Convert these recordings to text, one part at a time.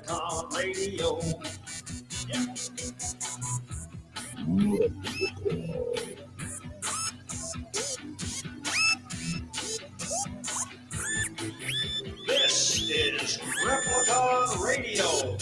Replicon Radio. This is Replicon Radio.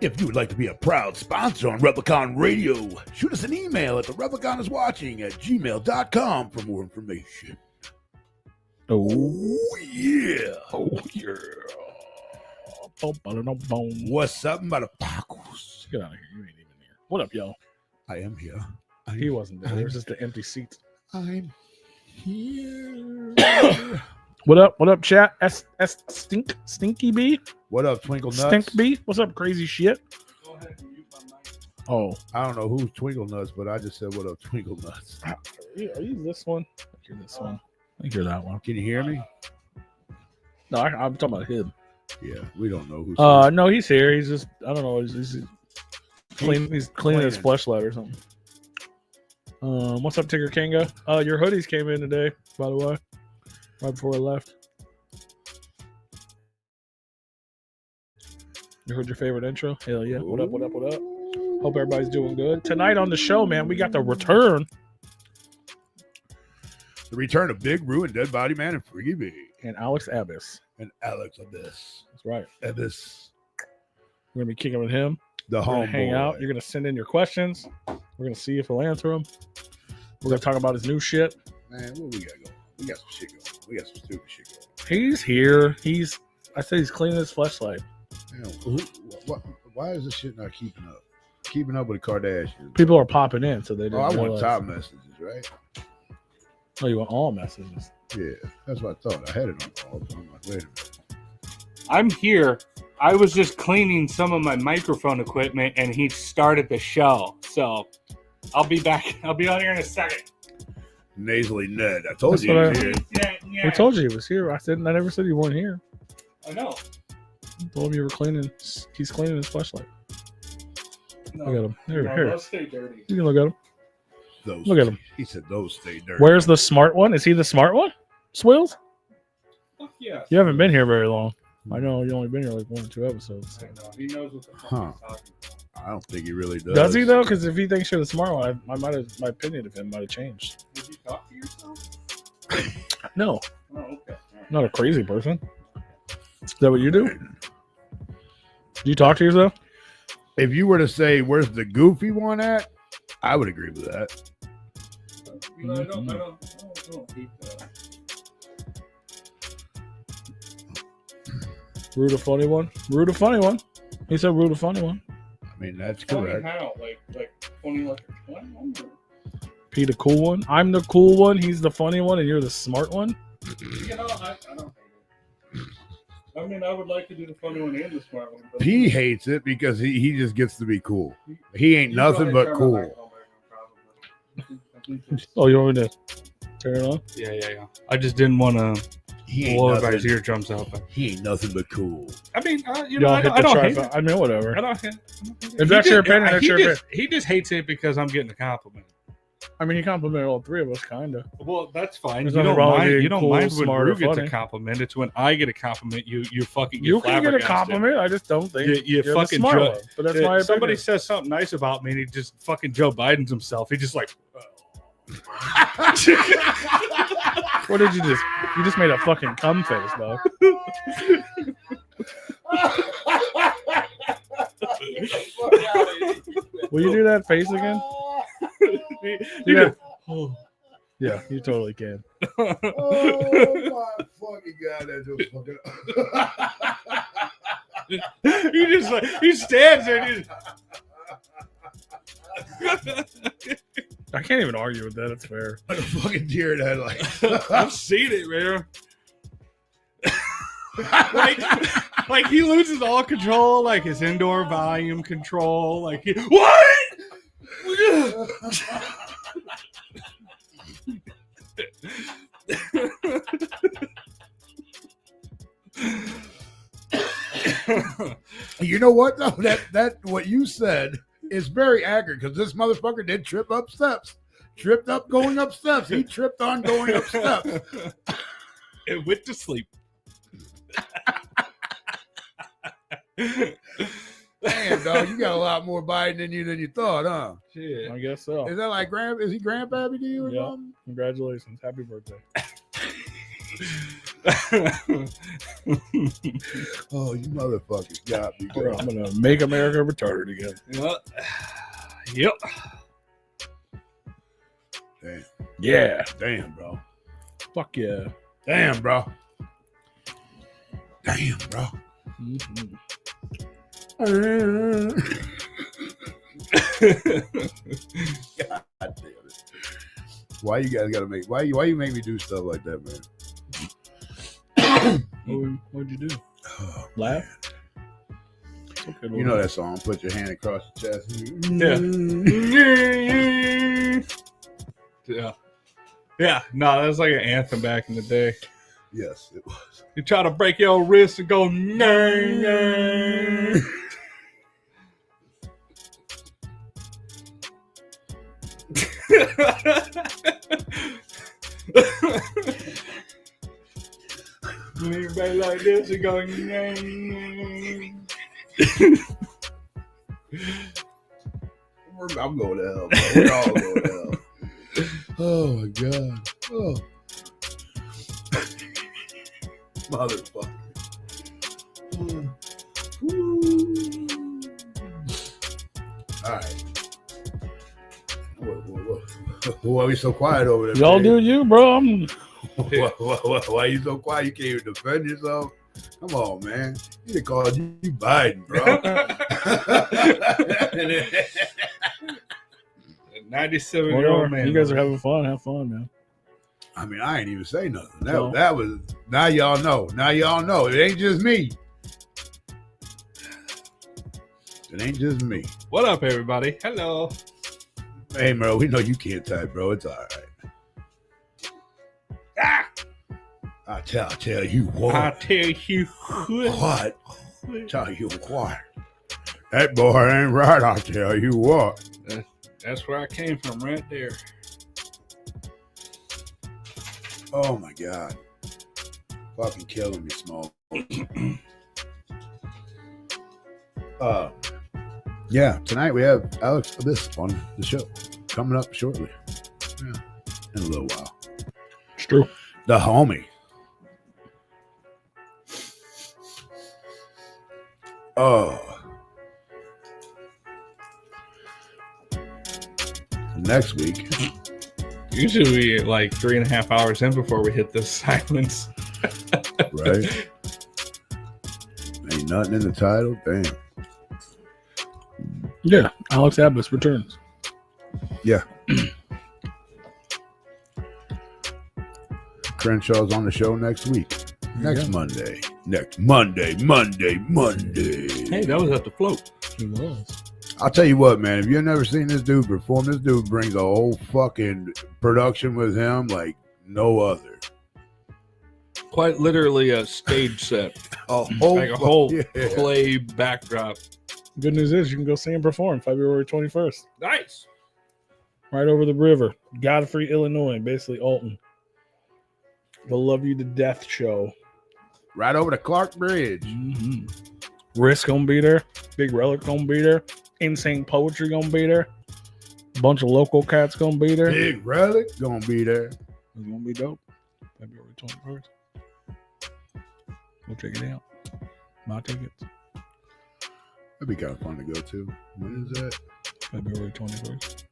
If you would like to be a proud sponsor on Replicon Radio, shoot us an email at Therepliconiswatching@gmail.com for more information. Oh, yeah. oh yeah. What's up, motherfuckers? Get out of here. You ain't even here. What up, y'all? I am here. He wasn't there. There was just an empty seat. I'm here. What up? What up, chat? Stinky B? What up, Twinkle Nuts? Stink B? What's up, crazy shit? Go ahead and mute my mic. Oh. I don't know who's Twinkle Nuts, but I just said, what up, Twinkle Nuts? Are you this one? I think you're this one. I think you're that one. Can you hear me? No, I'm talking about him. Yeah, we don't know who's No, he's here. He's just, I don't know. He's cleaning his fleshlight or something. What's up, Tigger Kanga? Your hoodies came in today, by the way, right before I left. You heard your favorite intro? Hell yeah. What up, what up, what up? Hope everybody's doing good. Tonight on the show, man, we got the return. The return of Big Roo and Dead Body Man and Freaky B. And Alex Abbis. And Alex Abbis. That's right. Abbis. We're going to be kicking with him. The We're gonna homeboy. hang out. You're going to send in your questions. We're going to see if he'll answer them. We're going to talk about his new shit. Man, what we got going? We got some shit going. We got some stupid shit going. He's here. I said he's cleaning his fleshlight. Man, why is this shit not keeping up? Keeping up with the Kardashians. People are popping in, so they didn't I want realize. top messages, right? Oh, you want all messages? Yeah, that's what I thought. I had it on all. I'm like, wait a minute. I'm here. I was just cleaning some of my microphone equipment, and he started the show. So I'll be back. I'll be on here in a second. Nasally Ned. I told That's you he what was here. Yeah. We told you he was here. I never said you weren't here. I know. I told him you were cleaning. He's cleaning his fleshlight. No, Look at him. Here. those stay dirty. You can look at him. Those, Look at him. He said those stay dirty. Where's the smart one? Is he the smart one? Swills? Fuck yeah. You haven't been here very long. I know you only been here like 1 or 2 episodes. I know. He knows what the fuck Huh. he's talking about. I don't think he really does. Does he though? Because if he thinks you're the smart one, my opinion of him might have changed. Did you talk to yourself? No, Oh, okay. All right. not a crazy person. Is that what you do? Do you talk to yourself? If you were to say, where's the goofy one at? I would agree with that. You know, I don't hate that. Rude a funny one. Rude a funny one. He said rude a funny one. I mean, that's Tell me correct. how? Like funny like a 21? Pete the cool one. I'm the cool one. He's the funny one, and you're the smart one. You know, I don't hate it. I mean, I would like to do the funny one and the smart one. But He hates it because he just gets to be cool. He ain't You go nothing ahead but and turn my cool. microphone back on, probably. Oh, you want me to turn it on? Yeah. I just didn't want to He ain't blow everybody's nothing. eardrums out. But He ain't nothing but cool. I mean, Y'all I hit don't, the I don't hate tripod. it. I mean, whatever. I don't hate it. If that's your opinion, that's your opinion. He just hates it because I'm getting a compliment. I mean, he complimented all 3 of us, kind of. Well, that's fine. There's You nothing don't wrong with mind. being You don't cool, mind when smart, or Rue gets funny. a compliment. It's when I get a compliment. You fucking You can get a flabbergasted. compliment. I just don't think You you're fucking the smart Joe- one. But that's my Somebody opinion. says something nice about me, and he just fucking Joe Biden's himself. He just like. What did you just? You just made a fucking cum face, dog. Will you do that face again? Yeah. Yeah, you totally can. Oh my fucking god, that just fucking. He just like he stands there. And I can't even argue with that. It's fair. Like a fucking deer in the headlights. I've seen it, man. like he loses all control, like his indoor volume control. Like what? You know what though? That what you said is very accurate because this motherfucker did trip up steps. Tripped up going up steps. He tripped on going up steps. It went to sleep. Damn, dog, you got a lot more Biden in you than you thought, huh? Shit. I guess so. Is that like is he grandpappy to you or Yeah. something? Congratulations. Happy birthday. Oh, you motherfuckers got me. Bro, I'm going to make America retarded again. Yep. Damn. Yeah. Damn, bro. Fuck yeah. Damn, bro. Damn, bro. Mm-hmm. God damn it. Why you guys gotta make why you make me do stuff like that, man? What'd you do? Laugh? Okay, You know that song, put your hand across the chest. Yeah. Yeah. No, that was like an anthem back in the day. Yes, it was. You try to break your wrist and go, nah. Anybody like this and go, nah. I'm going to hell, bro. We're all going to hell. Oh my god. Oh. Motherfucker. All right. Why are we so quiet over there? Y'all man? do you, bro. I'm Why are you so quiet? You can't even defend yourself. Come on, man. You need to call you Biden, bro. 97-year-old man. You guys are having fun. Have fun, man. I mean, I ain't even say nothing. No. That was now y'all know. Now y'all know. It ain't just me. It ain't just me. What up, everybody? Hello. Hey, bro, we know you can't type, bro. It's all right. Ah! I tell you what. I tell you what. What? Tell you what. That boy ain't right. I tell you what. That's where I came from, right there. Oh my god. Fucking killing me, small. Yeah, tonight we have Alex Abbis on the show. Coming up shortly. Yeah. In a little while. It's true. The homie. Oh. Next week. Usually we like 3.5 hours in before we hit the silence. Right? Ain't nothing in the title. Damn. Yeah. Alex Abbis returns. Yeah. Crenshaw's on the show next week. Next Monday. Next Monday. Hey, that was at the float. He was. I'll tell you what, man. If you've never seen this dude perform, this dude brings a whole fucking production with him like no other. Quite literally a stage set. A whole, Like a whole yeah. play backdrop. Good news is you can go see him perform February 21st. Nice. Right over the river. Godfrey, Illinois. Basically Alton. The Love You to Death show. Right over the Clark Bridge. Mm-hmm. Risk gonna be there. Big Relic gonna be there. Insane Poetry gonna be there. Bunch of local cats gonna be there. Big Relic gonna be there. It's gonna be dope. February 21st. Go check it out. My tickets. That'd be kind of fun to go to. When is that? February 21st.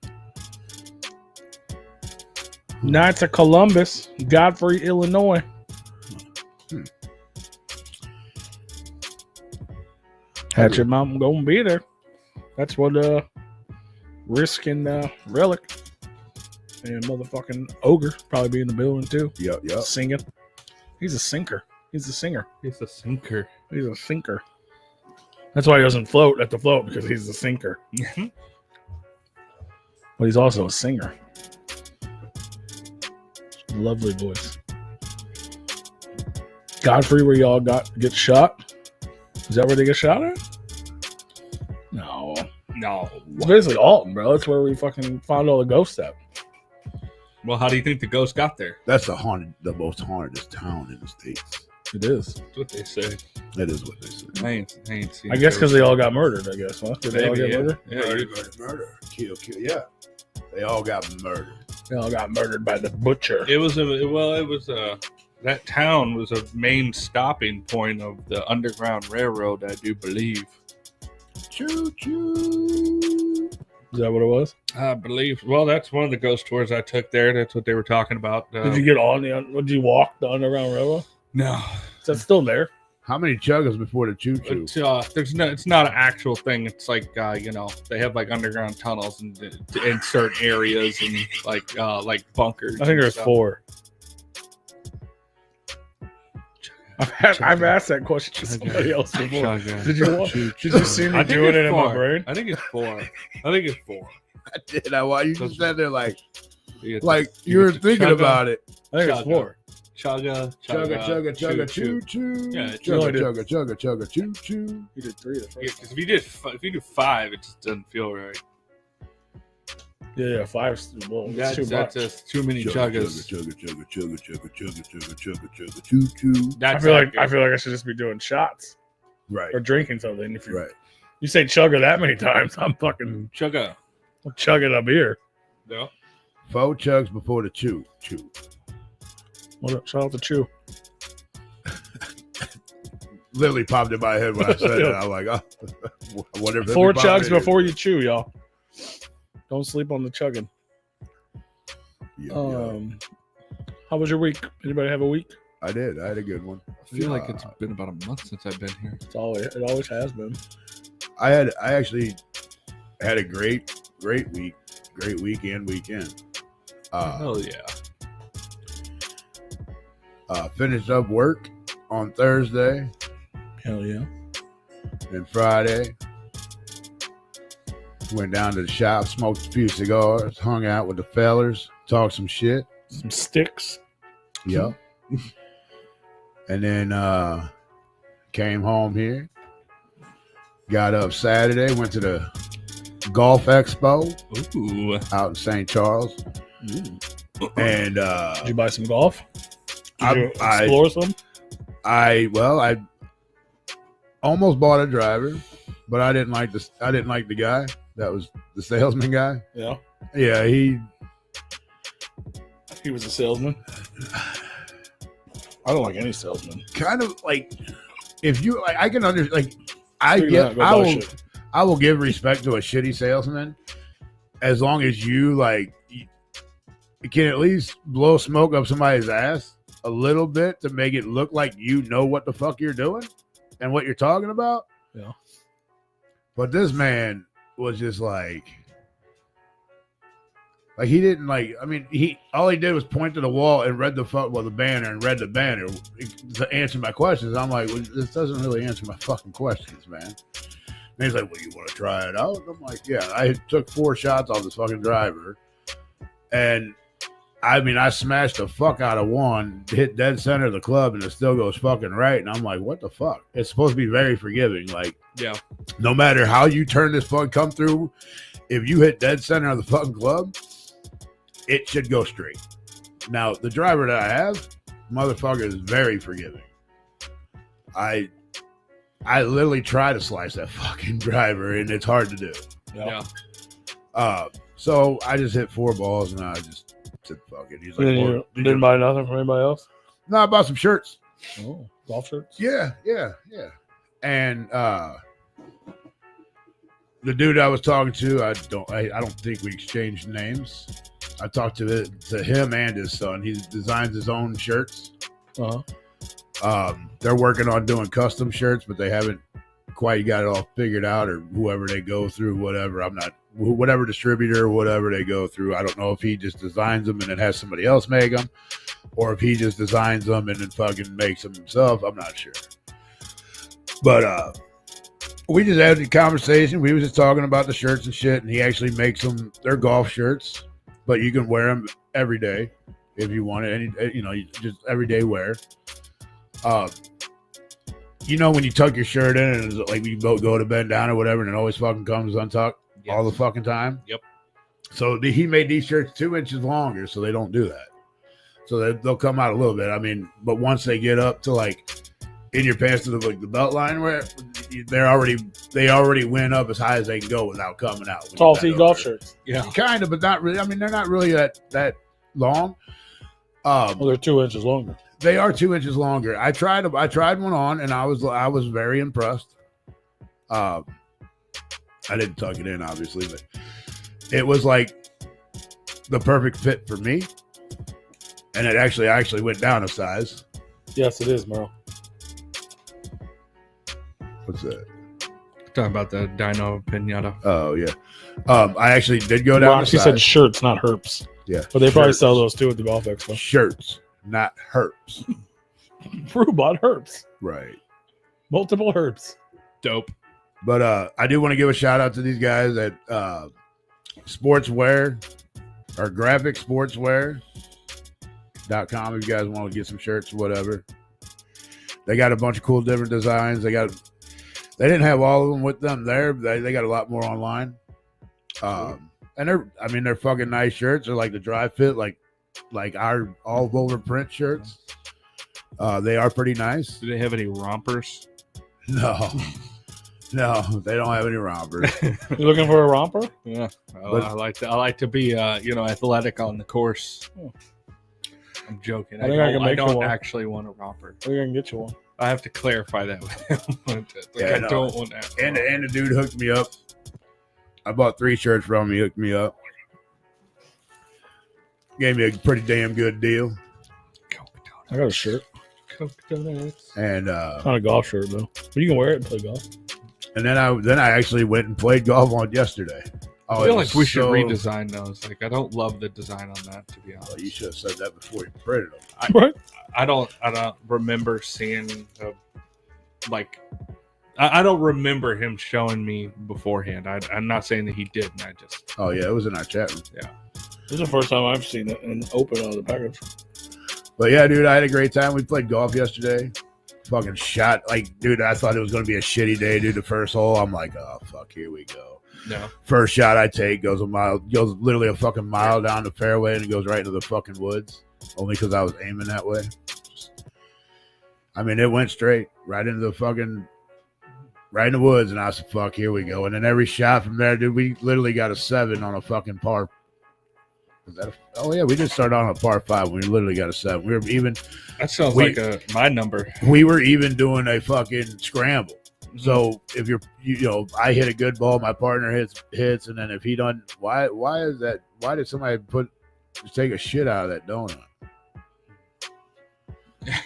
Knights of Columbus, Godfrey, Illinois. Hatchet Mountain gonna be there. That's what Risk and Relic and motherfucking Ogre probably be in the building too. Yep. Singing. He's a sinker. He's a singer. He's a sinker. He's a sinker. That's why he doesn't float at the float, because he's a sinker. But he's also a singer. Lovely voice. Godfrey, where y'all get shot? Is that where they get shot at? No. It's basically Alton, bro. That's where we fucking found all the ghosts at. Well, how do you think the ghost got there? That's the most hauntedest town in the States. It is. That's what they say. That is what they say. I ain't seen I guess because they all got murdered, I guess. Huh? Did they all get murdered? Yeah, Murder. Kill. Yeah. They all got murdered. They all got murdered by the butcher. That town was a main stopping point of the Underground Railroad, I do believe. Choo choo. Is that what it was? I believe. Well, that's one of the ghost tours I took there. That's what they were talking about. Did you get on did you walk the Underground Railroad? No. Is that still there? How many chuggers before the choo choo? It's not an actual thing. It's like they have like underground tunnels in certain areas and like bunkers. I think there's 4. I've asked that question to somebody else before. Did you see me doing it in my brain? I think it's 4. I did. Why you just sat there like you you were get thinking chugga. about it? I think it's 4. Chugga, Chugga, choo choo. Yeah, Chugga, choo choo. You did 3 the first Yeah, because if you do 5, it just doesn't feel right. Yeah, 5's too much. That's just too many chuggas. Chugga, choo choo. I feel like I should just be doing shots Right. or drinking something. If Right. you say chugga that many times, I'm fucking Chugga. chugging a beer. Yeah. 4 chugs before the choo choo. What up? Shout out to Chew. Literally popped in my head when I said it. I'm like, oh, whatever. 4 chugs before you chew, y'all. Don't sleep on the chugging. How was your week? Anybody have a week? I did. I had a good one. I feel like it's been about a month since I've been here. It always has been. I actually had a great week. Great weekend. Hell yeah. Finished up work on Thursday Hell yeah. and Friday. Went down to the shop, smoked a few cigars, hung out with the fellers, talked some shit. Some sticks. Yep. And then came home here. Got up Saturday, went to the Golf Expo Ooh. out in St. Charles. And Did you buy some golf? Did I- you explore some? I almost bought a driver, but I didn't like the guy. That was the salesman guy. Yeah. Yeah, he was a salesman. I don't like any salesman. kind of like, if you like, I can understand. Like, I will give respect to a shitty salesman as long as you can at least blow smoke up somebody's ass a little bit to make it look like you know what the fuck you're doing and what you're talking about. Yeah. But this man was just like he didn't all he did was point to the wall and read the banner and read the banner to answer my questions. I'm like, well, this doesn't really answer my fucking questions, man. And he's like, well, you want to try it out? I'm like, yeah. I took 4 shots off this fucking driver, and I smashed the fuck out of one, hit dead center of the club, and it still goes fucking right. And I'm like, what the fuck? It's supposed to be very forgiving. Like, Yeah. no matter how you turn this fucking come through, if you hit dead center of the fucking club, it should go straight. Now, the driver that I have, motherfucker, is very forgiving. I literally try to slice that fucking driver, and it's hard to do. Yeah. So I just hit 4 balls, and I just said, fuck it. He's like, You didn't buy nothing from anybody else? no, I bought some shirts. Oh, golf shirts? Yeah. And the dude I was talking to, I don't think we exchanged names. I talked to him and his son. He designs his own shirts. Uh-huh. They're working on doing custom shirts, but they haven't quite got it all figured out, or whoever they go through, whatever distributor, whatever they go through. I don't know if he just designs them and then has somebody else make them, or if he just designs them and then fucking makes them himself. I'm not sure. But we just had a conversation. We was just talking about the shirts and shit, and he actually makes them. They're golf shirts, but you can wear them every day if you want it. Just everyday wear. You know when you tuck your shirt in and it's like you go to bend down or whatever, and it always fucking comes untucked all the fucking time. Yep. So he made these shirts 2 inches longer, so they don't do that. So they'll come out a little bit. I mean, but once they get up to like in your pants to the belt line, where they already went up as high as they can go without coming out. Tall tee golf shirts. Yeah. Kind of, but not really. I mean, they're not really that long. Well, they're 2 inches longer. They are 2 inches longer. I tried one on, and I was very impressed. I didn't tuck it in, obviously, but it was like the perfect fit for me. And it actually went down a size. Yes, it is, Merle. What's that? Talking about the Dino Pinata. Oh yeah. I actually did go down. She said shirts, not herps. Yeah, but they probably shirts. sell those too at the golf expo. Shirts, not herps. Brew bought herps. Right. Multiple herps. Dope. But I do want to give a shout out to these guys at Sportswear or Graphic Sportswear.com if you guys want to get some shirts or whatever. They got a bunch of cool different designs. They didn't have all of them with them there, but they got a lot more online. And they're fucking nice shirts. They're like the dry fit, like our all over print shirts. They are pretty nice. Do they have any rompers? No, they don't have any rompers. You looking for a romper? Yeah, I like to be athletic on the course. I'm joking. I don't actually want a romper. I think I can get you one. I have to clarify that with him. Yeah, don't want that. And the dude hooked me up. I bought 3 shirts from him. He hooked me up. Gave me a pretty damn good deal. I got a shirt. Coke donuts. And Not a golf shirt though, but you can wear it and play golf. and then I actually went and played golf on yesterday. I feel like we should redesign those. Like, I don't love the design on that, to be honest. Well, you should have said that before you printed them. Right? I don't remember seeing I don't remember him showing me beforehand. I'm not saying that he didn't. I just Oh yeah, it was in our chat room. This is the first time I've seen it and open out of the package. But yeah, dude, I had a great time. We played golf yesterday. Fucking shot. Dude, I thought it was going to be a shitty day, dude. The first hole, I'm like, oh, fuck, here we go. no. First shot I take goes literally a fucking mile down the fairway and it goes right into the fucking woods. Only because I was aiming that way. I mean, it went straight right into the fucking, right in the woods. And I said, fuck, here we go. And then every shot from there, dude, we literally got a 7 on a fucking par. Oh yeah, we did start on a par 5. We literally got a 7. We were even. That sounds like my number. We were even doing a fucking scramble. So if I hit a good ball, my partner hits, and then if he doesn't, why is that? Why did somebody take a shit out of that donut?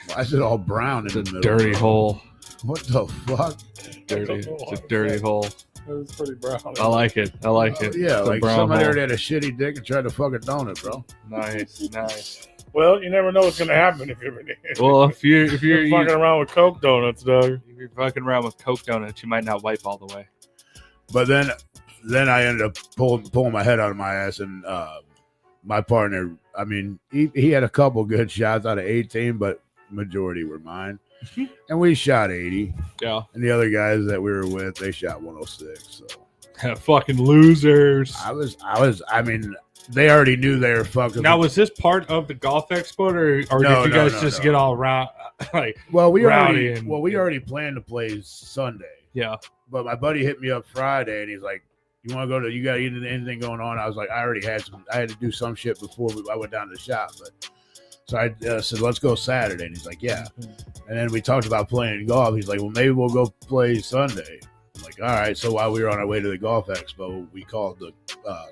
Why is it all brown in the middle? Dirty hole. What the fuck? It's a dirty hole. It was pretty brown. I like it. Yeah, The like brown somebody hole. already had a shitty dick and tried to fuck a donut, bro. Nice. Well, you never know what's gonna happen if you're Well, if you're fucking around with Coke donuts, Doug. if you're fucking around with Coke donuts, you might not wipe all the way. But then I ended up pulling my head out of my ass, and my partner, I mean, he had a couple good shots out of 18, but majority were mine. And we shot 80. Yeah. And the other guys that we were with, they shot 106. So Fucking losers. I mean, they already knew they were fucking. Now, was this part of the golf expo, or No, did you no, guys no, just no. get all around? well, we rowdy already planned to play Sunday. Yeah. But my buddy hit me up Friday, and he's like, "You want to go to? You got anything going on?" I was like, "I already had some. I had to do some shit before I went down to the shop." But so I said, "Let's go Saturday," and he's like, "Yeah." And then we talked about playing golf. He's like, "Well, maybe we'll go play Sunday." I'm like, "All right." So while we were on our way to the golf expo, we called the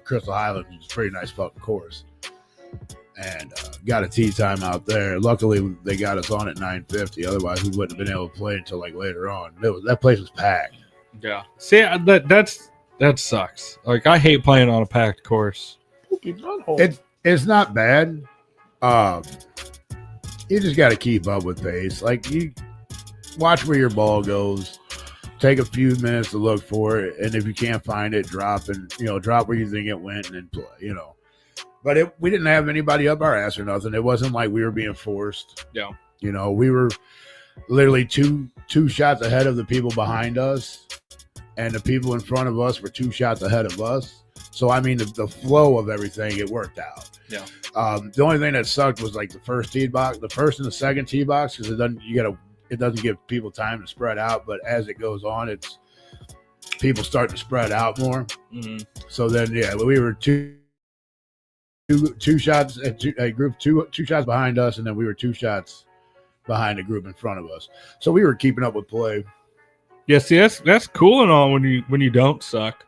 Crystal Highlands, which is a pretty nice fucking course, and got a tee time out there. Luckily, they got us on at 9:50. Otherwise, we wouldn't have been able to play until like later on. That place was packed. Yeah. See, that sucks. Like, I hate playing on a packed course. It's not bad. You just got to keep up with pace. Like, you watch where your ball goes. Take a few minutes to look for it, and if you can't find it, drop where you think it went, and then play. But we didn't have anybody up our ass or nothing. It wasn't like we were being forced. Yeah. We were. literally two shots ahead of the people behind us, and the people in front of us were 2 shots ahead of us. So I mean, the flow of everything, it worked out. Yeah. The only thing that sucked was like the first and the second tee box, because it doesn't give people time to spread out. But as it goes on, it's people start to spread out more. Mm-hmm. So then, yeah, we were two shots, a group two shots behind us, and then we were 2 shots behind the group in front of us. So we were keeping up with play. Yes, that's cool and all when you don't suck.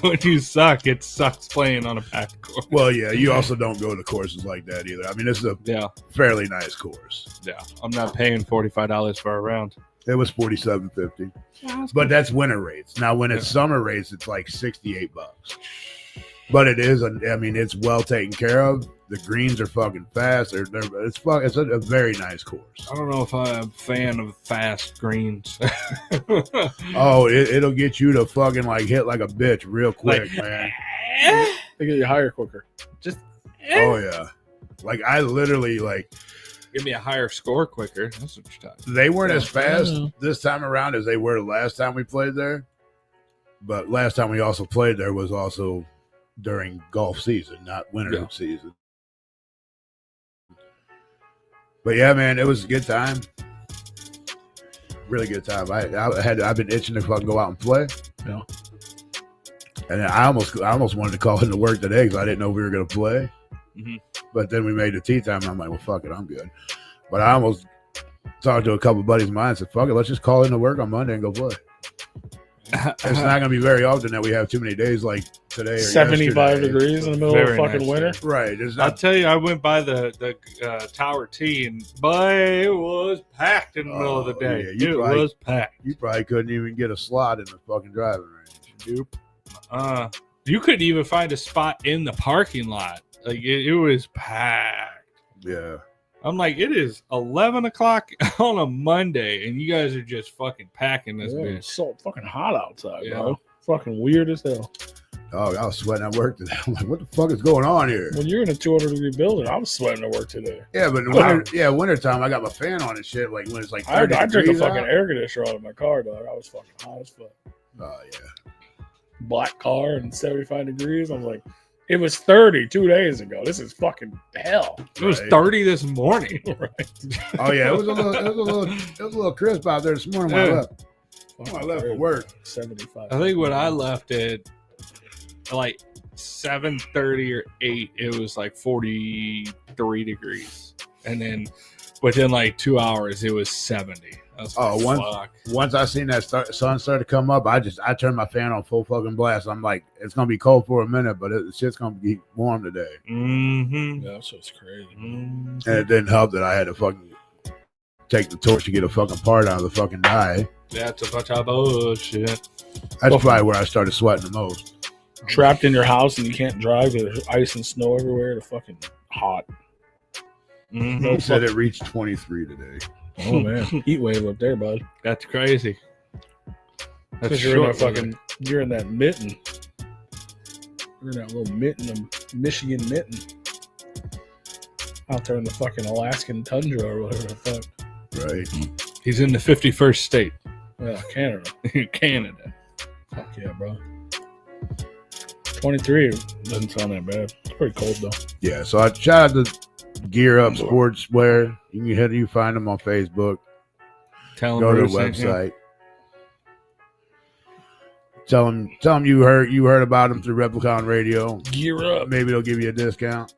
When you suck, it sucks playing on a packed course. Well, yeah, you also don't go to courses like that either. I mean, this is a fairly nice course. Yeah, I'm not paying $45 for a round. It was $47.50, but that's winter rates. Now, when it's summer rates, it's like $68. But it is, it's well taken care of. The greens are fucking fast. It's a very nice course. I don't know if I'm a fan of fast greens. Oh, it'll get you to fucking like hit like a bitch real quick, man. They get you higher quicker. Oh yeah, like I literally like give me a higher score quicker. That's what you're talking. They weren't as fast this time around as they were last time we played there. But last time we also played there was also during golf season, not winter season. But yeah, man, it was a good time. Really good time. I've been itching to fucking go out and play. Yeah. And I almost wanted to call into work today because I didn't know we were gonna play. Mm-hmm. But then we made the tea time, and I'm like, well, fuck it, I'm good. But I almost talked to a couple buddies of mine and said, fuck it, let's just call into work on Monday and go play. It's not going to be very often that we have too many days like today. Or 75 degrees in the middle of fucking winter. Right. I'll tell you, I went by the Tower T, and boy, it was packed in the middle of the day. Yeah, it was packed. You probably couldn't even get a slot in the fucking driving range. Nope. You couldn't even find a spot in the parking lot. Like it was packed. Yeah. I'm like, it is 11 o'clock on a Monday, and you guys are just fucking packing this bitch. It's so fucking hot outside, bro. Fucking weird as hell. Oh, I was sweating at work today. I'm like, what the fuck is going on here? When you're in a 200-degree building, I was sweating at work today. Yeah, but wintertime, I got my fan on and shit. Like when it's like 30 I took a fucking out. air conditioner out of my car, dog. I was fucking hot as fuck. Oh, yeah. Black car and 75 degrees. I was like, it was 30 2 days ago. This is fucking hell. It was 30 this morning. Right. Oh yeah, it was a little crisp out there this morning when I left. When I left for work. 75. I think when I left at like 7:30 or 8, it was like 43 degrees, and then within like 2 hours, it was 70. Once I seen that sun start to come up, I turned my fan on full fucking blast. I'm like, it's gonna be cold for a minute, but the shit's gonna be warm today. Mm-hmm. Yeah, that's what's crazy. Mm-hmm. And it didn't help that I had to fucking take the torch to get a fucking part out of the fucking die. That's a bunch of bullshit. That's probably where I started sweating the most. Trapped in your house and you can't drive. There's ice and snow everywhere. It's fucking hot. Mm-hmm. They said it reached 23 today. Oh man, heat wave up there, bud. That's crazy. That's You're in that mitten. You're in that little mitten, Michigan mitten. Out there in the fucking Alaskan tundra or whatever the fuck. Right. He's in the 51st state. Yeah, Canada. Canada. Fuck yeah, bro. 23 doesn't sound that bad. It's pretty cold though. Yeah, so I tried to Gear Up Sportswear. You find them on Facebook. Go to their website. Tell them you heard about them through Replicon Radio. Gear Up. Maybe they'll give you a discount.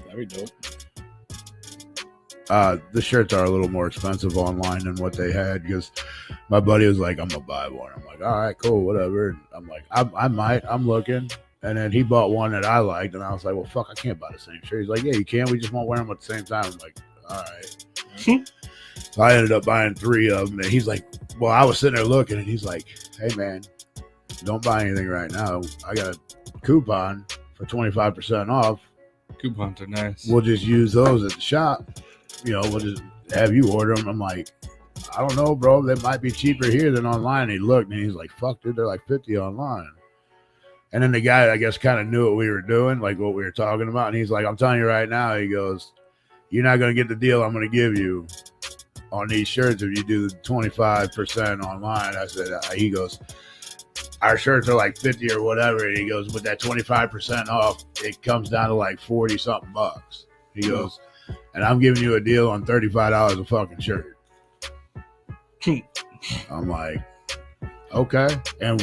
That'd be dope. The shirts are a little more expensive online than what they had because my buddy was like, I'm gonna buy one. I'm like, all right, cool, whatever. And I'm like, I'm looking. And then he bought one that I liked, and I was like, well, fuck, I can't buy the same shirt. He's like, yeah, you can. We just won't wear them at the same time. I'm like, all right. So I ended up buying 3 of them, and he's like, well, I was sitting there looking, and he's like, hey, man, don't buy anything right now. I got a coupon for 25% off. Coupons are nice. We'll just use those at the shop. We'll just have you order them. I'm like, I don't know, bro. They might be cheaper here than online. And he looked, and he's like, fuck, dude, they're like 50 online. And then the guy, I guess, kind of knew what we were doing, like what we were talking about. And he's like, I'm telling you right now, he goes, you're not going to get the deal I'm going to give you on these shirts if you do the 25% online. I said, he goes, our shirts are like 50 or whatever. And he goes, with that 25% off, it comes down to like 40 something bucks. He goes, and I'm giving you a deal on $35 a fucking shirt. I'm like, okay. And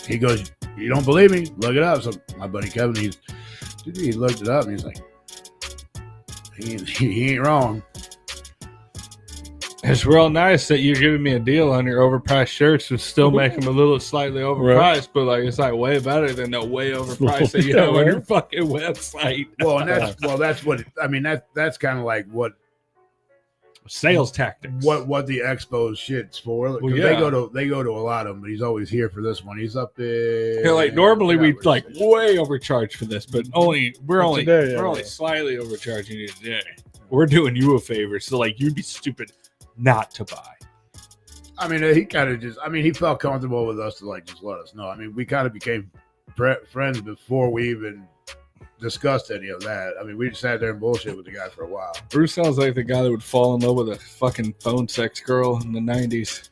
he goes, you don't believe me? Look it up. So my buddy Kevin, he looked it up and he's like, he ain't wrong. It's real nice that you're giving me a deal on your overpriced shirts and still make them a little slightly overpriced, right. But like it's like way better than the way overpriced that you have on your fucking website. Well, and that's what I mean. That's kind of like what sales tactics. What the expo shit's for. Well, yeah. They go to a lot of them, but he's always here for this one. He's up there. Yeah, like normally we'd like way overcharge for this, but we're only slightly overcharging you today. We're doing you a favor, so like you'd be stupid not to buy. I mean, he felt comfortable with us to like just let us know. I mean, we kind of became friends before we even discussed any of that. I mean, we just sat there and bullshit with the guy for a while. Bruce sounds like the guy that would fall in love with a fucking phone sex girl in the 90s.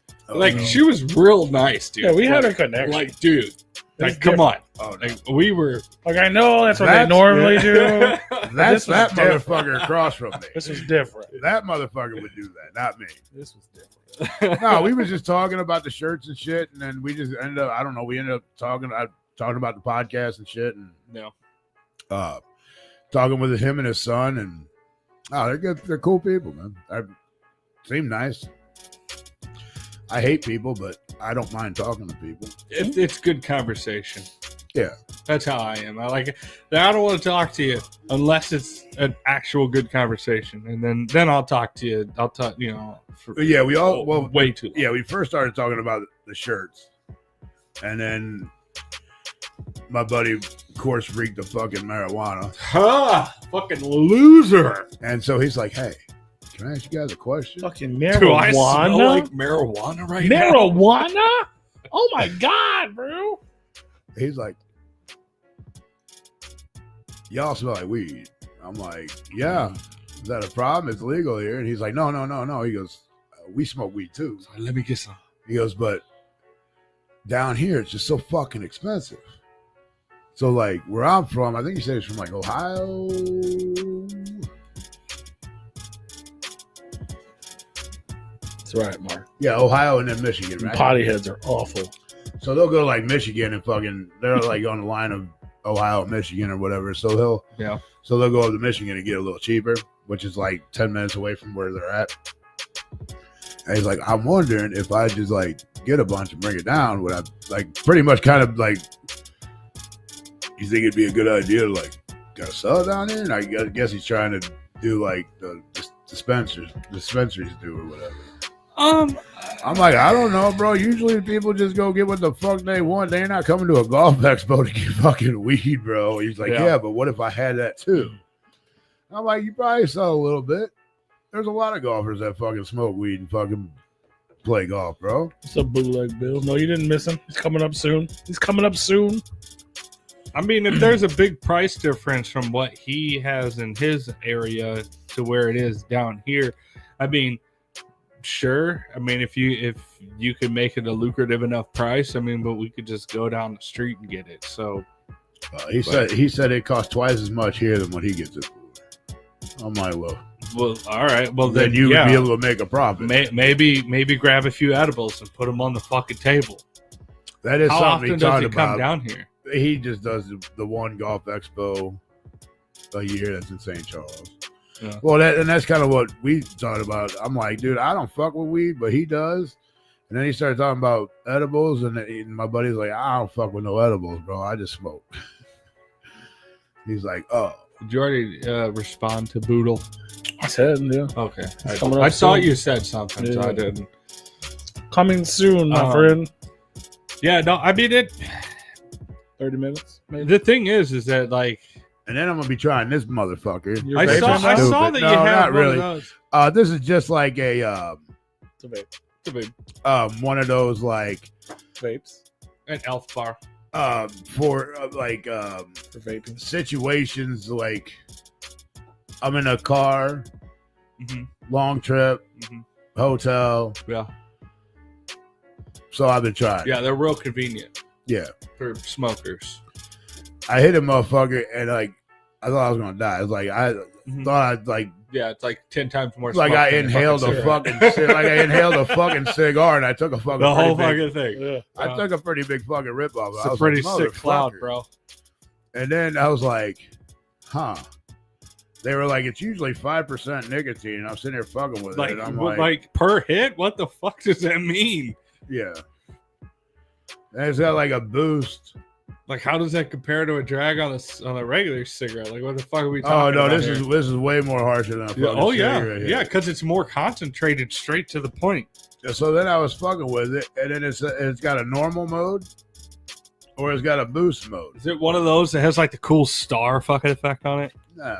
She was real nice, dude. Yeah, we had a connection. Like, dude, like, come on. Oh, no. Like, we were. Like, I know that's what they normally do. That's that motherfucker across from me. This was different. That motherfucker would do that, not me. This was different. No, we was just talking about the shirts and shit, and then we just ended up, I don't know, we ended up talking about the podcast and shit, and talking with him and his son, and they're good. They're cool people, man. They seem nice. I hate people, but I don't mind talking to people. It's good conversation. Yeah, that's how I am. I like it. I don't want to talk to you unless it's an actual good conversation, and then I'll talk to you. I'll talk, way too long. Yeah, we first started talking about the shirts, and then my buddy, of course, freaked the fucking marijuana. Fucking loser. And so he's like, hey, can I ask you guys a question? Fucking marijuana? Do I smell like marijuana right now? Marijuana? Oh my God, bro. He's like, y'all smell like weed. I'm like, yeah. Is that a problem? It's legal here. And he's like, no. He goes, we smoke weed too. So let me get some. He goes, but down here, it's just so fucking expensive. So, like, where I'm from, I think he said it's from, like, Ohio. That's right, Mark. Yeah, Ohio and then Michigan, right? Potty heads are awful. So they'll go, like, Michigan and fucking, they're, like, on the line of Ohio, Michigan or whatever. So they'll go up to Michigan and get a little cheaper, which is, like, 10 minutes away from where they're at. And he's like, I'm wondering if I just, like, get a bunch and bring it down, would I, like, pretty much kind of, like, you think it'd be a good idea to like go sell it down there? And I guess he's trying to do like the dispensaries do or whatever. I'm like, I don't know, bro. Usually people just go get what the fuck they want. They're not coming to a golf expo to get fucking weed, bro. He's like, yeah, but what if I had that too? I'm like, you probably sell a little bit. There's a lot of golfers that fucking smoke weed and fucking play golf, bro. What's up, bootleg Bill? No, you didn't miss him. He's coming up soon. I mean, if there's a big price difference from what he has in his area to where it is down here, I mean, sure. I mean, if you could make it a lucrative enough price, I mean, but we could just go down the street and get it. So he said it costs twice as much here than what he gets it for. I'm like, well, all right. Well, then you would be able to make a profit. Maybe grab a few edibles and put them on the fucking table. That is How something often he talked does he about. come down here? He just does the one golf expo a year that's in St. Charles. Yeah. Well, that's kind of what we thought about. I'm like, dude, I don't fuck with weed, but he does. And then he started talking about edibles, and my buddy's like, I don't fuck with no edibles, bro. I just smoke. He's like, oh. Did you already respond to Boodle? I said, yeah. Okay. I thought you said something, so I didn't. Coming soon, my friend. Yeah, no, I mean it. 30 minutes, maybe. The thing is that like, and then I'm gonna be trying this motherfucker. I saw that you have one of those. This is just like it's a vape. It's a vape. One of those like vapes. An elf bar. For vaping situations like I'm in a car, long trip, hotel. Yeah. So I've been trying. Yeah, they're real convenient. Yeah. For smokers. I hit a motherfucker and like I thought I was gonna die. It's like I thought I'd like Yeah, it's like 10 times more. like I inhaled a fucking like I inhaled a fucking cigar and I took a fucking the whole big, fucking thing. Yeah. I took a pretty big fucking rip off. It's I a was pretty like, sick cloud, "Motherfucker." bro. And then I was like, huh. They were like, it's usually 5% nicotine. And I'm sitting here fucking with Like, it. And I'm like per hit? What the fuck does that mean? yeah. And it's got like a boost. Like, how does that compare to a drag on a regular cigarette? Like, what the fuck are we Oh talking no, about? this is way more harsher than a fucking Oh yeah, cigarette hit. yeah, because it's more concentrated, straight to the point. So then I was fucking with it, and then it's got a normal mode, or it's got a boost mode. Is it one of those that has like the cool star fucking effect on it? No.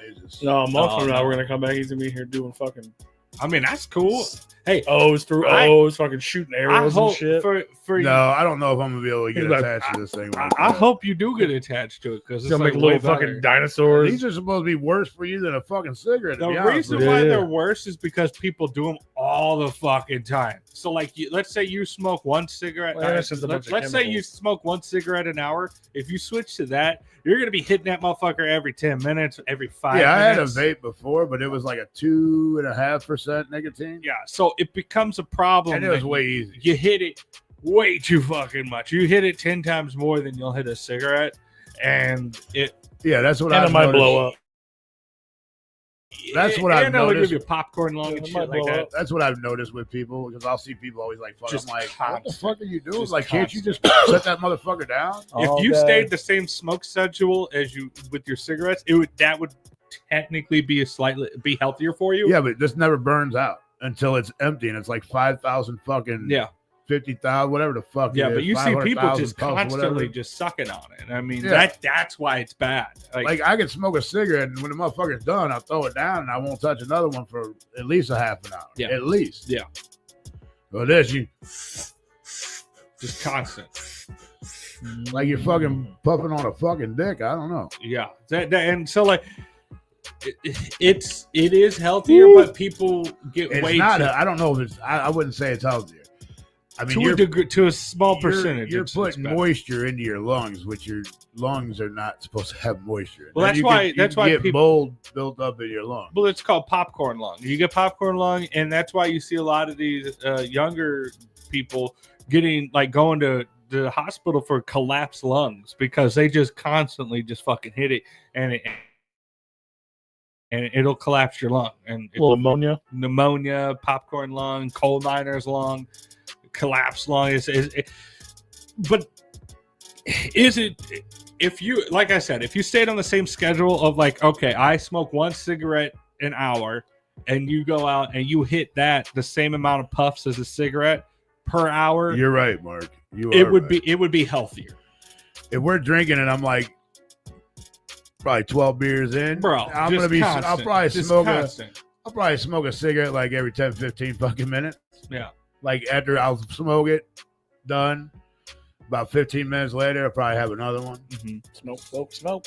It's just, No, a month from now no. we're gonna come back. He's gonna be here doing fucking I mean, that's cool. Hey, O's through O's, fucking shooting I arrows and hope shit. for no, I don't know if I'm gonna be able to get He's like, attached to this thing. Like I that. hope you do get attached to it because He's it's gonna like make little way better. fucking dinosaurs. These are supposed to be worse for you than a fucking cigarette. To The be honest reason with you. why Yeah. they're worse is because people do them all the fucking time. So, like, let's say you smoke one cigarette. Well, that's just a bunch of let's say you chemicals. smoke one cigarette an hour. If you switch to that, you're gonna be hitting that motherfucker every 10 minutes, every 5 Yeah, I had a minutes. vape before, but it was like a 2.5% nicotine. Yeah, so it becomes a problem. And it was that way easy. You hit it way too fucking much. You hit it 10 times more than you'll hit a cigarette, and it Yeah, that's what and I it might blow up. That's what I've and it'll noticed. give you popcorn lung Yeah, and it shit might like blow that. up. That's what I've noticed with people because I'll see people always like, fuck. Just I'm like, what the constant. fuck are you doing? Just Like, can't you just constant. set that motherfucker down? All If you day. stayed the same smoke schedule as you with your cigarettes, that would technically be be healthier for you. Yeah, but this never burns out until it's empty, and it's like 5,000 fucking Yeah. 50,000, whatever the fuck. Yeah, it but is, you see people 500,000 just puffs, constantly whatever. just sucking on it. I mean, Yeah. that's why it's bad. Like I can smoke a cigarette, and when the motherfucker's done, I'll throw it down, and I won't touch another one for at least a half an hour. Yeah. At least. Yeah. Well, this you just constant. like you're fucking puffing on a fucking dick. I don't know. Yeah, and so like it is healthier, but people get It's way not. too, I don't know if it's. I wouldn't say it's healthier. I mean, to a degree, to a small percentage. You're it's putting better. moisture into your lungs, which your lungs are not supposed to have moisture. Well, Then that's why you get people- mold built up in your lungs. Well, it's called popcorn lung. You get popcorn lung, and that's why you see a lot of these younger people going to the hospital for collapsed lungs because they just constantly just fucking hit it, and it'll collapse your lung, and A little ammonia. pneumonia, popcorn lung, coal miner's lung, collapsed lung. But is it, if you, like I said, if you stayed on the same schedule of like, okay, I smoke one cigarette an hour, and you go out and you hit that the same amount of puffs as a cigarette per hour, You're right, Mark. it would be healthier. If we're drinking and I'm like probably 12 beers in, Bro, I'm just gonna be. constant, I'll probably just smoke. constant. I'll probably smoke a cigarette like every 10, 15 fucking minutes. Yeah. Like after I'll smoke it, done. About 15 minutes later, I'll probably have another one. Smoke, smoke, smoke.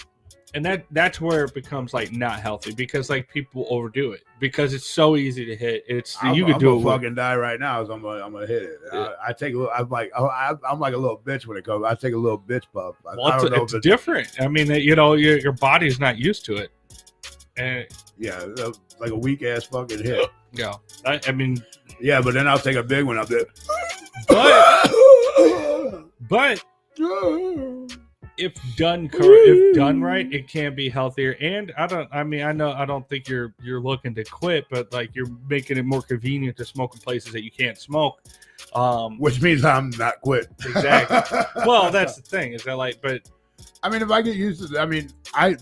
And that's where it becomes like not healthy because like people overdo it because it's so easy to hit. You could do it. I'm gonna fucking die right now. So I'm gonna hit it. Yeah. I take a little. I'm like a little bitch when it comes. I take a little bitch puff. Well, I don't know it's if different. I mean, your body's not used to it. And yeah, like a weak ass fucking hit. yeah, I mean, Yeah, but then I'll take a big one up there. but if done right, it can be healthier. And I don't think you're looking to quit, but like you're making it more convenient to smoke in places that you can't smoke. Which means I'm not quit. Exactly. Well, that's the thing. Is that like, but I mean, if I get used to, I mean,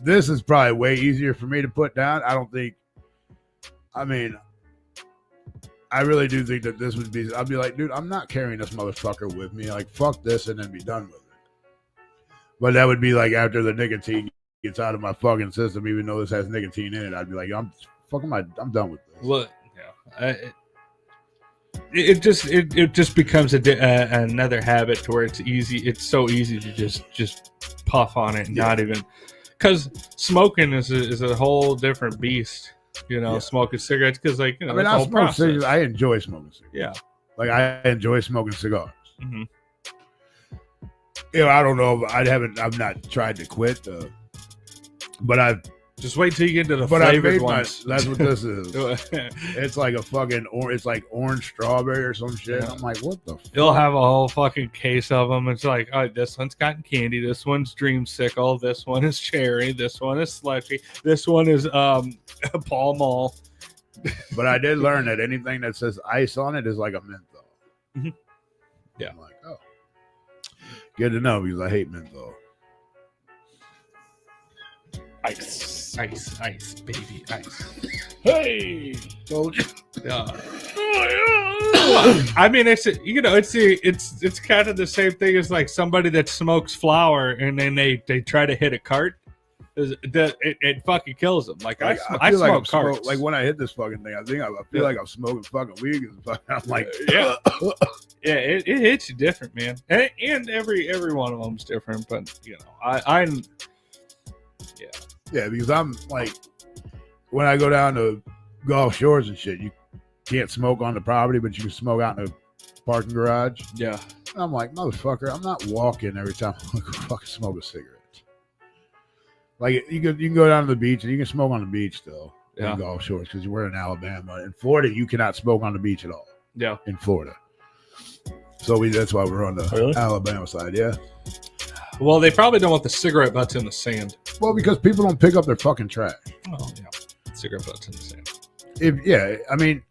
this is probably way easier for me to put down. I don't think. I mean, I really do think that this would be. I'd be like, dude, I'm not carrying this motherfucker with me. Like, fuck this, and then be done with it. But that would be like after the nicotine gets out of my fucking system, even though this has nicotine in it. I'd be like, I'm done with this. look, yeah, it just becomes another habit to where it's easy. It's so easy to just puff on it and not even. because smoking is a whole different beast. You know, Yeah. smoking cigarettes because like you know, I mean, it's a I whole smoke process. cigarettes. I enjoy smoking cigarettes. Yeah. Like I enjoy smoking cigars. Mhm. You know, I don't know. I've not tried to quit, but I've Just wait till you get to the But I flavored made ones. that's what this is. It's like a fucking it's like orange strawberry or some shit. Yeah. I'm like, what the? You'll have a whole fucking case of them. It's like, oh, this one's cotton candy. This one's dreamsicle. This one is cherry. This one is slushy. This one is Pall Mall. But I did learn that anything that says ice on it is like a menthol. Mhm. Yeah. I'm like, oh, good to know because I hate menthol. Ice. Ice, baby, ice. Hey. Told you. Yeah. I mean, it's kind of the same thing as like somebody that smokes flower and then they try to hit a cart. It fucking kills them. Like I feel like smoke carts. like when I hit this fucking thing, I feel like I'm smoking fucking weed. I'm like, Yeah. Yeah, it hits you different, man. And every one of them's different. But you know, I'm yeah, because I'm like, when I go down to Gulf Shores and shit, you can't smoke on the property, but you can smoke out in the parking garage. yeah. I'm like, motherfucker, I'm not walking every time I go fucking smoke a cigarette. Like you can go down to the beach and you can smoke on the beach still Yeah. in Gulf Shores because we're in Alabama. In Florida, you cannot smoke on the beach at all. Yeah. In Florida, so that's why we're on the Really? Alabama side. Yeah. Well, they probably don't want the cigarette butts in the sand. Well, because people don't pick up their fucking trash. Oh, yeah. Cigarette butts in the sand. I mean,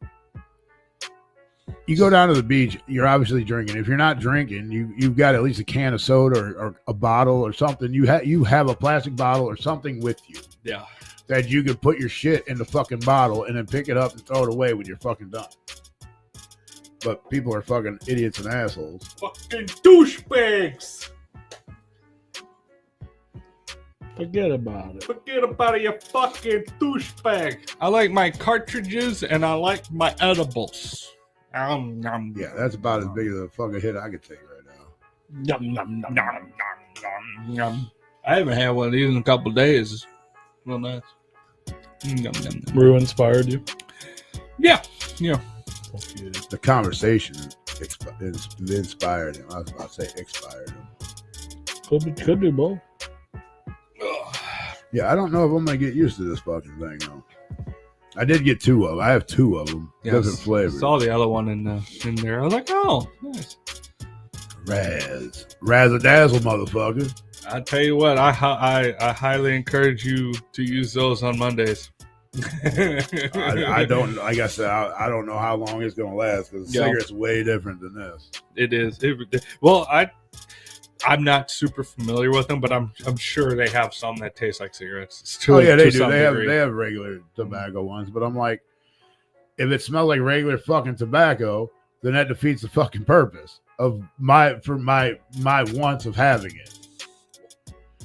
you go down to the beach, you're obviously drinking. If you're not drinking, you've got at least a can of soda or a bottle or something. You have a plastic bottle or something with you Yeah. that you can put your shit in the fucking bottle and then pick it up and throw it away when you're fucking done. But people are fucking idiots and assholes. Fucking douchebags. Forget about it. Forget about it, you fucking douchebag. I like my cartridges and I like my edibles. Yeah, that's about as big of a fucking hit I could take right now. Yum, yum, yum, yum. Yum. I haven't had one of these in a couple of days. It's real nice. Yum, yum, yum. Rue inspired you. Yeah. The conversation inspired him. I was about to say expired him. Could do both. Yeah, I don't know if I'm gonna get used to this fucking thing though. I did get two of them. I have two of them. Different flavors. Saw the other one in there. I was like, oh, nice. Razzle-dazzle, motherfucker. I tell you what, I highly encourage you to use those on Mondays. I don't. Like I said, I don't know how long it's gonna last because the Yeah. cigarette's way different than this. It is. Well, I'm not super familiar with them, but I'm sure they have some that taste like cigarettes. Oh yeah, they to do. some They degree. have regular tobacco ones, but I'm like, if it smells like regular fucking tobacco, then that defeats the fucking purpose of my wants of having it.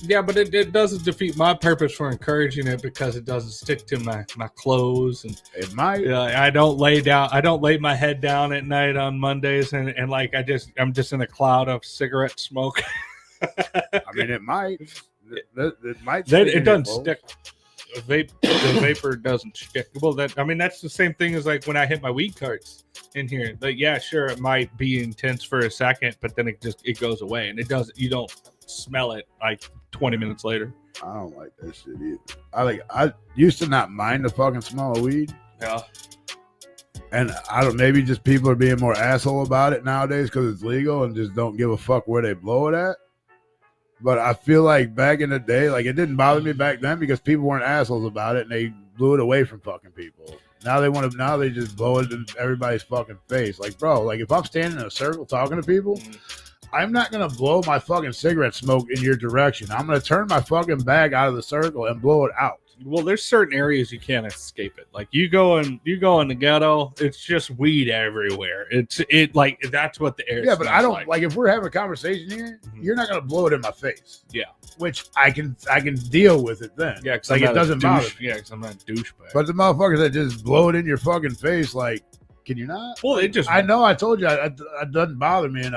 Yeah, but it doesn't defeat my purpose for encouraging it because it doesn't stick to my clothes and It might. I don't lay my head down at night on Mondays and like I'm just in a cloud of cigarette smoke. I mean, it might. It might. It doesn't stick. The vapor doesn't stick. Well, that's the same thing as like when I hit my weed carts in here. Like, yeah, sure, it might be intense for a second, but then it goes away, and you don't smell it like 20 minutes later. I don't like that shit either. I used to not mind the fucking smell of weed, Yeah, and I don't. Maybe just people are being more asshole about it nowadays because it's legal and just don't give a fuck where they blow it at. But I feel like back in the day, like it didn't bother me back then because people weren't assholes about it and they blew it away from fucking people. Now they just blow it in everybody's fucking face. Like, bro, like if I'm standing in a circle talking to people, I'm not going to blow my fucking cigarette smoke in your direction. I'm going to turn my fucking bag out of the circle and blow it out. well, there's certain areas you can't escape it. Like you go in the ghetto, it's just weed everywhere. Like that's what the air. Yeah, but I smells don't like if we're having a conversation here, Mhm. you're not going to blow it in my face. Yeah. Which I can deal with it then. Yeah, because like it doesn't bother me. Yeah, because I'm not a douchebag. But the motherfuckers that just blow it in your fucking face, like, can you not? well, it just I know I told you it doesn't bother me, and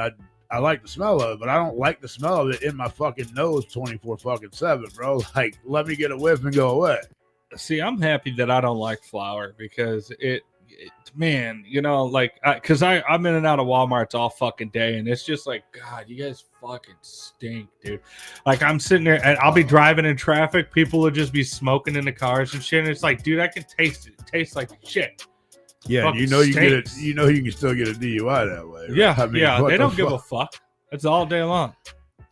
I like the smell of it, but I don't like the smell of it in my fucking nose 24/7, bro. Like, let me get a whiff and go away. See, I'm happy that I don't like flour because man, you know, like, because I'm in and out of Walmarts all fucking day, and it's just like, God, you guys fucking stink, dude. Like, I'm sitting there, and I'll be driving in traffic, people will just be smoking in the cars and shit, and it's like, dude, I can taste it. It tastes like shit. Yeah, Fucking you know you get it. stinks. You know you can still get a DUI that way. Right? Yeah, I mean, yeah, what they the don't give a fuck? fuck. It's all day long.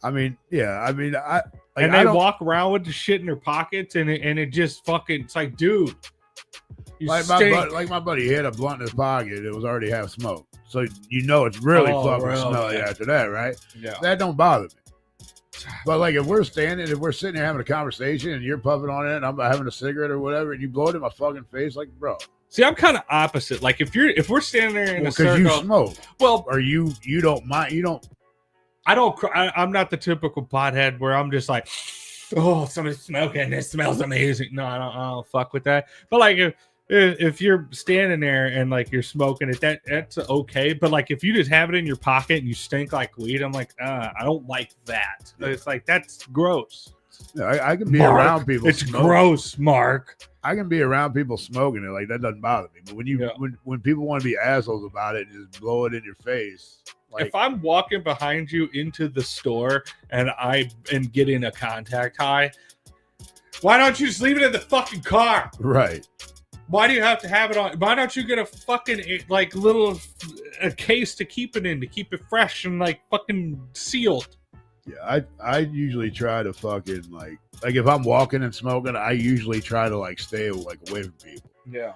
I mean, yeah, I mean, I like, And I they don't- walk around with the shit in their pockets, and it just fucking, it's like, dude, you like stink. my buddy, he had a blunt in his pocket. It was already half smoked, so you know it's really Oh, fucking really? smelly after that, right? Yeah. That don't bother me. But like if we're sitting here having a conversation and you're puffing on it and I'm having a cigarette or whatever and you blow it in my fucking face, like, bro, See, I'm kind of opposite. Like, if we're standing there in a because you circle, smoke, well, or you don't mind, you don't. I'm not the typical pothead where I'm just like, oh, somebody's smoking. It smells amazing. No, I don't fuck with that. But like, if you're standing there and like you're smoking it, that's okay. But like, if you just have it in your pocket and you stink like weed, I'm like, I don't like that. It's like, that's gross. I can be Mark, around people. It's smoking. gross, Mark. I can be around people smoking it, like that doesn't bother me. But when you Yeah. when people want to be assholes about it and just blow it in your face, like, If I'm walking behind you into the store and I am getting a contact high, why don't you just leave it in the fucking car? right. Why do you have to have it on? Why don't you get a fucking like little a case to keep it in, to keep it fresh and like fucking sealed? Yeah, I usually try to fucking like if I'm walking and smoking, I usually try to like stay like away from people. Yeah.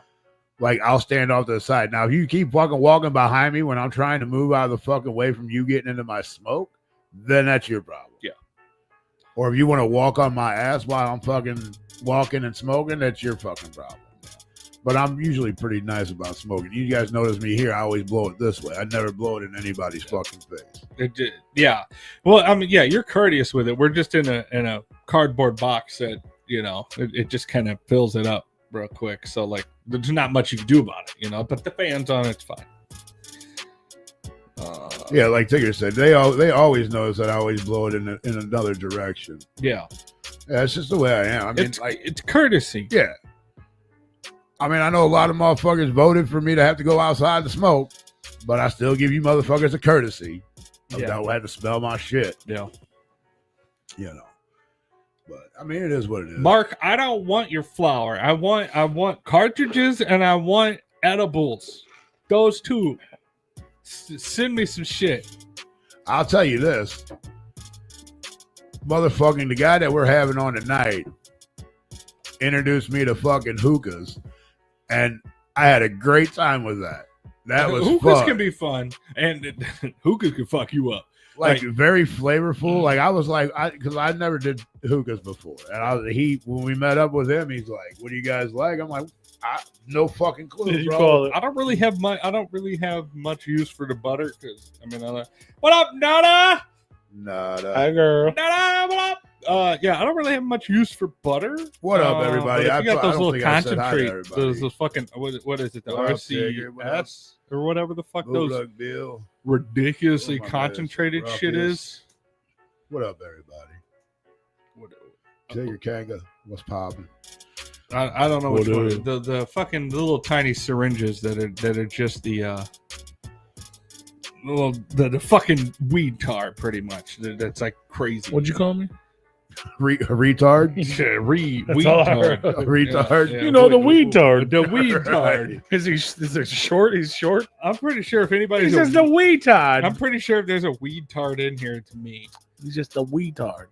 Like I'll stand off to the side. Now, if you keep fucking walking behind me when I'm trying to move out of the fucking way from you getting into my smoke, then that's your problem. Yeah. Or if you want to walk on my ass while I'm fucking walking and smoking, that's your fucking problem. But I'm usually pretty nice about smoking. You guys notice me here. I always blow it this way. I never blow it in anybody's fucking face. Yeah. Well, I mean, yeah, you're courteous with it. We're just in a cardboard box that, you know, it just kind of fills it up real quick. So like, there's not much you can do about it, you know. But the fans on it's fine. Yeah, like Tigger said, they always notice that I always blow it in another direction. Yeah. Yeah, it's just the way I am. I mean, It's courtesy. yeah. I mean, I know a lot of motherfuckers voted for me to have to go outside to smoke, but I still give you motherfuckers a courtesy. Yeah. Don't have to smell my shit, Yeah. you know. But I mean, it is what it is. Mark, I don't want your flour. I want cartridges and I want edibles. Those two. Send me some shit. I'll tell you this, motherfucking the guy that we're having on tonight introduced me to fucking hookahs, and I had a great time with that. That was hookahs fun. can be fun, and hookahs can fuck you up. like very flavorful. Like I was like, because I never did hookahs before, and when we met up with him, he's like, "What do you guys like?" I'm like, "No fucking clue, You bro." call it? I don't really have much use for the butter because I mean, what up, Nada? Hi, girl. Nada, what up? Yeah, I don't really have much use for butter. What up, everybody? But if you got I those don't little think I said hi to concentrate, everybody. those fucking what is it? The What up, Tigger? What up? RCS or whatever the fuck Good those luck, Bill. ridiculously Oh, my concentrated goodness. shit Ruckus. is. What up, everybody? Tigger Kanga, what's popping? I don't know which What one. is- The fucking little tiny syringes that are just the the fucking weed tar, pretty much. That's like crazy. What'd you call me? Retard? Weed That's all I tar. heard. Retard? You know, the weed tard. The weed Right. tard. Is he short? He's short. I'm pretty sure if He anybody's says the weed tard. I'm pretty sure if there's a weed tart in here, it's me. He's just a weed tard.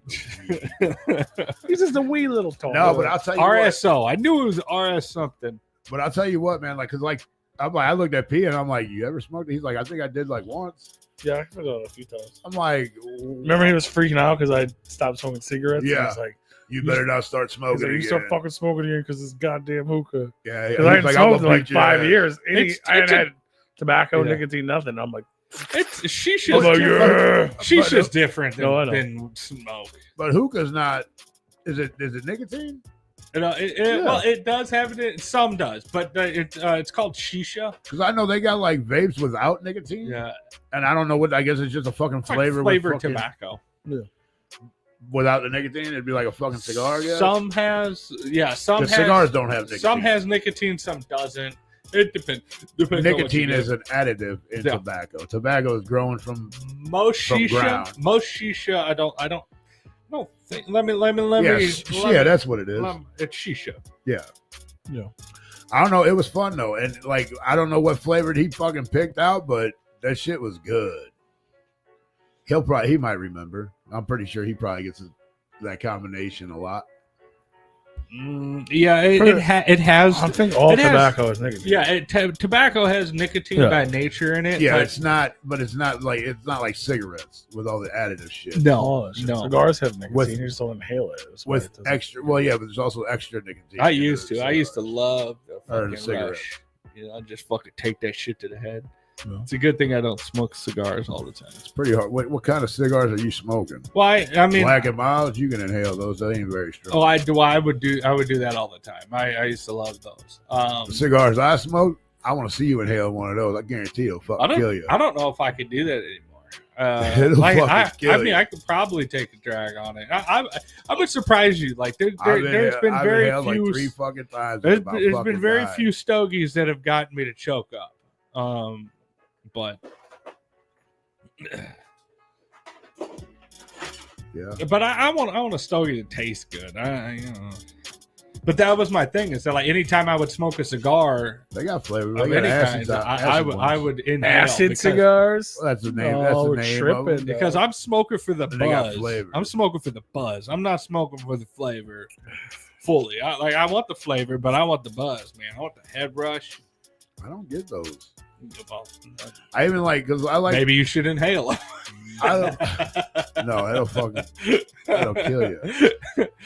He's just a wee little tard. No, but I'll tell you what. RSO. I knew it was RS something. But I'll tell you what, man. Like, cause like I looked at P and I'm like, "You ever smoked it?" He's like, "I think I did like once." Yeah, I forgot a few times. I'm like, Remember he was freaking out because I stopped smoking cigarettes? Yeah. And he's like, You better not start he's smoking like, you again. start fucking smoking again because it's goddamn hookah. Yeah, Because I hadn't like, smoked I'm in gonna like beat your 5 ass. years. I hadn't a- had tobacco, Yeah. nicotine, nothing. I'm like, It's I'm shisha's like, different. yeah. Shisha's different No, I know. than smoke. But hookah's not. Is it nicotine? Well, it does have it. Some does, but it's called shisha. Because I know they got like vapes without nicotine. Yeah, And I don't know what. I guess it's just a fucking it's like flavor. flavored with fucking, tobacco. without the nicotine. It'd be like a fucking cigar. I guess. Some has, some has, cigars don't have nicotine. Some has nicotine, some doesn't. It depends. Nicotine is an additive in tobacco. Tobacco is growing from most from shisha. ground. Most shisha, I don't think. Let me. That's what it is. It's shisha. Yeah. Yeah. I don't know. It was fun though, and like I don't know what flavored he fucking picked out, but that shit was good. He might remember. I'm pretty sure he probably gets that combination a lot. It has. I think all it has- tobacco is nicotine. Yeah, tobacco has nicotine by nature in it. Yeah, but it's not like cigarettes with all the additive shit. no. Cigars have nicotine. With- you just don't inhale it. That's why With it doesn't- extra, well, yeah, but there's also extra nicotine. I in used the to. I used to cigars. love the Or the fucking cigarette. rush. I just fucking take that shit to the head. Yeah. It's a good thing I don't smoke cigars all the time. It's pretty hard. What kind of cigars are you smoking? Why? I mean, Black and Milds, you can inhale those. That ain't very strong. I would do that all the time. I used to love those. The cigars I smoke, I want to see you inhale one of those. I guarantee it'll fucking kill you. I don't know if I could do that anymore. It'll fucking kill I mean, you. I could probably take a drag on it. I would surprise you. Like there's I've been I've very inhaled few. like 3 fucking times. There's about been fucking very died. few stogies that have gotten me to choke up. But Yeah. I want a stogie to taste good. But that was my thing. Is that like anytime I would smoke a cigar They got flavor. of They got any acids kind, out- I acid would ones. inhale acid because- cigars. Well, that's the name. Oh, That's the we're name. tripping. Of it. because I'm smoking for the And they got buzz. flavor. I'm smoking for the buzz. I'm not smoking for the flavor fully. I want the flavor, but I want the buzz, man. I want the head rush. I don't get those. Well, I even like because I like. maybe you should inhale. I don't, no, that'll kill you.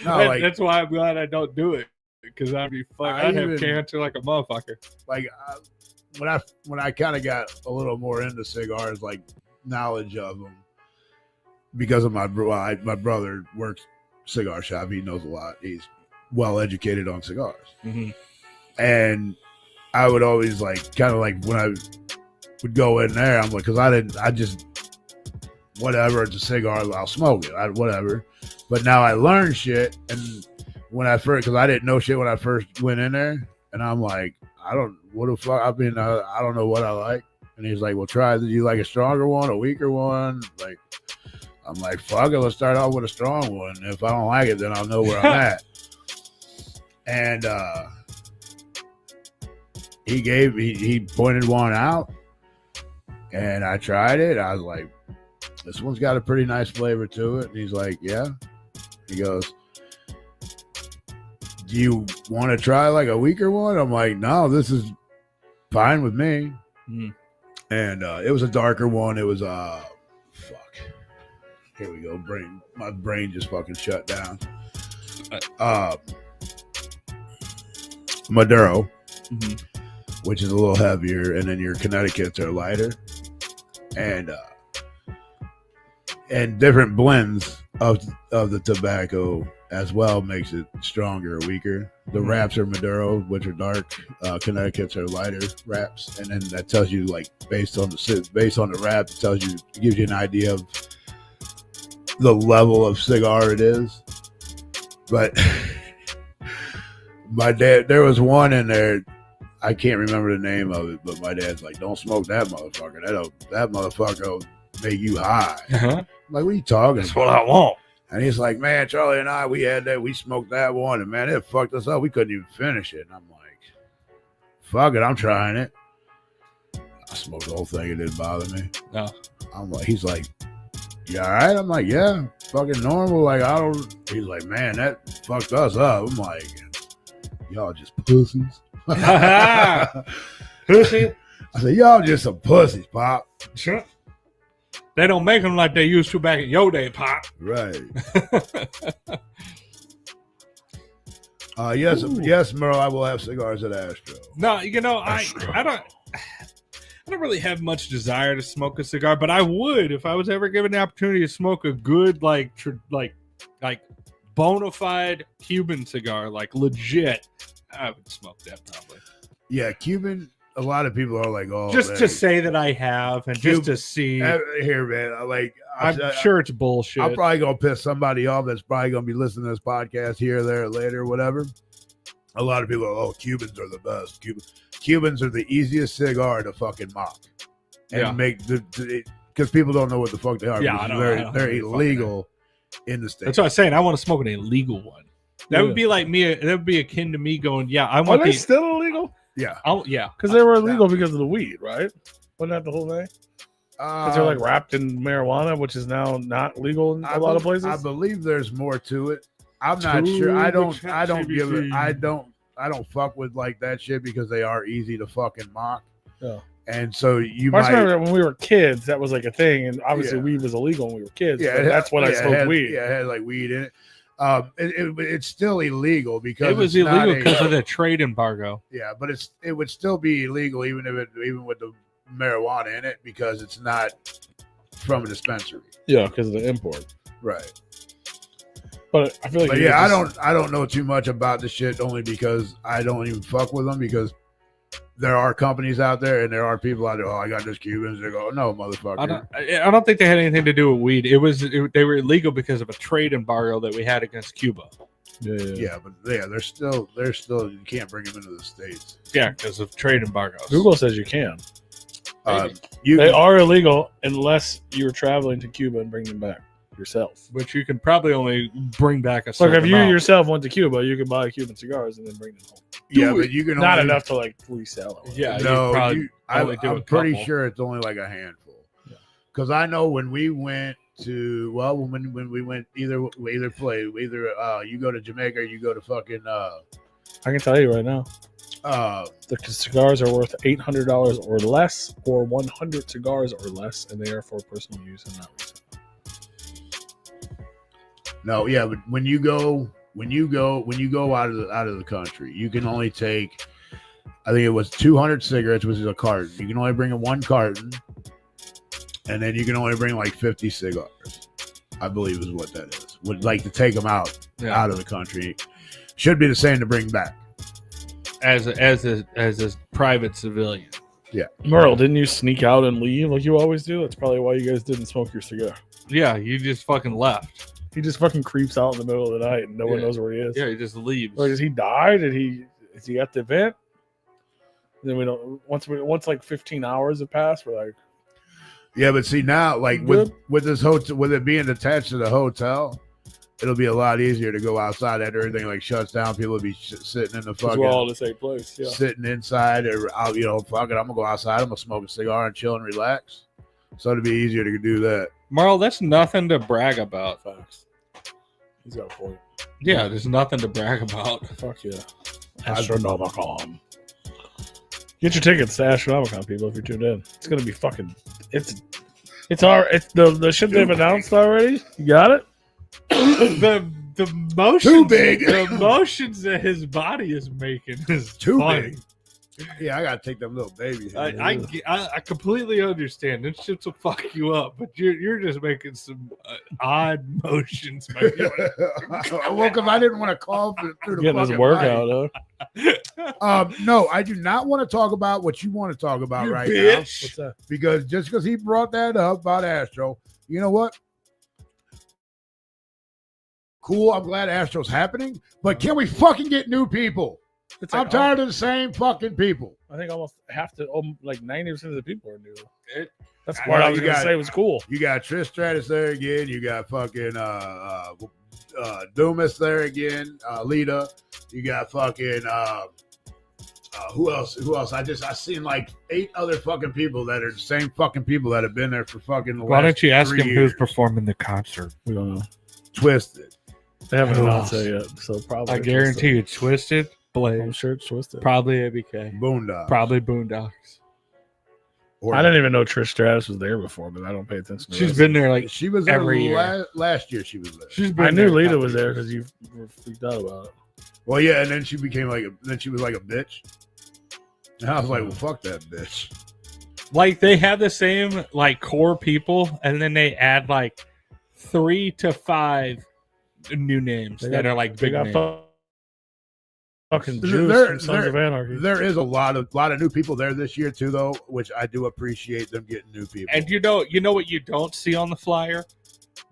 No, like that's why I'm glad I don't do it because I'd have cancer like a motherfucker. like when I kind of got a little more into cigars, like knowledge of them, because of my brother works cigar shop. He knows a lot. He's well educated on cigars, and I would always like kind of like when I would go in there, I'm like, because I just whatever, it's a cigar, I'll smoke it, whatever. But now I learned shit, and when I first, because I didn't know shit when I first went in there, and I'm like, what the fuck? I mean, I don't know what I like. And he's like, well, try. Do you like a stronger one, a weaker one? Like, I'm like, fuck it, let's start off with a strong one. If I don't like it, then I'll know where I'm at. And he pointed one out, and I tried it. I was like, this one's got a pretty nice flavor to it. And he's like, yeah. He goes, do you want to try like a weaker one? I'm like, no, this is fine with me. And it was a darker one. It was fuck. Here we go. My brain just fucking shut down. Maduro, which is a little heavier, and then your Connecticut's are lighter, and different blends of the tobacco as well makes it stronger or weaker. The wraps are Maduro, which are dark. Connecticut's are lighter wraps, and then that tells you, like, based on the wrap, it gives you an idea of the level of cigar it is. But my dad, there was one in there, I can't remember the name of it, but my dad's like, don't smoke that motherfucker. That motherfucker will make you high. I'm like, what are you talking about? what I want. And he's like, man, Charlie and I, we smoked that one, and man, it fucked us up. We couldn't even finish it. And I'm like, fuck it, I'm trying it. I smoked the whole thing. It didn't bother me. No. I'm like, he's like, you all right? I'm like, yeah, fucking normal. Like, he's like, man, that fucked us up. I'm like, y'all just pussies. Pussy. I said, y'all just some pussies, Pop. They don't make them like they used to back in your day, Pop. Right. Yes, Merle, I will have cigars at Astro. No, I don't really have much desire to smoke a cigar, but I would if I was ever given the opportunity to smoke a good, like bona fide Cuban cigar, like legit, I would smoke that probably. Yeah, Cuban. A lot of people are like, "Oh, Just man, to say that I have, and just to see. here, man." Like, I'm sure it's bullshit. I'm probably gonna piss somebody off that's probably gonna be listening to this podcast here, there, later, whatever. A lot of people are, "Oh, Cubans are the best." Cubans are the easiest cigar to fucking mock and make because people don't know what the fuck they are. Yeah, I don't they're know what the fuck illegal in the States. That's what I'm saying. I want to smoke an illegal one. That would be like me. That would be akin to me going, "Yeah, I want Are they the." still illegal? Yeah, Yeah, Because they were illegal because of the weed, right? Wasn't that the whole thing? Because they're like wrapped in marijuana, which is now not legal in a lot of places. I believe there's more to it. I'm not sure. I don't give it. I don't fuck with like that shit because they are easy to fucking mock. Yeah. And so you I might. remember when we were kids, that was like a thing, and obviously weed was illegal when we were kids. Yeah, but that's when I smoked weed. Yeah, it had like weed in it. It's still illegal because it was it's not illegal because of the trade embargo. Yeah, but it would still be illegal even with the marijuana in it because it's not from a dispensary. Yeah, because of the import. Right. But I feel like But yeah, I don't know too much about the shit only because I don't even fuck with them because there are companies out there and there are people out there. Oh, I got this Cubans. They go, no, motherfucker. I don't think they had anything to do with weed. They were illegal because of a trade embargo that we had against Cuba. Yeah, but they're still you can't bring them into the States. Yeah, because of trade embargoes. Google says you can. They are illegal unless you're traveling to Cuba and bring them back yourself. Which you can probably only bring back a Like certain if you amount. yourself went to Cuba, you could buy Cuban cigars and then bring them home. but you can Not only, enough to like resell it. Yeah, No, only do I'm a pretty couple. sure it's only like a handful. Yeah. Because I know when we went to when we went either you go to Jamaica or you go to fucking I can tell you right now, the cigars are worth $800 or less, or 100 cigars or less, and they are for personal use and not resale. No, yeah, but when you go out of the country, you can only take, I think it was 200 cigarettes, which is a carton. You can only bring in one carton, and then you can only bring like 50 cigars. I believe is what that is. Would like to take them out of the country. Should be the same to bring back as a private civilian. Yeah, Merle, didn't you sneak out and leave like you always do? That's probably why you guys didn't smoke your cigar. Yeah, you just fucking left. He just fucking creeps out in the middle of the night and no one knows where he is. Yeah, he just leaves. Or does he die? Is he at the event? And then we don't. Once like 15 hours have passed, we're like, yeah. But see now, like with this hotel, with it being attached to the hotel, it'll be a lot easier to go outside after everything like shuts down. People will be sitting in the fucking. we're all in the same place. Yeah. Sitting inside, or fuck it, I'm gonna go outside. I'm gonna smoke a cigar and chill and relax. So it'd be easier to do that. Marl, that's nothing to brag about. Facts. He's got a point. Yeah, there's nothing to brag about. Fuck yeah. Astronomicon. Get your tickets to Astronomicon, people, if you're tuned in. It's gonna be fucking. It's the shit they've announced already. You got it. the motions, Too big. The motions that his body is making is Too funny. big. Yeah, I gotta take them little babies. I completely understand. This shit will fuck you up, but you're just making some odd motions. Well, because I didn't want to call through the Getting his fucking workout, huh? No, I do not want to talk about what you want to talk about right now. What's that? Because just because he brought that up about Astro, you know what? Cool, I'm glad Astro's happening, but can we fucking get new people? I'm tired of the same fucking people. I think almost like 90% of the people are new. That's I what know I was you going to got- say was cool. You got Trish Stratus there again. You got fucking Doomis there again. Lita. You got fucking who else? I seen like 8 other fucking people that are the same fucking people that have been there for fucking the Why last don't you ask 3 him years. who's performing the concert? We don't know. Twisted. They haven't Who announced else? it yet, so probably. I guarantee you, Twisted, I'm Blaze, sure it's Twisted. probably ABK, Boondocks. probably Boondocks. Or- I didn't even know Trish Stratus was there before, but I don't pay attention to She's this. been there like She was there every year. last year. She was there. she's been. I knew there a Lita couple was there years. because you were freaked out about it. Well, yeah, and then she became then she was like a bitch. And I was like, well, fuck that bitch. Like they have the same like core people, and then they add like 3 to 5 new names They that got- are like They big got names. fucking There- Juice from Sons of Anarchy. There is a lot of new people there this year too, though, which I do appreciate them getting new people. And you know what you don't see on the flyer?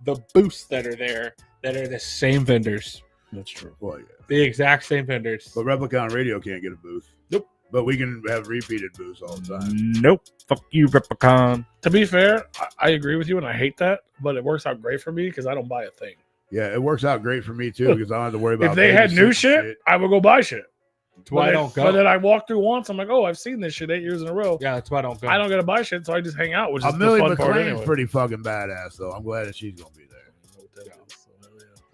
The booths that are there that are the same vendors, That's true. well, yeah. the exact same vendors. But Replicon Radio can't get a booth. Nope. But we can have repeated booths all the time. Nope. Fuck you, Replicon. To be fair, I agree with you, and I hate that, but it works out great for me because I don't buy a thing. Yeah, it works out great for me too because I don't have to worry about. If they had new babysitting shit, I would go buy shit. That's why I But don't go. But then I walk through once, I'm like, oh, I've seen this shit 8 years in a row. Yeah, that's why I don't go. I don't get to buy shit, so I just hang out, which is the Amelie fun part McLean's anyway. pretty fucking badass, though. I'm glad that she's gonna be there.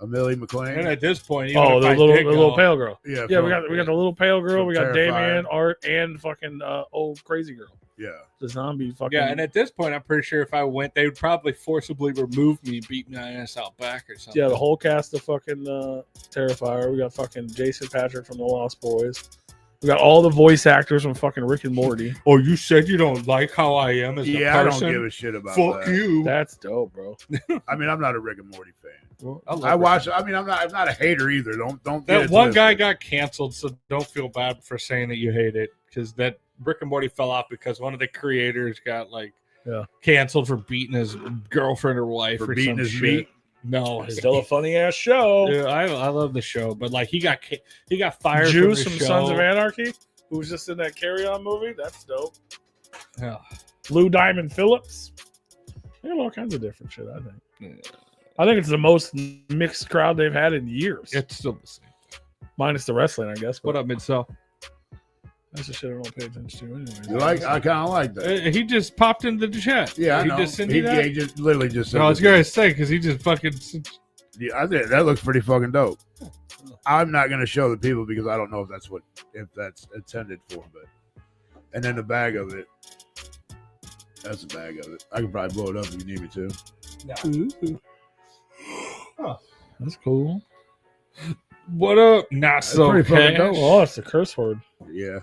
Amelie McLean. And at this point, even Oh, if the I little did little go- pale girl. Yeah, Yeah, we got the little pale girl. from We got Terrifier. Damien, Art, and fucking old crazy girl. Yeah, The zombie fucking. Yeah, and at this point, I'm pretty sure if I went, they would probably forcibly remove me, beat my ass out back or something. yeah, the whole cast of fucking Terrifier. We got fucking Jason Patrick from the Lost Boys. We got all the voice actors from fucking Rick and Morty. Oh, you said you don't like how I am as a yeah. I person? don't give a shit about Fuck that. you. That's dope, bro. I mean, I'm not a Rick and Morty fan. Well, I love I Rick. watch. I mean, I'm not a hater either. Don't. Get That it one guy twisted. got canceled, so don't feel bad for saying that you hate it because that Rick and Morty fell off because one of the creators got canceled for beating his girlfriend or wife For or beating some his shit. meat? No, his still a funny ass show. Yeah, I love the show, but like he got fired. Juice from, from the Sons show. of Anarchy, who was just in that Carry On movie. That's dope. Yeah. Lou Diamond Phillips. They have all kinds of different shit, I think. Yeah. I think it's the most mixed crowd they've had in years. It's still the same. Minus the wrestling, I guess. What But up, Mid-Cell? that's the shit I don't pay attention to anyway. You like? I kind of like that. He just popped into the chat. Yeah, I he know. just sent he, you that. he just literally just. No, I was sent it. gonna say because he just fucking. Yeah, I think that looks pretty fucking dope. I'm not gonna show the people because I don't know if that's intended for, but and then the bag of it. That's the bag of it. I can probably blow it up if you need me to. Ooh. That's cool. What up? Not That's so pretty fucking cash. dope. Oh, it's a curse word. Yeah,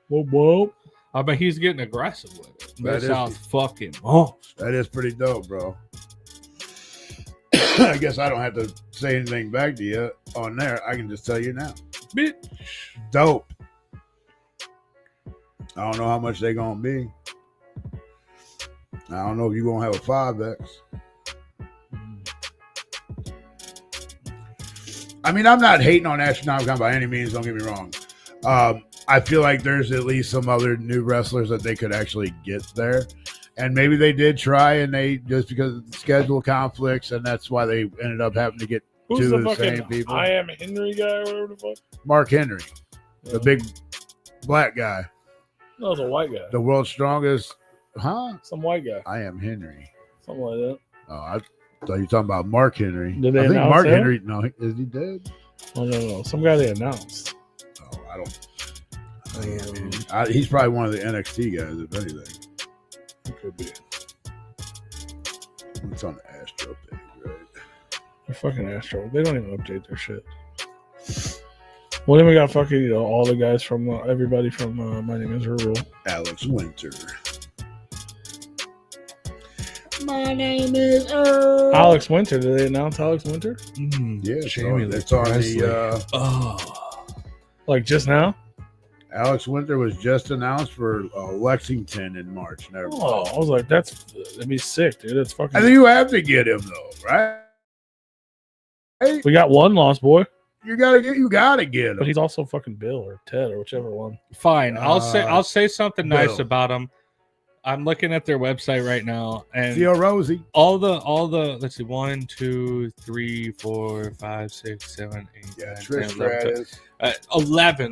Whoa, whoa. I bet he's getting aggressive with it. That That is- sounds fucking. Oh, that is pretty dope, bro. I guess I don't have to say anything back to you on there. I can just tell you now. bitch. Dope. I don't know how much they gonna be. I don't know if you're gonna have a 5X. I mean, I'm not hating on Astronomicon by any means. Don't get me wrong. I feel like there's at least some other new wrestlers that they could actually get there, and maybe they did try, and they just because of the schedule conflicts, and that's why they ended up having to get Who's two the of the fucking same people. I Am Henry guy or whatever the fuck? Mark Henry, the big black guy, No, it's a white guy. the world's strongest. Huh? Some white guy. I am Henry. Something like that. Oh, I thought you were talking about Mark Henry. Did they I think announce Mark him? Henry. No, is he dead? Oh, no. Some guy they announced. Oh, I don't. He's probably one of the NXT guys, if anything. It could be. It's on the Astro page, right? They're fucking Astro. They don't even update their shit. Well, then we got fucking all the guys from everybody from My Name Is Rural. Alex Winter. My name is Earl. Alex Winter. Did they announce Alex Winter? Yeah, Jamie Lee it's on Presley. the. Oh, Like just now? Alex Winter was just announced for Lexington in March. Never mind. Oh, I was like, that'd be sick, dude. That's fucking. I think you have to get him though, right? Hey, we got one Lost Boy, you gotta get him. but he's also fucking Bill or Ted or whichever one. fine. I'll say something nice Bill. about him. I'm looking at their website right now, and Theo Rosie. all the let's see, 1, 2, 3, 4, 5, 6, 7, 8, Yeah, 9, Trish 10, 11,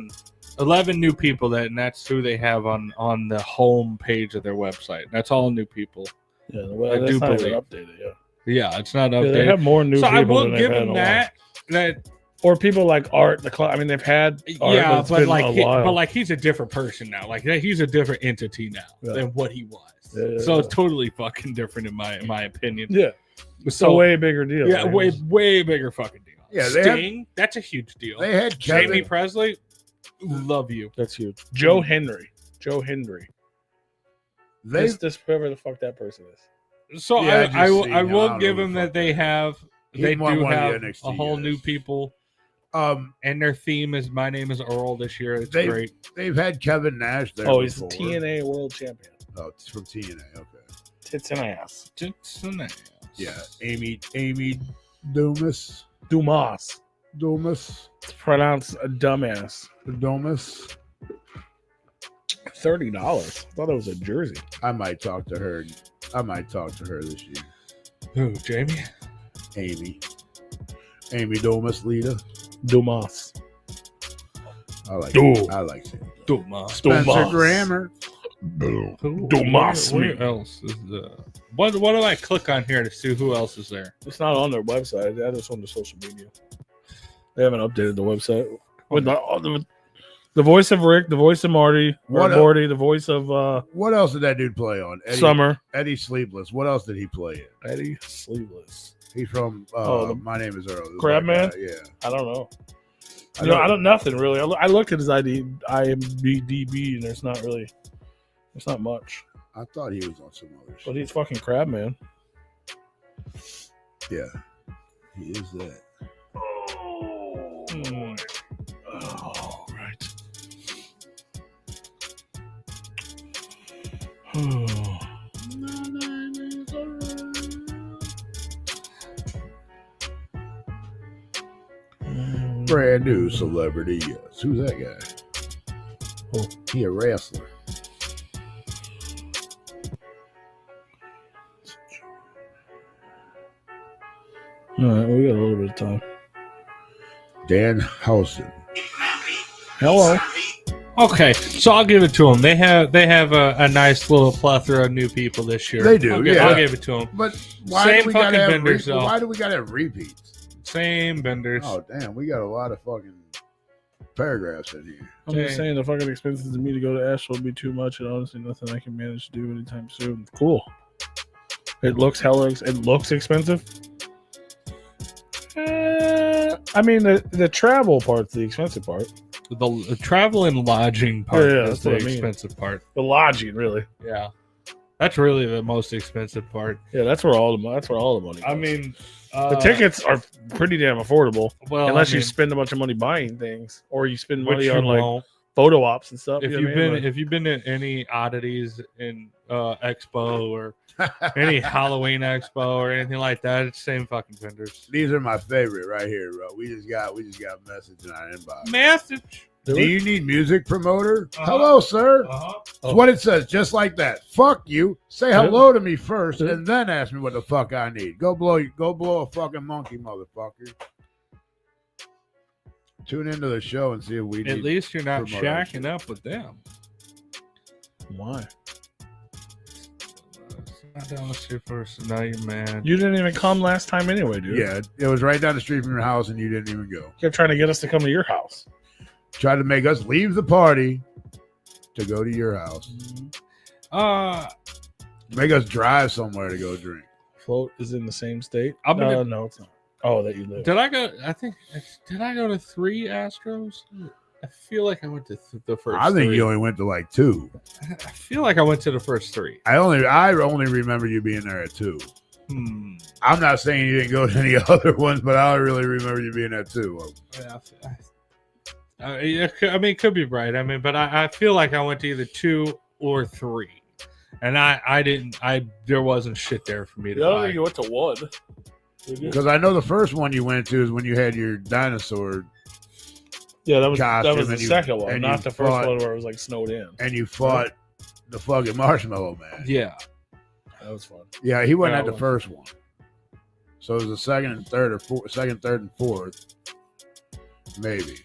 Stratus. 11 new people and that's who they have on the home page of their website. That's all new people. Yeah, well, I that's do not even believe. updated yet. Yeah, it's not Yeah, they updated. have more new So people I will than they've give had in them a while. that. Or people like Art, I mean, they've had Art, Yeah, it's but been like, a while. he's a different person now. Like he's a different entity now Yeah. than what he was. Yeah, So yeah. it's totally fucking different in my opinion. Yeah, it's So a way bigger deal. yeah, man. way bigger fucking deal. Yeah, they have- Sting, that's a huge deal. They had Jamie Kevin. Presley, love you. That's huge. Joe Hendry. They This whoever the fuck that person is. So Yeah, I I just seen will him. I don't give know them the that fuck they have They won do one of the have NXT a whole guys. new people, And their theme is "My name is Earl" this year. It's They- great. they've had Kevin Nash there. Oh, he's the before. TNA World Champion. Oh, it's from TNA. Okay. Tits and ass. It's an ass. Yeah, Amy Dumas. Dumas. It's pronounced a dumbass. Dumas. $30. I thought it was a jersey. I might talk to her. This year. Who, Jamie? Amy Dumas, Lita. Dumas. I like. Du- I like it. Dumas. Spencer Dumas. Grammer. Dumas. Where else is the? What do I click on here to see who else is there? It's not on their website. That is on the social media. They haven't updated the website. With the voice of Rick, the voice of Marty, Morty, the voice of What else did that dude play on? Summer. Eddie Sleepless. What else did he play in? Eddie Sleeveless. He's from My Name is Earl. This Crab white Man? guy, Yeah. I don't know. I don't nothing really. I looked at his IMDb and there's not much. I thought he was on some other But shit. he's fucking Crab Man. Yeah. He is that. Oh, right. Brand new celebrity. Yes. Who's that guy? Oh, he a wrestler. All right, we got a little bit of time. Dan Housen. Hello. Okay, so I'll give it to them. They have a nice little plethora of new people this year. They do, I'll give it to them. But why Same do we gotta fucking have vendors, though. why do we gotta have repeats? Same vendors. Oh damn, we got a lot of fucking paragraphs in here. I'm just Dang. saying the fucking expenses to me to go to Asheville would be too much, and honestly, nothing I can manage to do anytime soon. Cool. It looks it looks expensive. I mean, the travel part's the expensive part. The travel and lodging part Yeah, is that's the what I mean. expensive part. The lodging, really. Yeah, that's really the most expensive part. Yeah, that's where all the money goes. I mean, the tickets are pretty damn affordable, well, unless I you mean, spend a bunch of money buying things, or you spend which money you on like won't. photo ops and stuff. If you know you've what I been mean? if you've been to any oddities in Expo or any Halloween Expo or anything like that, it's the same fucking vendors. These are my favorite right here, bro. We just got a message in our inbox. Message. Do you need music promoter? Uh-huh. Hello, sir. Uh-huh. That's what it says, just like that. Fuck you. Say hello to me first, and then ask me what the fuck I need. Go blow a fucking monkey, motherfucker. Tune into the show and see if we At need. least you're not promote our shit. shacking up with them. Why? Not down the street first. Now you're mad. You didn't even come last time anyway, dude. Yeah, it was right down the street from your house, and you didn't even go. You kept trying to get us to come to your house. Tried to make us leave the party to go to your house. Make us drive somewhere to go drink. Float is in the same state. I'm gonna- No, it's not. Oh, that you live. Did I go? Did I go to 3 Astros? I feel like I went to the first. I think 3. you only went to like 2. I feel like I went to the first 3. I only remember you being there at 2. I'm not saying you didn't go to any other ones, but I really remember you being at 2. I mean, it could be right. I mean, but I feel like I went to either 2 or 3, and I didn't. There wasn't shit there for me to The other buy. thing you went to one. Because I know the first one you went to is when you had your dinosaur Yeah, that was costume the and you- second one, and not you the first fought- one where it was like snowed in. and you fought the fucking Marshmallow Man. Yeah, That was fun. Yeah, he wasn't That at the one. first one. So it was the second, and third, and fourth. Maybe.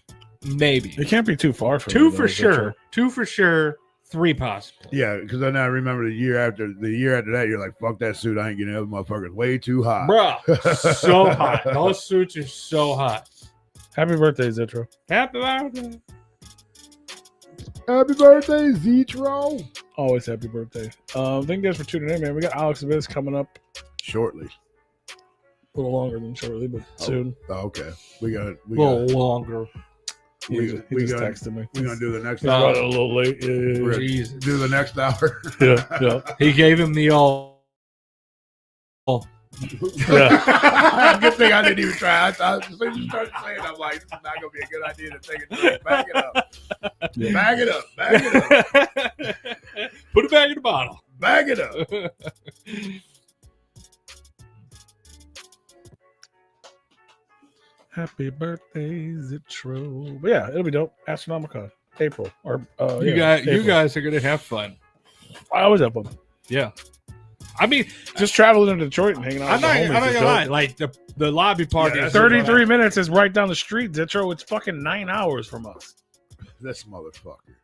maybe It can't be too far from 2 you, for though, is it sure. true? 2 for sure. 3 possible. Yeah, because then I remember the year after that, you're like, fuck that suit. I ain't getting those motherfuckers way too hot. Bruh, so hot. Those suits are so hot. Happy birthday, Zitro. Happy birthday. Happy birthday, Zetro. Always happy birthday. Thank you guys for tuning in, man. We got Alex Abbis coming up Shortly. a little longer than shortly, but soon. Oh, okay. We got A little longer. He we just gonna- texted me. we're gonna do the next He's hour. running a little late. Yeah. Jesus. Do the next hour. Yeah. He gave him the all. Yeah. Good thing I didn't even try. I thought as soon as you started saying, I'm like, this is not gonna be a good idea to take a drink. Back it up. Yeah. Bag it up. Bag it up. Put it back in the bottle. Bag it up. Happy birthday, Zitro. But yeah, it'll be dope. Astronomica, April. Or You guys are gonna have fun. I always have fun. Yeah. I mean, Just traveling to Detroit and hanging out I'm with not, the I'm homies not is gonna dope. lie. Like the lobby party. Yeah, is that's 33 minutes is right down the street, Zitro. It's fucking 9 hours from us. This motherfucker.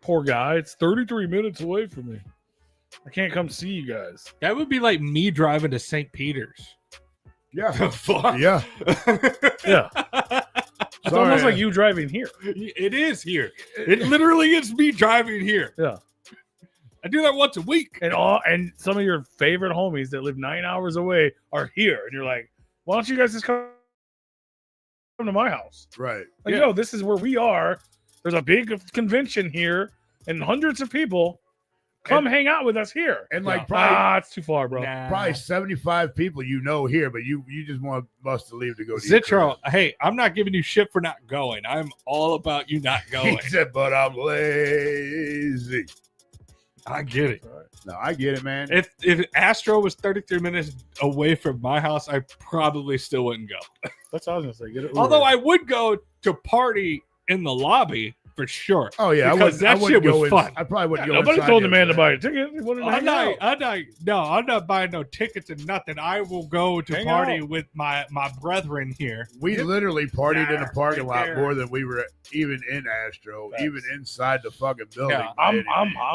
Poor guy. It's 33 minutes away from me. I can't come see you guys. That would be like me driving to St. Peter's. Yeah. Fuck. Yeah. Yeah. It's Sorry. almost like you driving here. It is here. It literally is me driving here. Yeah. I do that once a week. And some of your favorite homies that live 9 hours away are here. And you're like, why don't you guys just come to my house? Right. Like, Yeah. yo, this is where we are. There's a big convention here and hundreds of people. Come hang out with us here. And like probably, it's too far, bro. Nah. probably 75 people here, but you just want us to leave to go to Zitro, hey, I'm not giving you shit for not going. I'm all about you not going. He said, but I'm lazy. I get it. No, I get it, man. If Astro was 33 minutes away from my house, I probably still wouldn't go. That's what I was gonna say. Get it. Although I would go to party in the lobby for sure. Oh yeah, because that shit was fun. I probably wouldn't go. Nobody inside told the there, man to buy a ticket. He wanted to hang out. I'm not buying no tickets and nothing. I will go to Hang party out. with my brethren here. We literally partied in the parking right lot there. more than we were even in Astro, Facts. even inside the fucking building. Yeah, I'm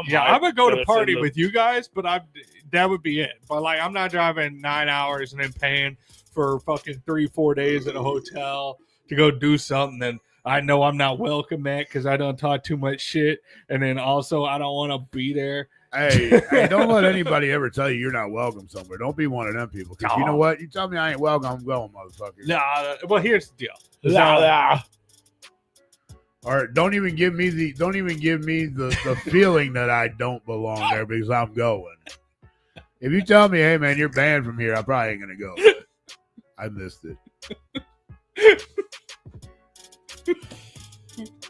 Yeah, I would go to hyped party that with you guys, but that would be it. But like, I'm not driving 9 hours and then paying for fucking 3-4 days at a hotel to go do something. And I know I'm not welcome at because I don't talk too much shit, and then also I don't want to be there. Hey, don't let anybody ever tell you you're not welcome somewhere. Don't be one of them people. Because you know what? You tell me I ain't welcome, I'm going, motherfucker. Nah, well, here's the deal. Or don't even give me the feeling that I don't belong there because I'm going. If you tell me, hey man, you're banned from here, I probably ain't gonna go. I missed it.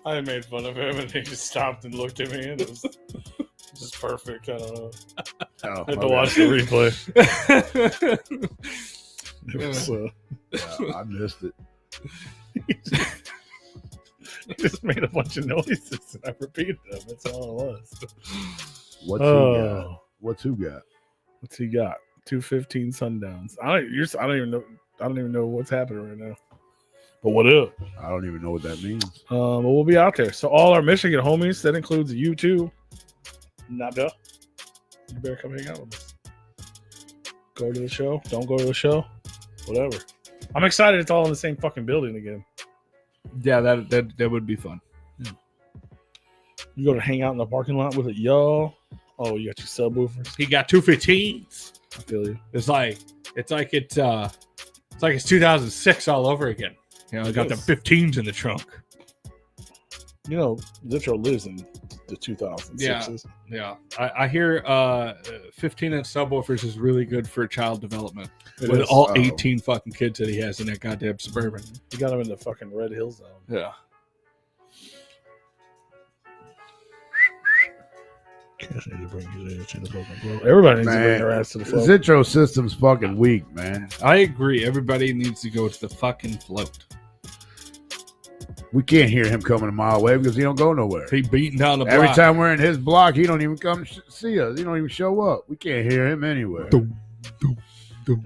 I made fun of him, and he just stopped and looked at me, and it was just perfect. I don't know. Oh, I had to okay. watch the replay. It was, Yeah, I missed it. he just made a bunch of noises, and I repeated them. That's all it was. What's who got? What's who got? What's he got? 2:15 sundowns. I don't even know. I don't even know what's happening right now. But what up? I don't even know what that means. But we'll be out there. So all our Michigan homies, that includes you too. Nada. You better come hang out with us. Go to the show. Don't go to the show. Whatever. I'm excited it's all in the same fucking building again. Yeah, that would be fun. You go to hang out in the parking lot with it, y'all. Oh, you got your subwoofers. He got 215s. I feel you. It's like it's 2006 all over again. You know, I got the 15s in the trunk. You know, Zitro lives in the 2006s. Yeah. I hear 15-inch subwoofers is really good for child development. It With is. all Oh. 18 fucking kids that he has in that goddamn Suburban. You got him in the fucking Red Hill Zone. Yeah. Everybody needs to bring their ass to the float. Zitro system's fucking weak, man. I agree. Everybody needs to go to the fucking float. We can't hear him coming a mile away because he don't go nowhere. He beating down the block. Every time we're in his block, he don't even come see us. He don't even show up. We can't hear him anywhere.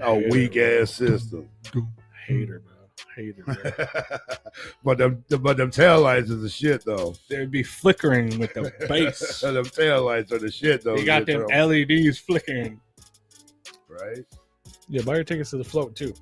A weak ass system. Hater, bro. Hater, bro. but them tail lights is the shit though. They'd be flickering with the base. Them tail lights are the shit though. They got them Zitro. LEDs flickering. Right? Yeah, buy your tickets to the float too.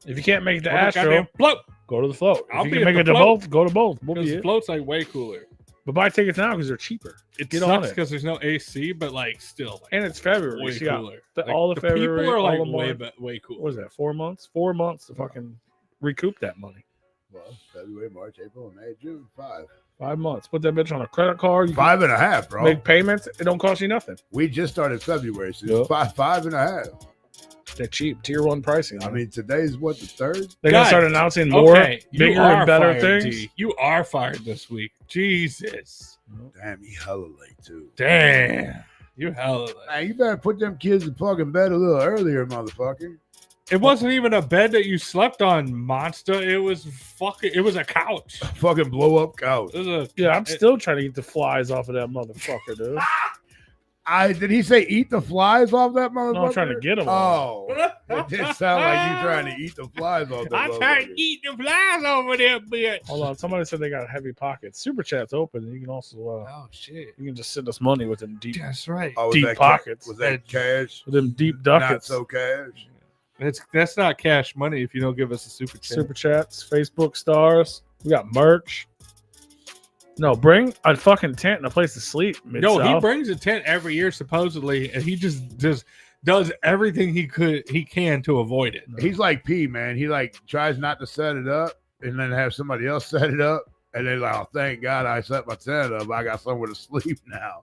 If you can't make the Go to the Astro, goddamn float. go to the float. I'll If be you can at make the it to float. both, go to both. We'll Because be the it. float's like way cooler. But buy tickets now because they're cheaper. It Get on sucks it. because there's no AC, but like still, like, And it's February. way So you got cooler. all the February, people are like all the way March. way cool. What is that? 4 months? 4 months to fucking recoup that money. Well, February, March, April, May, June. 5. 5 months. Put that bitch on a credit card. You can 5.5, bro. make payments. It don't cost you nothing. We just started February, so Yep. it's 5.5. They're cheap, tier 1 pricing. I mean, today's what, the 3rd? they're gonna God, start announcing more, you bigger, are and better fired, things. D. You are fired this week. Jesus. Damn, he hella late too. Damn. You hella late. Man, you better put them kids in fucking bed a little earlier, motherfucker. It wasn't even a bed that you slept on, monster. It was a couch. Fucking blow up couch. It was a Yeah, I'm still trying to eat the flies off of that motherfucker, dude. Did he say eat the flies off that motherfucker? No, I'm trying to get him. Oh, it did sound like you trying to eat the flies off that I'm trying to eat the flies over there, bitch. Hold on, somebody said they got heavy pockets. Super chat's open, and you can also Oh shit. you can just send us money with them deep That's right. Oh, was deep that pockets. Was that cash? with them deep Not ducats. so cash. That's not cash money if you don't give us a super chat. Super chats, Facebook stars. We got merch. No, bring a fucking tent and a place to sleep. No, he Mid-South. brings a tent every year supposedly, and he just does everything he can to avoid it. He's like P, man. He like tries not to set it up and then have somebody else set it up. And they're like, oh, thank God I set my tent up. I got somewhere to sleep now.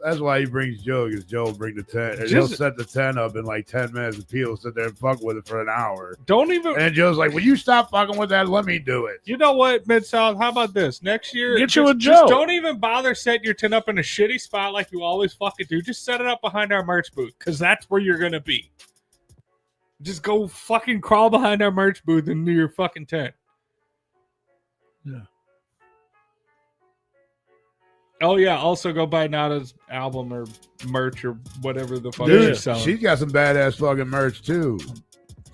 That's why he brings Joe, because Joe will bring the tent. And he'll set the tent up in like 10 minutes, and P will sit there and fuck with it for an hour. Don't even. And then Joe's like, will you stop fucking with that? Let me do it. You know what, Mid-South? How about this? Next year, Get you a just Joe. don't even bother setting your tent up in a shitty spot like you always fucking do. Just set it up behind our merch booth, because that's where you're going to be. Just go fucking crawl behind our merch booth and do your fucking tent. Yeah. Oh, yeah. Also, go buy Nada's album or merch or whatever the fuck Dude, she's selling. she's got some badass fucking merch, too.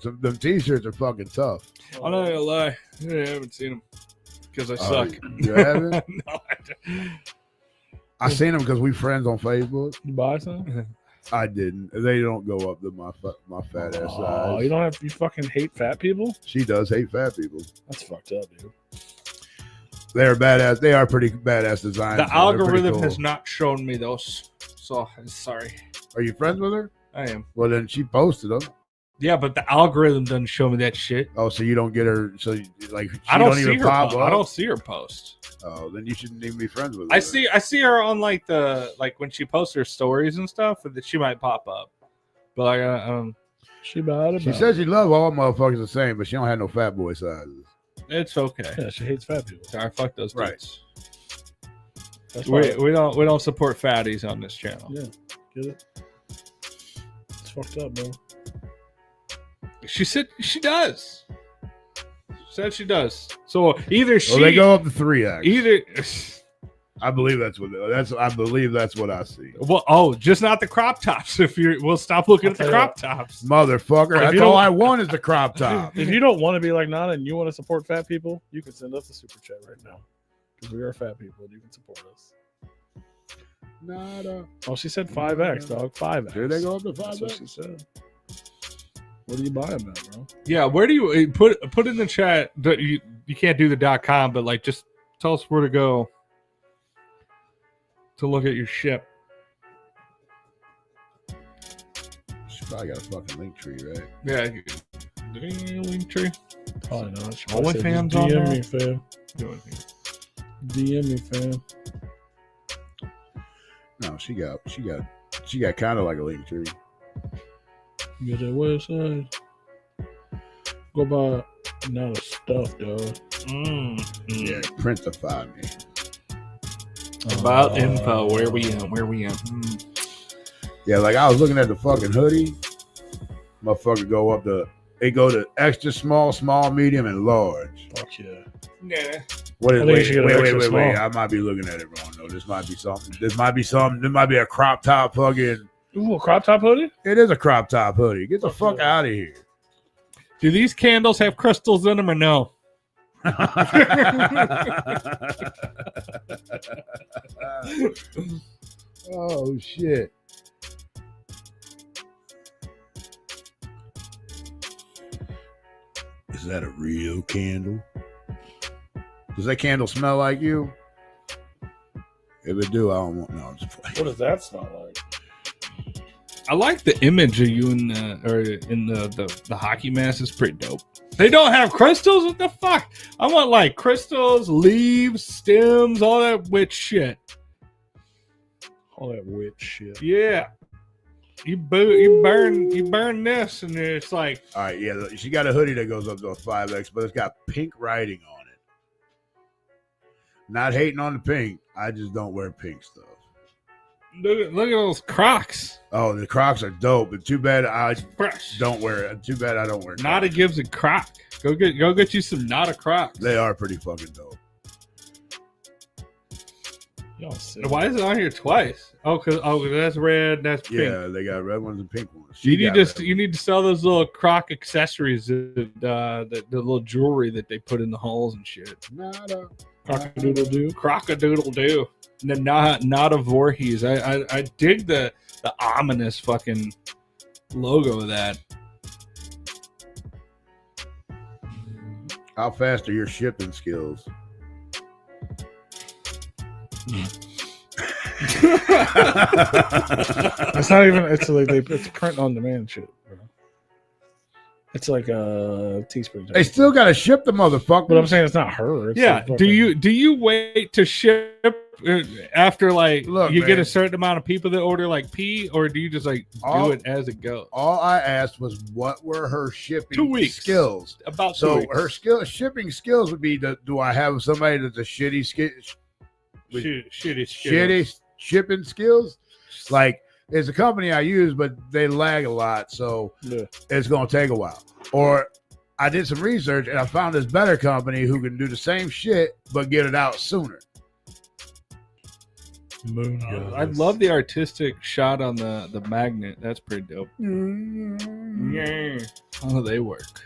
Them t-shirts are fucking tough. I'm not gonna lie, I haven't seen them because I suck. You haven't? No, I seen them because we friends on Facebook. You buy some? I didn't. They don't go up to my fat ass Oh, size. you don't have. You fucking hate fat people? She does hate fat people. That's fucked up, dude. They're badass. They are pretty badass designs. the so they're pretty algorithm cool. has not shown me those, so I'm sorry. Are you friends with her? I am. Well, then she posted them. Yeah, but the algorithm doesn't show me that shit. Oh, so you don't get her? So like she I don't see even her. pop up. I don't see her post. Oh, then you shouldn't even be friends with her. I see her on like when she posts her stories and stuff, that she might pop up. But like, She bad about She it. says she loves all motherfuckers the same, but she don't have no fat boy sizes. it's okay. Yeah, she hates fat people. Sorry, fuck those Right. dudes. That's why. We don't support fatties on this channel. Yeah, get it? It's fucked up, bro. She said she does. Said she does. So either she, Well, they go up to 3X. either. I believe that's what I believe that's what I see. Well, just not the crop tops. We'll stop looking at the crop tops. Motherfucker, If that's you all don't- I want is the crop top. If you don't want to be like Nana and you want to support fat people, you can send us a super chat right now. Because we are fat people and you can support us. Nada. Oh, she said 5X, dog. 5X. Here they go up to That's what 5X. she said. What are you buying that, bro? Yeah, where do you put in the chat that you can't do the .com, but like just tell us where to go to look at your ship. She probably got a fucking link tree, right? Yeah, link tree. Probably not. She Only said, fans just on DM there? me, fam. DM me, fam. No, she got kind of like a link tree. You got that website. Go buy Nana stuff, dog. Yeah, printify me. About info. Where we at? Yeah, like I was looking at the fucking hoodie. Motherfucker go up to extra small, small, medium, and large. Fuck yeah. Yeah. What is I think you should get an extra wait. small. I might be looking at it wrong. No, this might be something. This might be a crop top fucking. Ooh, a crop top hoodie? It is a crop top hoodie. Get the fuck out of here. Do these candles have crystals in them or no? Oh shit. Is that a real candle? Does that candle smell like you? If it do, I don't want. No, I'm just playing. What does that smell like? I like the image of you in the hockey mask. It's pretty dope. They don't have crystals? What the fuck? I want like crystals, leaves, stems, all that witch shit. All that witch shit. Yeah. You burn this, and it's like, All right, yeah, she got a hoodie that goes up to a 5X, but it's got pink writing on it. Not hating on the pink. I just don't wear pink stuff. look at those Crocs. Oh, the Crocs are dope, but too bad I Fresh. don't wear it. Too bad I don't wear Nada Crocs. gives a Croc. Go get you some Nada Crocs. They are pretty fucking dope. Y'all sick. Why is it on here twice? Oh, cause that's red. That's pink. Yeah, they got red ones and pink ones. You She got need red to sell those little Croc accessories, the little jewelry that they put in the holes and shit. Nada. Cock-a-doodle-doo. Croc-a-doodle doo. Not a Voorhees. I dig the ominous fucking logo of that. How fast are your shipping skills? It's not even. It's like it's print on demand shit, bro. It's like a Teespring. They still got to ship the motherfucker. But I'm saying it's not her. It's Yeah. like Do fucking- you wait to ship after like Look, you get man. a certain amount of people that order like pee, or do you just like All- do it as it goes? All I asked was what were her shipping 2 weeks. skills. About 2 So weeks. her shipping skills would be: do I have somebody that's a shitty shipping skills? Like, it's a company I use, but they lag a lot, so Yeah. it's gonna take a while. Or I did some research and I found this better company who can do the same shit but get it out sooner. Moon I love the artistic shot on the magnet. That's pretty dope. Mm-hmm. Yeah. How do they work?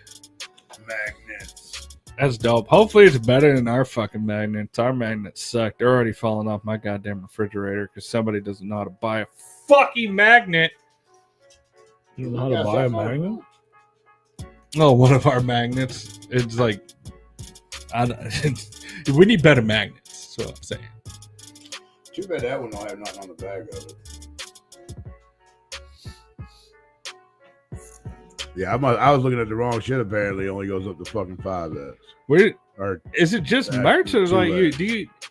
Magnets. That's dope. Hopefully it's better than our fucking magnets. Our magnets suck. They're already falling off my goddamn refrigerator because somebody doesn't know how to buy a fucking magnet. You know how to buy a magnet? Oh, one of our magnets. It's like, we need better magnets. That's what I'm saying. Too bad that one don't have nothing on the back of it. Yeah, I was looking at the wrong shit. Apparently, it only goes up to fucking 5X. Where Or is it? Just Actually, merch, or like you? 2X. Do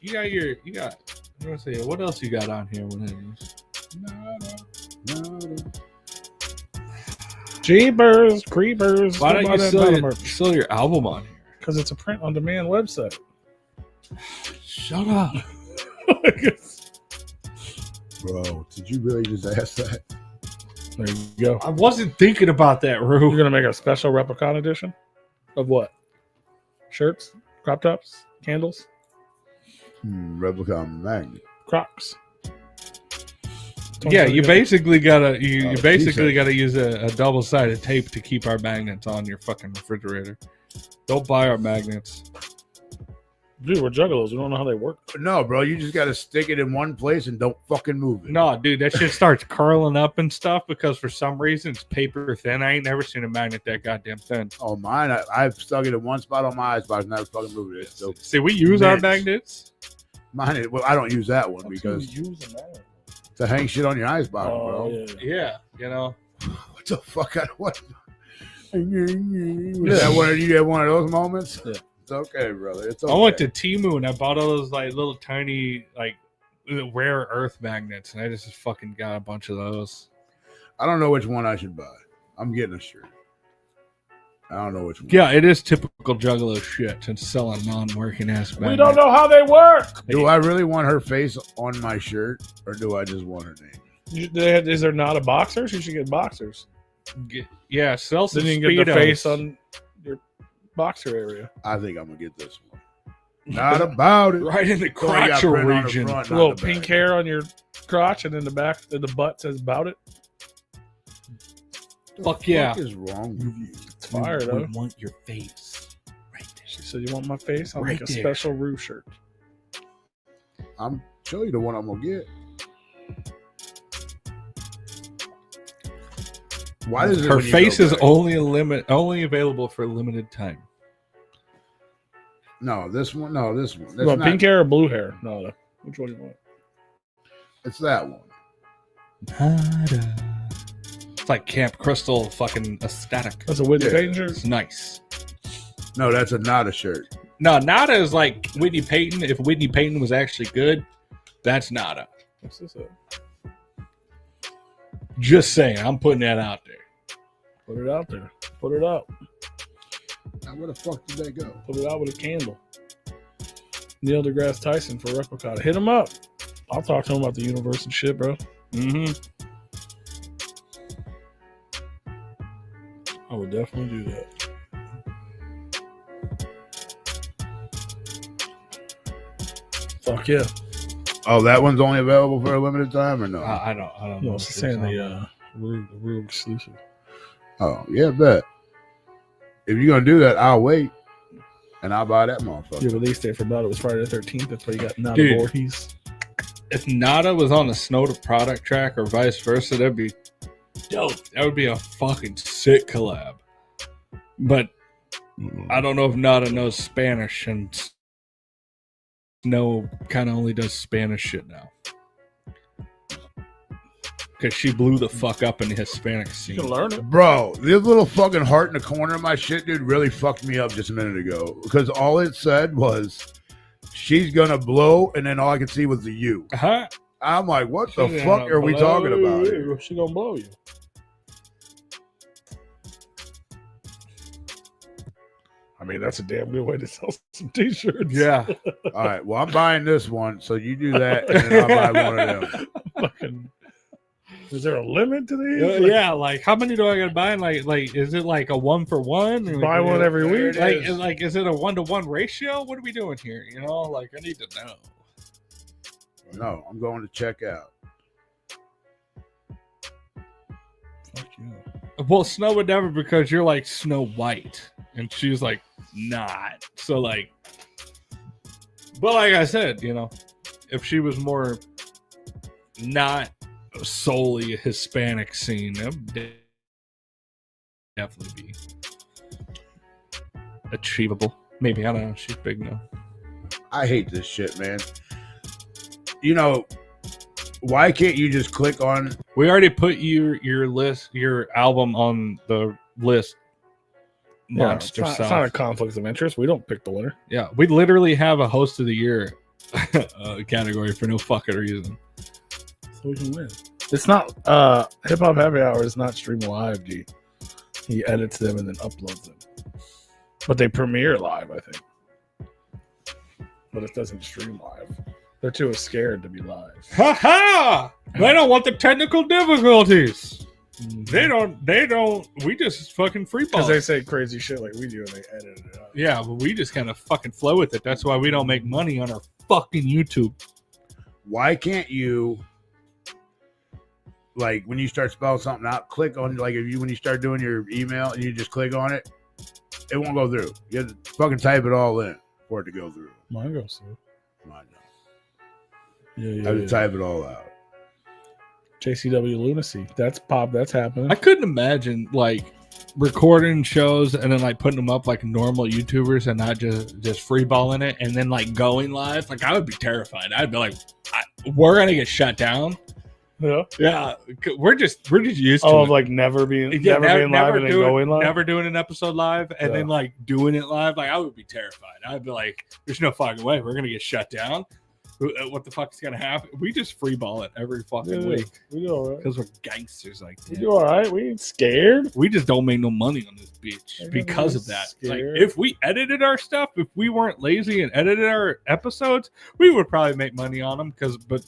you got? I'm gonna say, what else you got on here? With these? Jeepers, creepers. Why don't you sell your album on here? Because it's a print on demand website. Shut up. bro, did you really just ask that? There you go. I wasn't thinking about that, You're Rue. gonna make a special Replicon edition of what? Shirts, crop tops, candles, Replicon magnet. Crocs. Yeah, you basically gotta you Oh, basically Jesus. gotta use a double-sided tape to keep our magnets on your fucking refrigerator. Don't buy our magnets. Dude, we're juggalos. We don't know how they work. No, bro, you just got to stick it in one place and don't fucking move it. No, dude, that shit starts curling up and stuff because for some reason it's paper thin. I ain't never seen a magnet that goddamn thin. Oh, mine, I've stuck it in one spot on my Icebox and never fucking moved it. So See, we use our Mints. magnets. mine, well, I don't use that one because to hang shit on your Icebox, bro. yeah. Yeah, you know. What the fuck? What? You had one of those moments? Yeah. It's okay, brother. It's okay. I went to Temu and I bought all those like little tiny like rare earth magnets, and I just fucking got a bunch of those. I don't know which one I should buy. I'm getting a shirt. I don't know which one. Yeah, it is typical Juggalo shit to sell a non-working ass magnet. We don't know how they work. Do I really want her face on my shirt or do I just want her name? Is there not a boxers? You should get boxers. Yeah, sell some Then you can get the Speedos. face on your boxer area. I think I'm going to get this one. Not about it. right in the It's only got crotchal print on the region. front, A not little the pink back. hair on your crotch, and then the back, the butt says "bout it." Fuck yeah. What is wrong with you? It's fire though. want your face right there. She said, "You want my face? I'll Right make a there. special Roo shirt." I'm show you the one I'm gonna get. Why does it Her when you face go is back- only available for a limited time. No, this one. No, this one. You That's want not, pink hair or blue hair? No, which one do you want? It's that one. It's like Camp Crystal fucking aesthetic. That's a Whitney Yeah. Payton shirt. It's nice. No, that's a Nada shirt. No, Nada is like Whitney Payton. If Whitney Payton was actually good, that's Nada. What's this? Just saying. I'm putting that out there. Put it out there. Put it out. Now, where the fuck did they go? Put it out with a candle. Neil deGrasse Tyson for Replicon. Hit him up. I'll talk to him about the universe and shit, bro. Mm-hmm. I would definitely do that. Fuck yeah. Oh, that one's only available for a limited time or no? I don't know. No, it's saying the real exclusive. Oh, yeah, bet. If you're gonna do that, I'll wait. And I'll buy that motherfucker. The release date for Nada was Friday the 13th. That's why you got Nada Dude. Voorhees. If Nada was on the Snow to Product track or vice versa, that'd be dope. That would be a fucking sick collab. But I don't know if Nada knows Spanish, and Snow kind of only does Spanish shit now. Because she blew the fuck up in the Hispanic scene. You can learn it. Bro, this little fucking heart in the corner of my shit, dude, really fucked me up just a minute ago. Because all it said was, she's gonna blow, and then all I could see was the U. Uh-huh. I'm like, what the She's fuck gonna are we blow talking about here? She gonna blow you. I mean, that's a damn good way to sell some t-shirts. Yeah. All right, well, I'm buying this one, so you do that, and then I'll buy one of them. Fucking, is there a limit to these? Yeah, like how many do I gotta buy? Like, is it like a 1-for-1? Buy one every week. Is it a 1-to-1 ratio? What are we doing here? You know, like I need to know. No, I'm going to check out. Fuck you. Well, Snow would never, because you're like Snow White, and she's like not. So like, but like I said, you know, if she was more not solely a Hispanic scene, that would definitely be achievable. Maybe, I don't know. She's big now. I hate this shit, man. You know, why can't you just click on? We already put your list, your album on the list. Monster it's South. not a conflict of interest. We don't pick the winner. Yeah, we literally have a host of the year category for no fucking reason. So we can win. It's not Hip Hop Happy Hour is not streamed live, G. He edits them and then uploads them. But they premiere live, I think. But it doesn't stream live. They're too scared to be live. Ha ha! They don't want the technical difficulties. They don't. We just fucking free ball. Because they say crazy shit like we do and they edit it out. Yeah, but we just kind of fucking flow with it. That's why we don't make money on our fucking YouTube. Why can't you, like, when you start spelling something out, click on, like, when you start doing your email and you just click on it, it won't go through. You have to fucking type it all in for it to go through. Mine goes through. Mine don't. Yeah. I have to type it all out. JCW Lunacy. That's pop. That's happening. I couldn't imagine like recording shows and then like putting them up like normal YouTubers and not just freeballing it and then like going live. Like I would be terrified. I'd be like, we're gonna get shut down. Yeah, we're just used to it. Like never being live and then going live. Never doing an episode live and then like doing it live. Like I would be terrified. I'd be like, there's no fucking way we're gonna get shut down. What the fuck is gonna happen? We just freeball it every fucking week. We do all right. Because we're gangsters like that. We do all right. We ain't scared. We just don't make no money on this bitch because of that. Like, if we edited our stuff, if we weren't lazy and edited our episodes, we would probably make money on them. But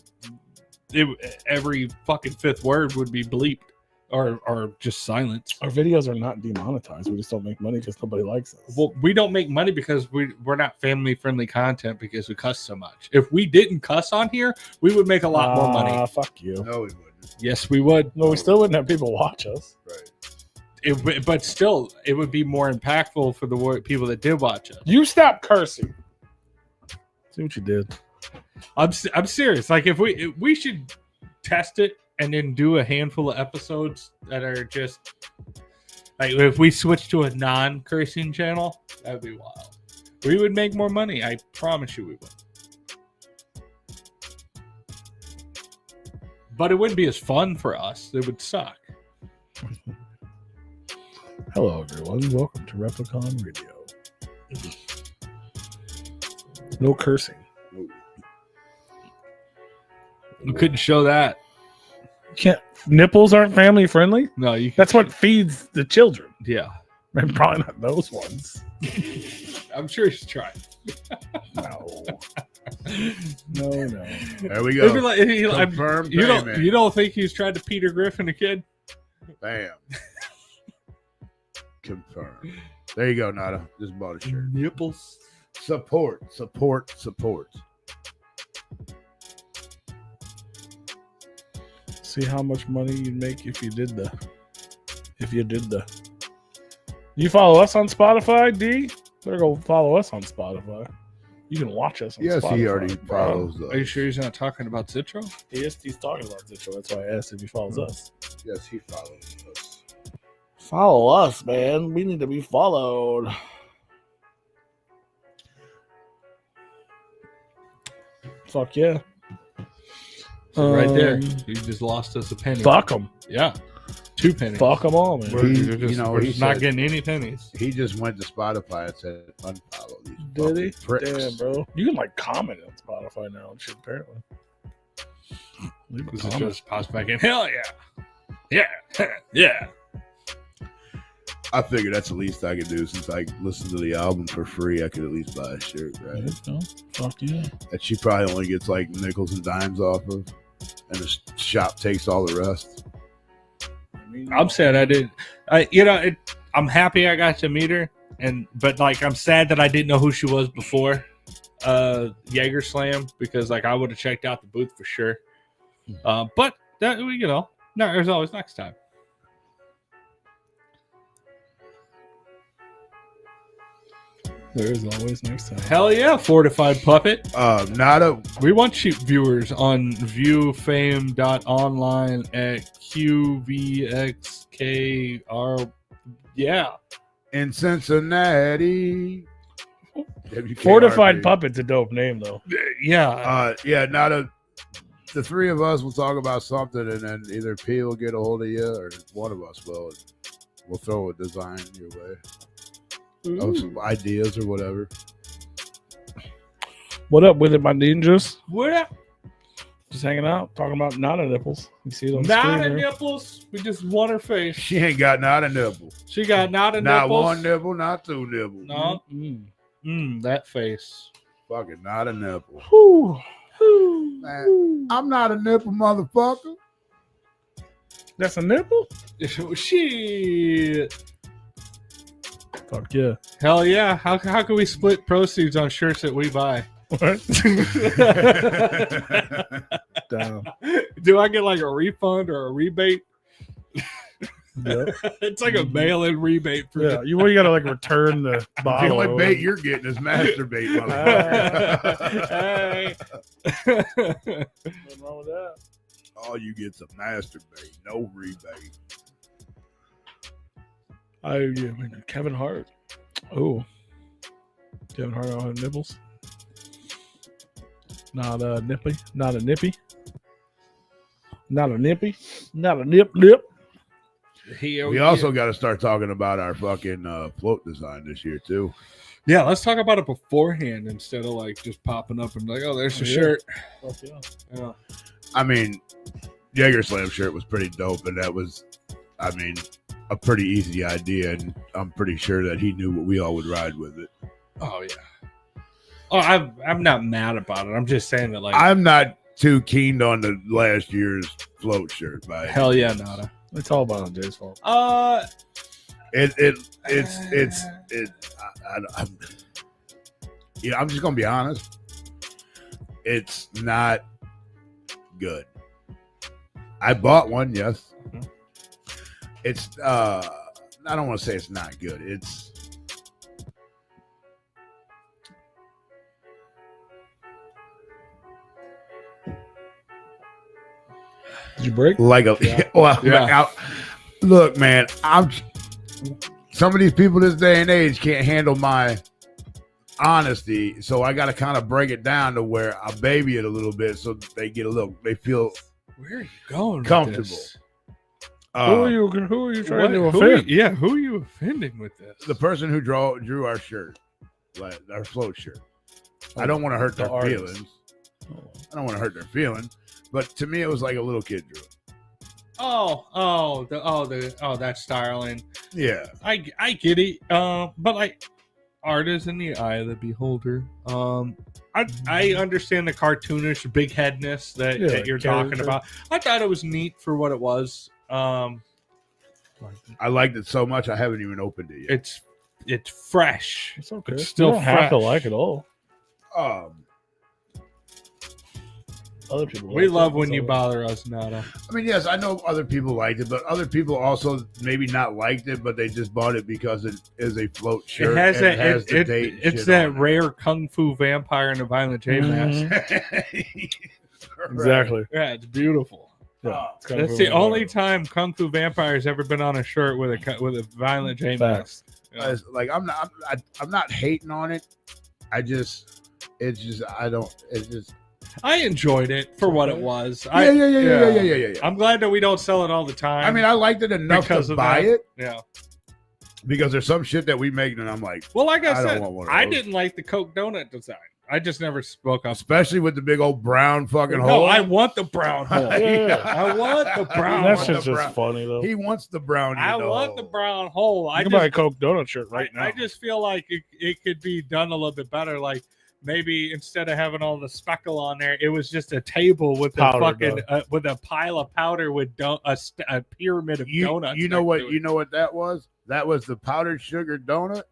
every fucking fifth word would be bleeped or just silence. Our videos are not demonetized. We just don't make money because nobody likes us. Well, we don't make money because we're not family friendly content because we cuss so much. If we didn't cuss on here, we would make a lot more money. Fuck you. No, we wouldn't. Yes, we would. No, we still wouldn't have people watch us. Right. But still, it would be more impactful for the people that did watch us. You stop cursing. See what you did. I'm serious. Like if we should test it and then do a handful of episodes that are just like if we switch to a non-cursing channel, that'd be wild. We would make more money. I promise you we would. But it wouldn't be as fun for us. It would suck. Hello, everyone. Welcome to Replicon Radio. No cursing. We couldn't show that. Can't nipples aren't family friendly? No, you. Can, That's what feeds the children. Yeah, And probably not those ones. I'm sure he's trying. No. No. There we It'd be go. like, Confirmed you payment. don't think he's tried to Peter Griffin a kid? Bam. Confirmed. There you go, Nada. Just bought a shirt. Nipples. Support. See how much money you'd make if you did the. You follow us on Spotify, D? Better go follow us on Spotify. You can watch us on Yes, Spotify. he already bro. follows Are you us. sure he's not talking about Citro? He's talking about this show. That's why I asked if he follows us. Yes, he follows us. Follow us, man. We need to be followed. Fuck yeah. So right there, Um, you just lost us a penny. Fuck them. Yeah, 2 pennies. Fuck them all, man. We're, He- we're just, you know, we're he just not said- getting any pennies. He just went to Spotify and said unfollow these Did he? fucking pricks. Damn, bro. You can like comment on Spotify now and shit, apparently. Leave a Because it comment. just pops back in. Hell yeah. Yeah. yeah. I figured that's the least I could do since I listened to the album for free. I could at least buy a shirt, right? No, fuck yeah. That she probably only gets like nickels and dimes off of, and the shop takes all the rest. I'm sad I didn't. I'm happy I got to meet her, but like I'm sad that I didn't know who she was before Jaeger Slam, because like I would have checked out the booth for sure. But that no, there's always next time. There is always next time. Hell yeah, Fortified Puppet. Nada. We want cheap viewers on viewfame.online at QVXKR. Yeah. In Cincinnati. Fortified WKRP. Puppet's a dope name, though. Yeah. Yeah, Nada. The three of us will talk about something, and then either P will get a hold of you, or one of us will. And we'll throw a design your way. Of some ideas or whatever. What up with it, my ninjas? What up? Just hanging out, talking about Nana nipples. You see it on the Not screen a there. nipples. We just want her face. She ain't got not a nipple. She got not a Not nipples. one nipple, not two nipples. No. That face. Fucking not a nipple. Whew. Man, I'm not a nipple, motherfucker. That's a nipple? Shit. Fuck yeah. Hell yeah. How can we split proceeds on shirts that we buy? What? Damn. Do I get like a refund or a rebate? Yeah. It's like a mail-in rebate for Yeah. You gotta like return the The bottle. only bait you're getting is masturbate, motherfucker. Hey. Nothing wrong with that. All you get's a masturbate, no rebate. Kevin Hart. Oh. Kevin Hart don't have nipples. Not a nippy. Not a nippy. Not a nippy. Not a nip. We also got to start talking about our fucking float design this year too. Yeah, let's talk about it beforehand instead of like just popping up and like, oh, there's the shirt. Fuck yeah. Yeah. I mean, Jaeger Slam shirt was pretty dope, and that was, I mean, a pretty easy idea, and I'm pretty sure that he knew what we all would ride with it. Oh yeah. Oh, I'm not mad about it. I'm just saying that like I'm not too keen on the last year's float shirt, by hell yeah, nada. It's all about Jay's fault. I'm just gonna be honest. It's not good. I bought one, yes. Mhm. It's I don't want to say it's not good. It's Did you break? like a Yeah. well, Yeah. look, man. Some of these people this day and age can't handle my honesty, so I got to kind of break it down to where I baby it a little bit, so they feel Where are you going? with Comfortable. this? Who are you trying to What? Who are offend? you- who are you offending with this? the person who drew our shirt, like our float shirt. I don't want to hurt The their artist. feelings. I don't want to hurt their feelings, but to me, it was like a little kid drew it. that styling. Yeah. I get it. But like, art is in the eye of the beholder. I understand the cartoonish big headness that you're talking about. I thought it was neat for what it was. I liked it so much I haven't even opened it yet. It's fresh. It's okay. It's still you don't have to fresh. like it all. Other people. We like love it, when so- you bother us, Nada. I mean, yes, I know other people liked it, but other people also maybe not liked it, but they just bought it because it is a float shirt. It has and that. has the date and It's shit that on it. rare kung fu vampire in a Violent J mask. Exactly. Yeah, it's beautiful. Yeah, it's kind of That's the cool. only time Kung Fu Vampire has ever been on a shirt with a Violent J mask. Yeah. It's like I'm not hating on it. I enjoyed it for what it was. Yeah. I'm glad that we don't sell it all the time. I mean, I liked it enough because to of buy that. it Yeah. because there's some shit that we make and I'm like, Well, like I I don't said, want one of I those. didn't like the Coke donut design. I just never spoke up. especially with the big old brown fucking No, hole. I want the brown hole. Yeah. I want the brown That hole. shit's the just funny though. He wants the brown. I want the brown hole. You can buy a Coke donut shirt right now. I just feel like it could be done a little bit better. Like maybe instead of having all the speckle on there, it was just a table with Powder, with a pile of powder with a pyramid of donuts. You know next what? to it. You know what that was? That was the powdered sugar donut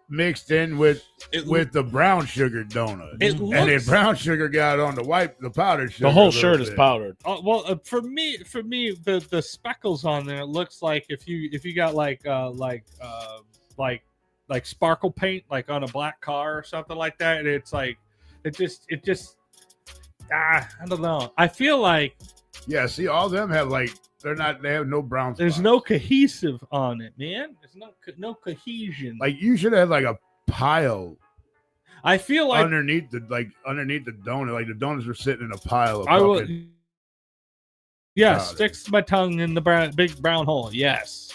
mixed in with the brown sugar donut. It and then looks- brown sugar got on the powdered sugar. the whole a little shirt is bit. powdered. For me, the speckles on there, it looks like if you got like sparkle paint like on a black car or something like that, and it's like it just I don't know. I feel like Yeah, see, all of them have they have no brown. there's spots. no cohesive on it, man. There's no cohesion. Like you should have like a pile I feel like underneath the donut. Like the donuts were sitting in a pile of I will. fucking Yes, powder. sticks my tongue in the big brown hole. Yes,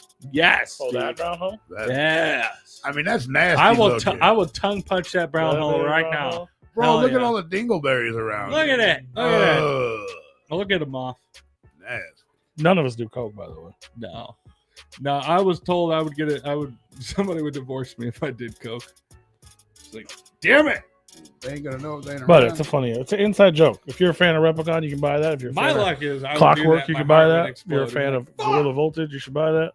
Oh, dude. that brown hole? that- Yes. I mean, that's nasty. I will. looking. I will tongue punch that brown hole right now. Bro, Hell look yeah. at all the dingleberries around. Look here. at it. Look at that. Ugh, Look at him off. nasty. None of us do Coke, by the way. No. I was told I would get it. Somebody would divorce me if I did Coke. It's like, damn it. They ain't gonna know if they ain't But around. it's an inside joke. If you're a fan of Replicon, you can buy that. If you're a My fan luck is I of would do Clockwork, that, you my can buy heart would that. If you're a explode. fan of Gorilla Voltage, you should buy that.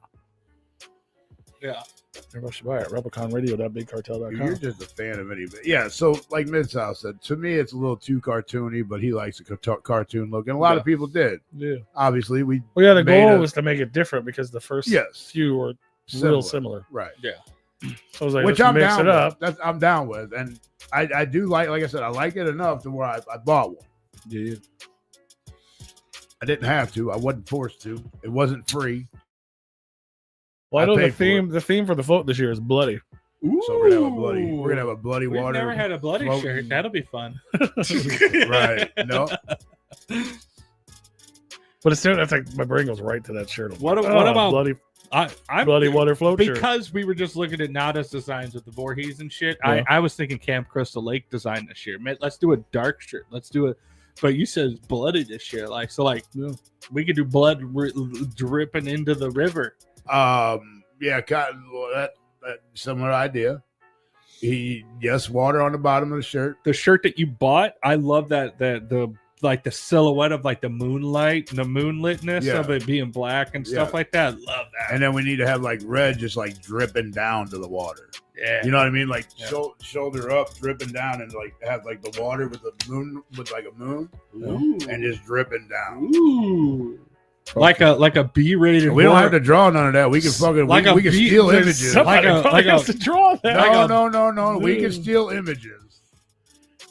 Yeah. Everybody should buy it. RepliconRadio.BigCartel.com. You're just a fan of any. Yeah, so like Mid-South said, to me it's a little too cartoony, but he likes a cartoon look, and a lot of people did. Yeah. Obviously, we Well, yeah, the made goal a- was to make it different because the first yes, few were real similar. right? So I was like, Which let's I'm mix down it with. up. That's I'm down with, and I do like I said, I like it enough to where I bought one. Yeah. I didn't have to. I wasn't forced to. It wasn't free. Well, I I know paid for the theme for the float this year is bloody. So we're gonna have a bloody We've water. never had a bloody floating. shirt. That'll be fun. Right. No. But as soon as like my brain goes right to that shirt. I'm What like, about- bloody I'm bloody water float shirt? because we were just looking at Nada's designs with the Voorhees and shit. Yeah. I was thinking Camp Crystal Lake design this year. Man, let's do a dark shirt. Let's do it. But you said it's bloody this year. We could do blood dripping into the river. Yeah, that similar idea. Water on the bottom of the shirt. The shirt that you bought, I love that the silhouette of like the moonlight and the moonlitness Yeah. of it being black and stuff Yeah. like that. Love that. And then we need to have like red just like dripping down to the water. Yeah. You know what I mean? Like Yeah. shoulder up, dripping down, and like have like the water with the moon with like a moon Ooh. and just dripping down. Ooh. Like a B-rated. We don't horror- have to draw none of that. We can fucking Like a we can beat- steal there's images. Somebody like a- probably like has to draw that. No. We can steal images,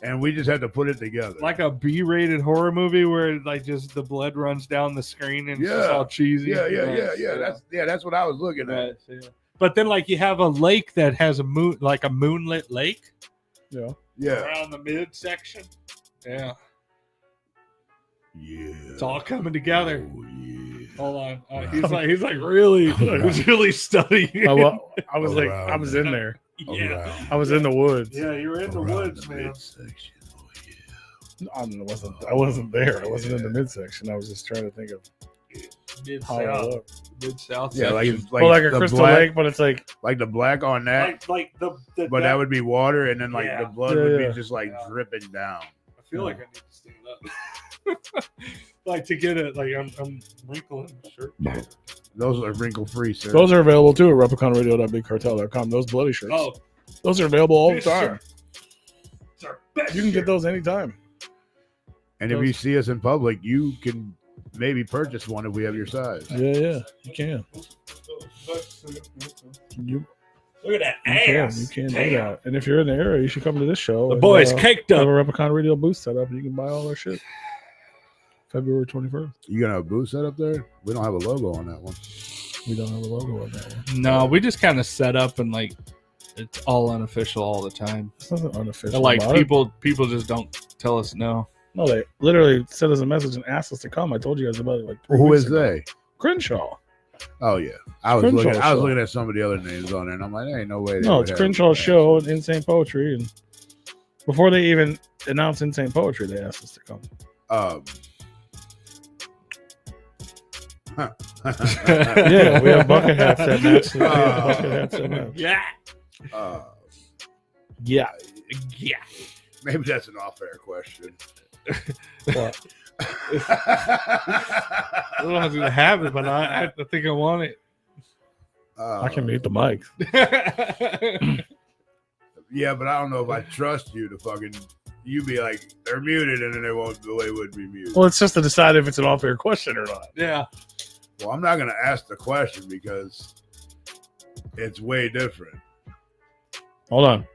and we just have to put it together. like a B-rated horror movie where like just the blood runs down the screen and it's just Yeah. all cheesy. That's what I was looking at. Yeah. But then like you have a lake that has a moon, like a moonlit lake Yeah. Yeah, around the midsection. Yeah, yeah. it's all coming together. Oh, yeah. Hold on, he's like really, he's really studying. I was like, I was in there. Yeah, Around I was in the woods. yeah, you're in the around woods, the man. midsection. Oh, yeah. I wasn't there. I wasn't in the midsection. I was just trying to think of. Yeah. Mid Hollow up. South. Yeah, like section. it's Well, like a the crystal black, lake, but it's like like the black on that. like the But that would be water, and then like Yeah. the blood Yeah, would yeah. be just like dripping down. I feel like I need to stand up. Like to get it, like I'm wrinkling the shirt. Those are wrinkle free, sir. those are available too at repliconradio.bigcartel.com. Those bloody shirts. Oh, Those are available all the This time. it's our best You can get shirt. those anytime. And if you see us in public, you can maybe purchase one if we have your size. Yeah, you can. You Look at that You ass. can do Damn. that. And if you're in the area, you should come to this show. The and, boys caked have a up. Replicon Radio booth set up, and you can buy all our shit. February 21st. You gonna have a booth set up there? We don't have a logo on that one. We don't have a logo on that one. No, we just kind of set up and like it's all unofficial all the time. It's nothing unofficial. And, like about it. people just don't tell us no. No, they literally sent us a message and asked us to come. I told you guys about it like 3 Who weeks is ago. they? Crenshaw. Oh yeah, I was Crenshaw looking. I was show. looking at some of the other names on there, and I'm like, there ain't no way. they No, would it's have Crenshaw's that. show and Insane Poetry. And before they even announced Insane Poetry, they asked us to come. Yeah, we have bucket hats that match. We have bucket hats that match. Yeah. Yeah. Yeah. Maybe that's an off-air question. What? I don't know how to have it, but I think I want it. I can mute the mic. Yeah, but I don't know if I trust you to fucking. You be like they're muted, and then they won't. They wouldn't be muted. Well, it's just to decide if it's an off-air question or not. Yeah. Well, I'm not gonna ask the question because it's way different. Hold on.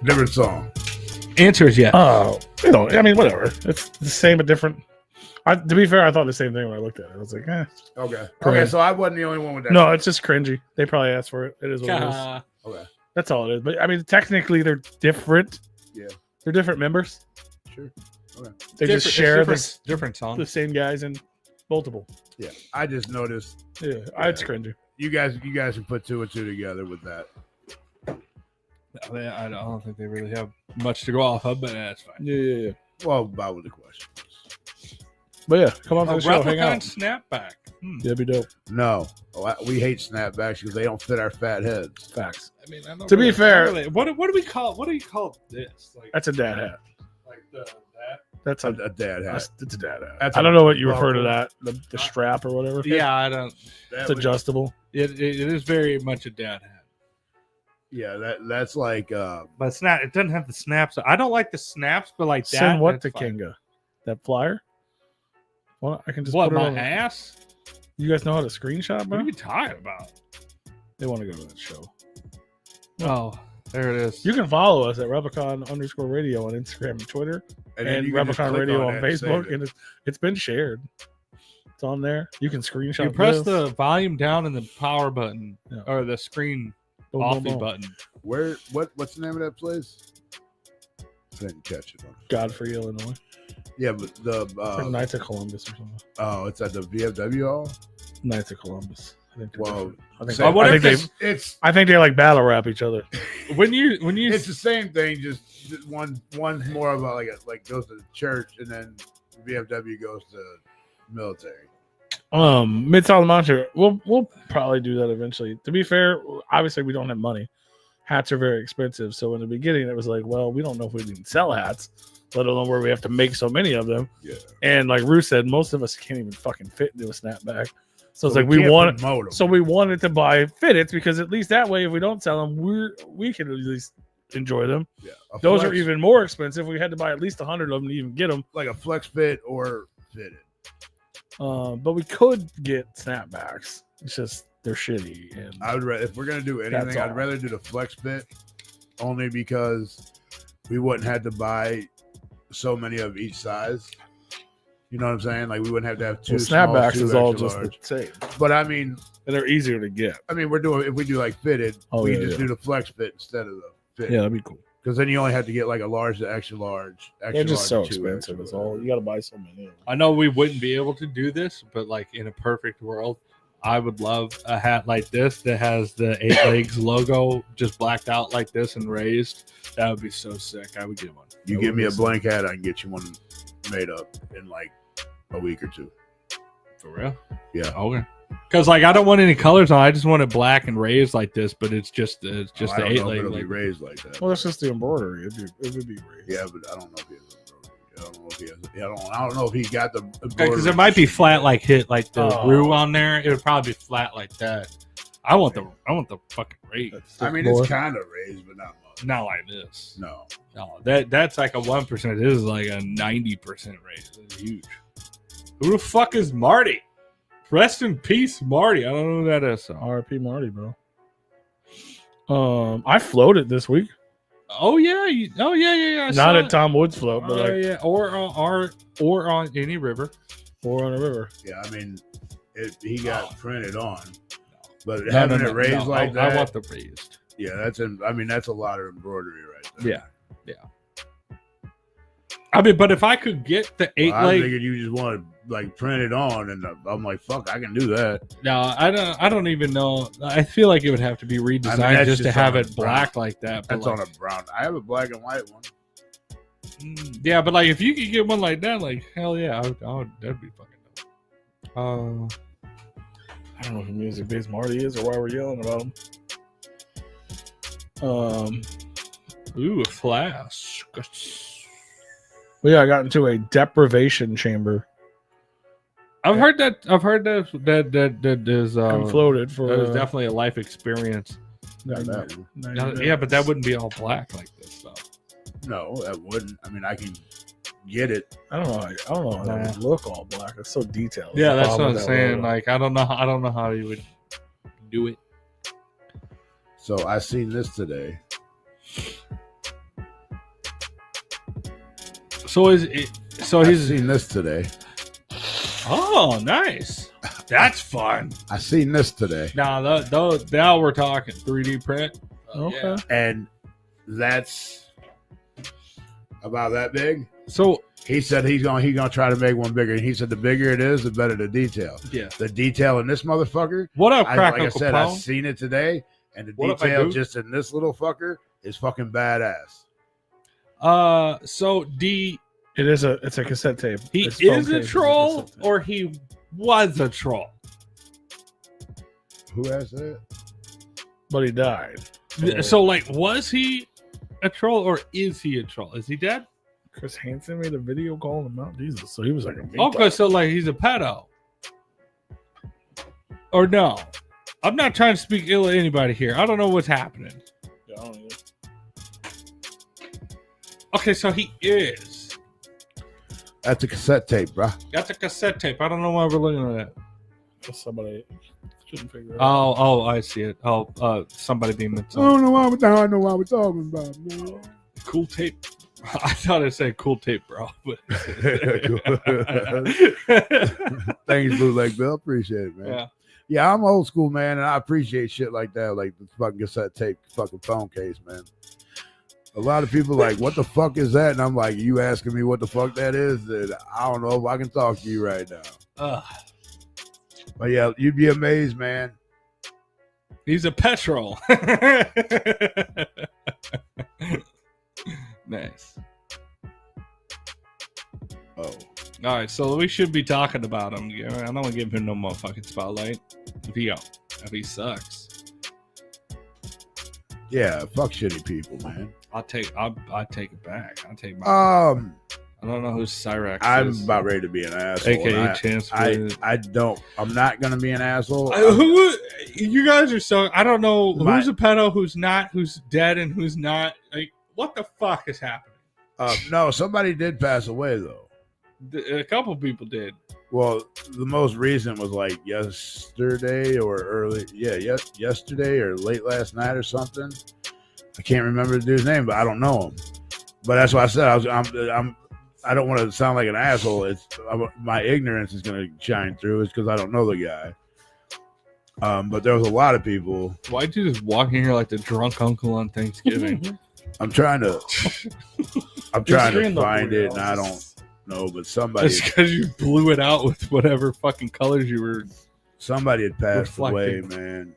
Different song. Answers yet. Oh, I mean, whatever. It's the same but different. To be fair, I thought the same thing when I looked at it. I was like, eh. Okay. Okay, Correct. so I wasn't the only one with that. No, it's just cringy. They probably asked for it. It is what it is. Okay. That's all it is. But I mean, technically, they're different. Yeah. They're different members. Sure. Okay. They just share different song. the same guys in multiple. Yeah. I just noticed Yeah, it's cringy. you guys can put two and two together with that. I don't think they really have much to go off of, but that's fine. Yeah. Well, about with the question. But yeah, come on to the show. Hang Replicon out. snapback. Yeah, be dope. No. We hate snapbacks because they don't fit our fat heads. Facts. I mean, I don't To be fair- what do we call? What do you call this? Like, That's a dad hat. like that. That's A a dad hat. it's a dad hat. That's I a don't know what you refer to buckle. that. The strap or whatever. Yeah, I don't. That It's would- adjustable. It is very much a dad hat, Yeah, that's like but it's not. It doesn't have the snaps. I don't like the snaps, but like that. Send what that's to fine. Kinga? That flyer? Well, I can just What put it my on. ass? You guys know how to screenshot, What bro? are you talking about? They want to go to that show. Oh, there it is. You can follow us at Replicon_radio on Instagram and Twitter, then and you can just Replicon click Radio on that and save Facebook, it. and it's been shared. It's on there. You can screenshot. You press this. the volume down and the power button Yeah. or the screen Boom, boom, offy boom. button. What's the name of that place? I didn't catch it. Godfrey, Illinois. Yeah, but Or Knights of Columbus or something. it's at the VFW hall. Knights of Columbus. I think. they're Well, different. I think. so what I if think they. it's I think they like battle rap each other. When you it's the same thing, just one's more of a like goes to church, and then VFW goes to military. Mid-South Monster. We'll probably do that eventually. To be fair, obviously we don't have money. Hats are very expensive. So in the beginning, it was like, well, we don't know if we can sell hats, let alone where we have to make so many of them. Yeah. And like Rue said, most of us can't even fucking fit into a snapback. So it's like we we can't want. promote 'em. So we wanted to buy fitteds because at least that way, if we don't sell them, we can at least enjoy them. Yeah, a Those are flex- even more expensive. We had to buy at least 100 of them to even get them. like a flex fit or fitted. But we could get snapbacks. It's just they're shitty. And I would if we're gonna do anything, That's all. I'd rather do the flex fit, only because we wouldn't have to buy so many of each size. You know what I'm saying? Like we wouldn't have to have two well, small, snapbacks two is all extra just large. the same. But I mean, and they're easier to get. I mean, if we do like fitted, we yeah, just yeah. do the flex fit instead of the fit. Yeah, that'd be cool. Because then you only have to get like a large to extra large. They're just so large, two expensive. extra, It's all you got to buy so many. I know we wouldn't be able to do this, but like in a perfect world, I would love a hat like this that has the 8 legs logo just blacked out like this and raised. That would be so sick. I would get one. You give me a blank hat, I can get you one made up in like a week or two. For real? Yeah. Okay. Because like I don't want any colors on. I just want it black and raised like this, but it's just I the don't 8 know if it'll leg. be raised like that. Well, that's just the embroidery. It would be raised. Yeah, but I don't know if he has embroidery. I don't know if he has. I don't know if he got the Because it might be flat like the Oh. roux on there. It would probably be flat like that. I want the fucking raised. I mean, it's kind of raised, but not much. Not like this. No. No, that's like a 1%. This is like a 90% raise. It's huge. Who the fuck is Marty? Rest in peace, Marty. I don't know who that is. So. R.I.P. Marty, bro. I floated this week. Oh yeah, I Not saw at it. Tom Woods float, but like, Yeah, or on any river. or on a river. Yeah, I mean, he got printed on, but No, having no, it raised no, like that. I want the raised. Yeah, that's a lot of embroidery right there. Yeah. I mean, but if I could get the 8 I leg, figured you just want to like print it on, and I'm like, fuck, I can do that. no, I don't even know. I feel like it would have to be redesigned that's just to just have on it a black brown. like that. But That's like, on a brown. I have a black and white one. yeah, but like if you could get one like that, like hell yeah, I would that'd be fucking dope. I don't know who Music Biz Marty is or why we're yelling about him. Ooh, a flask. Well, yeah, I got into a deprivation chamber. I've heard that is I'm floated for that is definitely a life experience. Got that one. 90 Yeah, but that wouldn't be all black like this though. No, that wouldn't. I mean, I can get it. I don't know how that would look all black. It's so detailed. Yeah, The that's problem what I'm with that saying. logo. Like I don't know how you would do it. So I seen this today. So is it? So I he's seen this today. oh nice. That's fun. I seen this today, Now we're talking 3D print. Oh, Okay. yeah. and that's about that big. So He said he's gonna try to make one bigger. And he said the bigger it is, the better the detail. yeah. The detail in this motherfucker. What up, Like Crack I Uncle said, I Pone? seen it today, and the What if I detail do? just in this little fucker is fucking badass. So D It's a cassette tape. he It's phone is a case, troll it's a cassette tape. or he was a troll. Who has that? But he died. So like, was he a troll or is he a troll? Is he dead? Chris Hansen made a video calling him out. Jesus, so he was like a big Okay, so like he's a pedo. Or no. I'm not trying to speak ill of anybody here. I don't know what's happening. Yeah, I don't know. Okay, so he is. That's a cassette tape, bro. That's a cassette tape. I don't know why we're looking at that. Just somebody shouldn't figure it out. Oh, I see it. Somebody being it. I don't know why we're talking about, man. Cool tape. I thought it said cool tape, bro. But Thanks, Bootleg Bill. Appreciate it, man. yeah. Yeah, I'm old school, man, and I appreciate shit like that, like the fucking cassette tape, fucking phone case, man. A lot of people like, what the fuck is that? And I'm like, you asking me what the fuck that is? And I don't know if I can talk to you right now. But yeah, you'd be amazed, man. He's a petrol. Nice. Oh, All right, so we should be talking about him. I don't want to give him no more fucking spotlight. If he sucks, yeah, fuck shitty people, man. I'll take it back. I'll take my. I don't know who Cyrax I'm is. about ready to be an asshole. AKA Chance. I'm not gonna be an asshole. Who you guys are so I don't know My- who's a pedo, who's not, who's dead, and who's not. Like, what the fuck is happening? No, somebody did pass away though. A couple people did. Well, the most recent was like yesterday or yesterday or late last night or something. I can't remember the dude's name, but I don't know him. But that's why I said I don't want to sound like an asshole. My ignorance is going to shine through. It's because I don't know the guy. But there was a lot of people. Why'd you just walk in here like the drunk uncle on Thanksgiving? I'm trying to find it, and I don't know. But somebody, Just because you blew it out with whatever fucking colors you were. somebody had passed away, reflecting. man,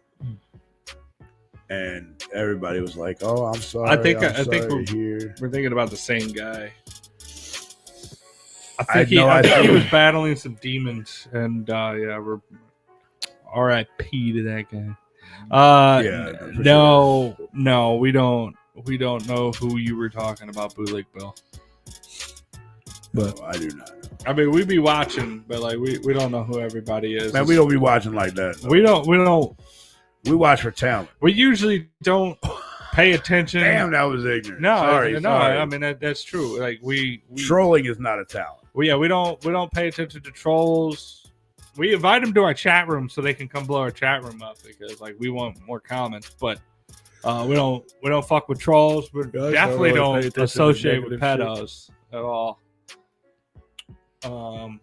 and everybody was like, "Oh, I'm sorry." I think sorry here. we're thinking about the same guy. I I think know, he was battling some demons, and we're R.I.P. to that guy. For No, we don't know who you were talking about, Bootleg Bill. But I do not know. I mean, we be watching, but like we don't know who everybody is. Man, we don't be watching like that. We don't. We watch for talent. We usually don't pay attention. Damn, that was ignorant. No, sorry. I mean that's true. Like we trolling is not a talent. we don't pay attention to trolls. We invite them to our chat room so they can come blow our chat room up because like we want more comments, but we don't fuck with trolls. We Guys definitely don't really pay don't attention to associate with negative pedos at all. So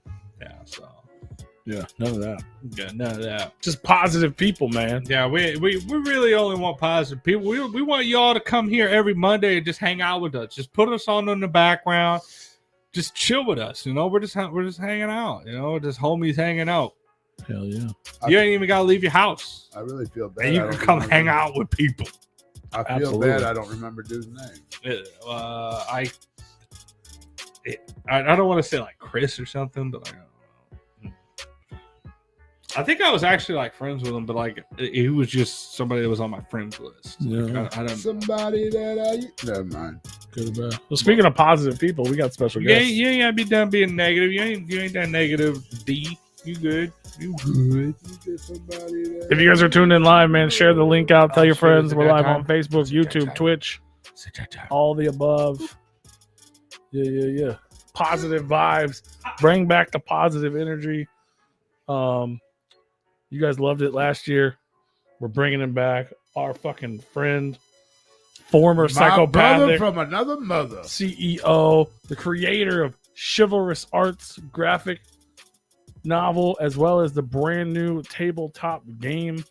Yeah, none of that. yeah, none of that. Just positive people, man. Yeah, we really only want positive people. We want y'all to come here every Monday and just hang out with us. Just put us on in the background. Just chill with us. You know, we're just hanging out. You know, just homies hanging out. Hell yeah. You ain't even gotta leave your house, I really feel bad. and you I can don't come remember- hang out with people. I feel Absolutely. bad. I don't remember dude's name. I don't want to say like Chris or something, but like, I don't know. I think I was actually like friends with him, but like he was just somebody that was on my friends list. Like, Yeah. I don't. Somebody that I never mind. Good or bad. Well, speaking of positive people, we got special Yeah, guests. you ain't gotta be done being negative. You ain't that negative. D, you good? You good? If you guys are tuned in live, man, share the link out. Tell your Share it friends. to We're that live time. on Facebook, YouTube, Twitch, all the above. Yeah. Positive vibes. Bring back the positive energy. You guys loved it last year. We're bringing him back. Our fucking friend, former My brother psychopathic from another mother. CEO, the creator of Chivalrous Arts graphic novel, as well as the brand new tabletop game.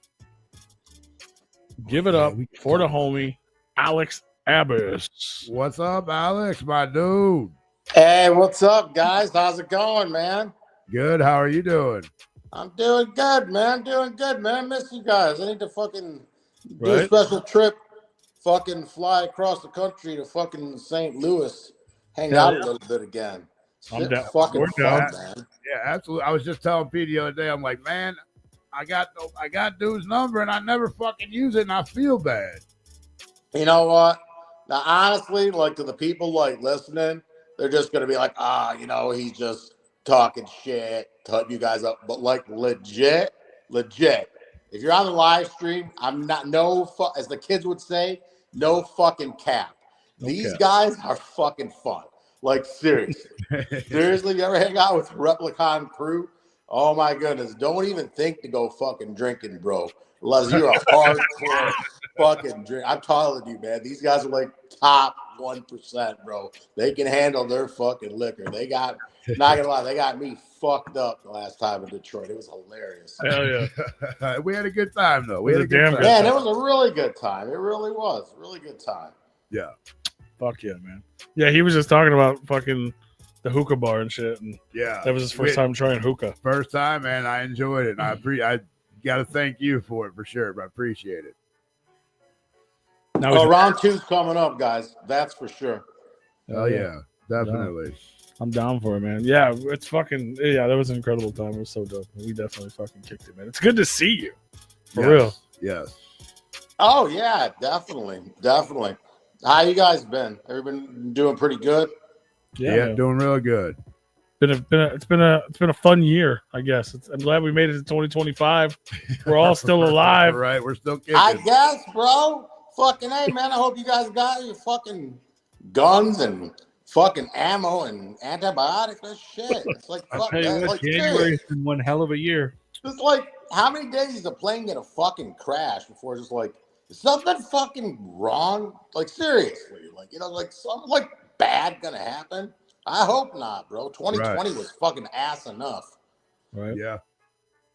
Give it up for the homie, Alex Abbis. What's up, Alex, my dude? Hey, what's up, guys? How's it going, man? Good. How are you doing? I'm doing good, man. Miss you guys. I need to fucking do a Right? special trip, fucking fly across the country to fucking St. Louis, hang Hell out yeah. a little bit again. I'm Shit's down. fucking We're fun, down. man. Yeah, absolutely. I was just telling Pete the other day. I'm like, man, I got dude's number and I never fucking use it, and I feel bad. You know what? Now, honestly, like to the people like listening, they're just gonna be like, he's just talking shit, type you guys up. But like legit. If you're on the live stream, I'm not as the kids would say, no fucking cap. These Okay. guys are fucking fun. Like seriously. Seriously, you ever hang out with Replicon crew? Oh my goodness. Don't even think to go fucking drinking, bro. Unless you're a hardcore fucking drink. I'm telling you, man. These guys are like top 1%, bro. They can handle their fucking liquor. They got, not gonna lie, they got me fucked up the last time in Detroit. It was hilarious. Hell yeah. We had a good time though. It We was had a a good damn time. good Man, it was a really good time. It really was. A really good time. Yeah. Fuck yeah, man. Yeah, he was just talking about fucking the hookah bar and shit, and Yeah. that was his first time trying hookah. First time, man. I enjoyed it. And I got to thank you for it for sure. But I appreciate it. Now Oh, he's- round 2's coming up, guys. That's for sure. Oh yeah, definitely. I'm down for it, man. Yeah, it's fucking that was an incredible time. It was so dope. We definitely fucking kicked it, man. It's good to see you. For Yes. real. Yes. Oh yeah, definitely. How you guys been? Everybody been doing pretty good? Yeah, Yeah, man. doing real good. It's been a fun year, I guess. I'm glad we made it to 2025. We're all still alive. Right, we're still kicking. I guess, bro. Fucking hey, man. I hope you guys got your fucking guns and fucking ammo and antibiotics and shit. It's like I fuck tell you that. what, Like January's serious. been one hell of a year. It's like how many days is a plane gonna fucking crash before it's just like is something fucking wrong? Like seriously, like like something like bad gonna happen. I hope not, bro. 2020 was fucking ass enough. Right. Yeah.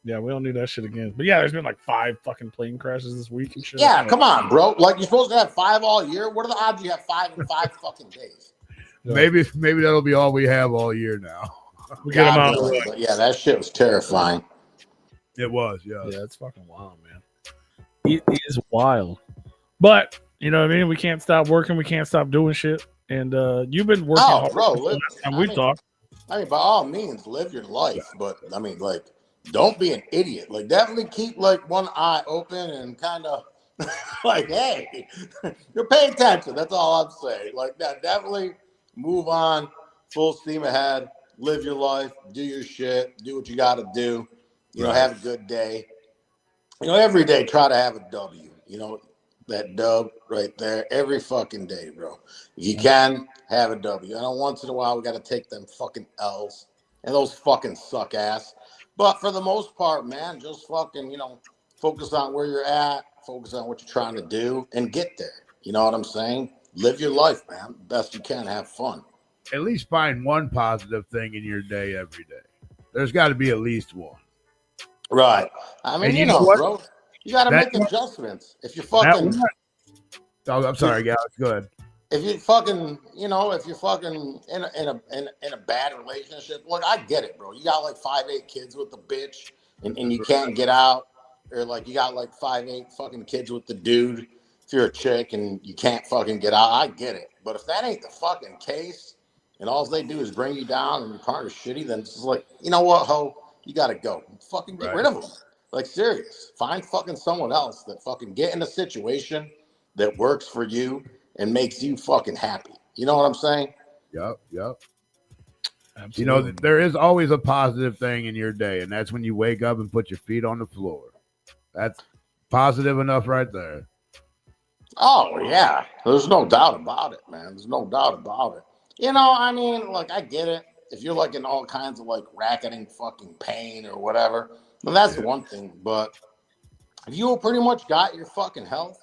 Yeah, we don't need that shit again. But yeah, there's been like 5 fucking plane crashes this week and shit. Yeah, come on, bro. Like you're supposed to have 5 all year. What are the odds you have 5 in 5 fucking days? Yeah. Maybe that'll be all we have all year now. We get them God out of the willing, way. but yeah, that shit was terrifying. It was, yeah. Yeah, it's fucking wild, man. It is wild. But, you know what I mean? We can't stop working. We can't stop doing shit. And you've been working hard. Bro, Last time we talked. I mean, by all means, live your life. But I mean, like, don't be an idiot. Like, definitely keep like one eye open and kind of like, hey, you're paying attention. That's all I'm saying. Like that, definitely move on, full steam ahead, live your life, do your shit, do what you got to do. You know, have a good day. You know, every day try to have a W. You know, that dub right there every fucking day, bro. If you can, have a W. I know once in a while we got to take them fucking L's, and those fucking suck ass. But for the most part, man, just fucking, you know, focus on where you're at, focus on what you're trying to do, and get there. You know what I'm saying? Live your life, man. Best you can. Have fun. At least find one positive thing in your day every day. There's got to be at least one. Right. I mean, And you know, bro, you got to make adjustments. If you're fucking... Oh, I'm sorry, Alex. Go ahead. If you fucking, you know, if you're fucking in a bad relationship, look, I get it, bro. You got like 5'8" kids with the bitch, and you can't get out, or like you got like 5'8" fucking kids with the dude. If you're a chick and you can't fucking get out, I get it. But if that ain't the fucking case, and all they do is bring you down, and your partner's shitty, then it's just like, you know what, ho, you gotta go. Fucking get rid of them. Like serious, find fucking someone else that fucking get in a situation that works for you and makes you fucking happy. You know what I'm saying? Yep. Absolutely. You know, there is always a positive thing in your day, and that's when you wake up and put your feet on the floor. That's positive enough right there. Oh, yeah. There's no doubt about it, man. There's no doubt about it. You know, I mean, like, I get it. If you're, like, in all kinds of, like, racketing fucking pain or whatever, then that's one thing. But if you pretty much got your fucking health,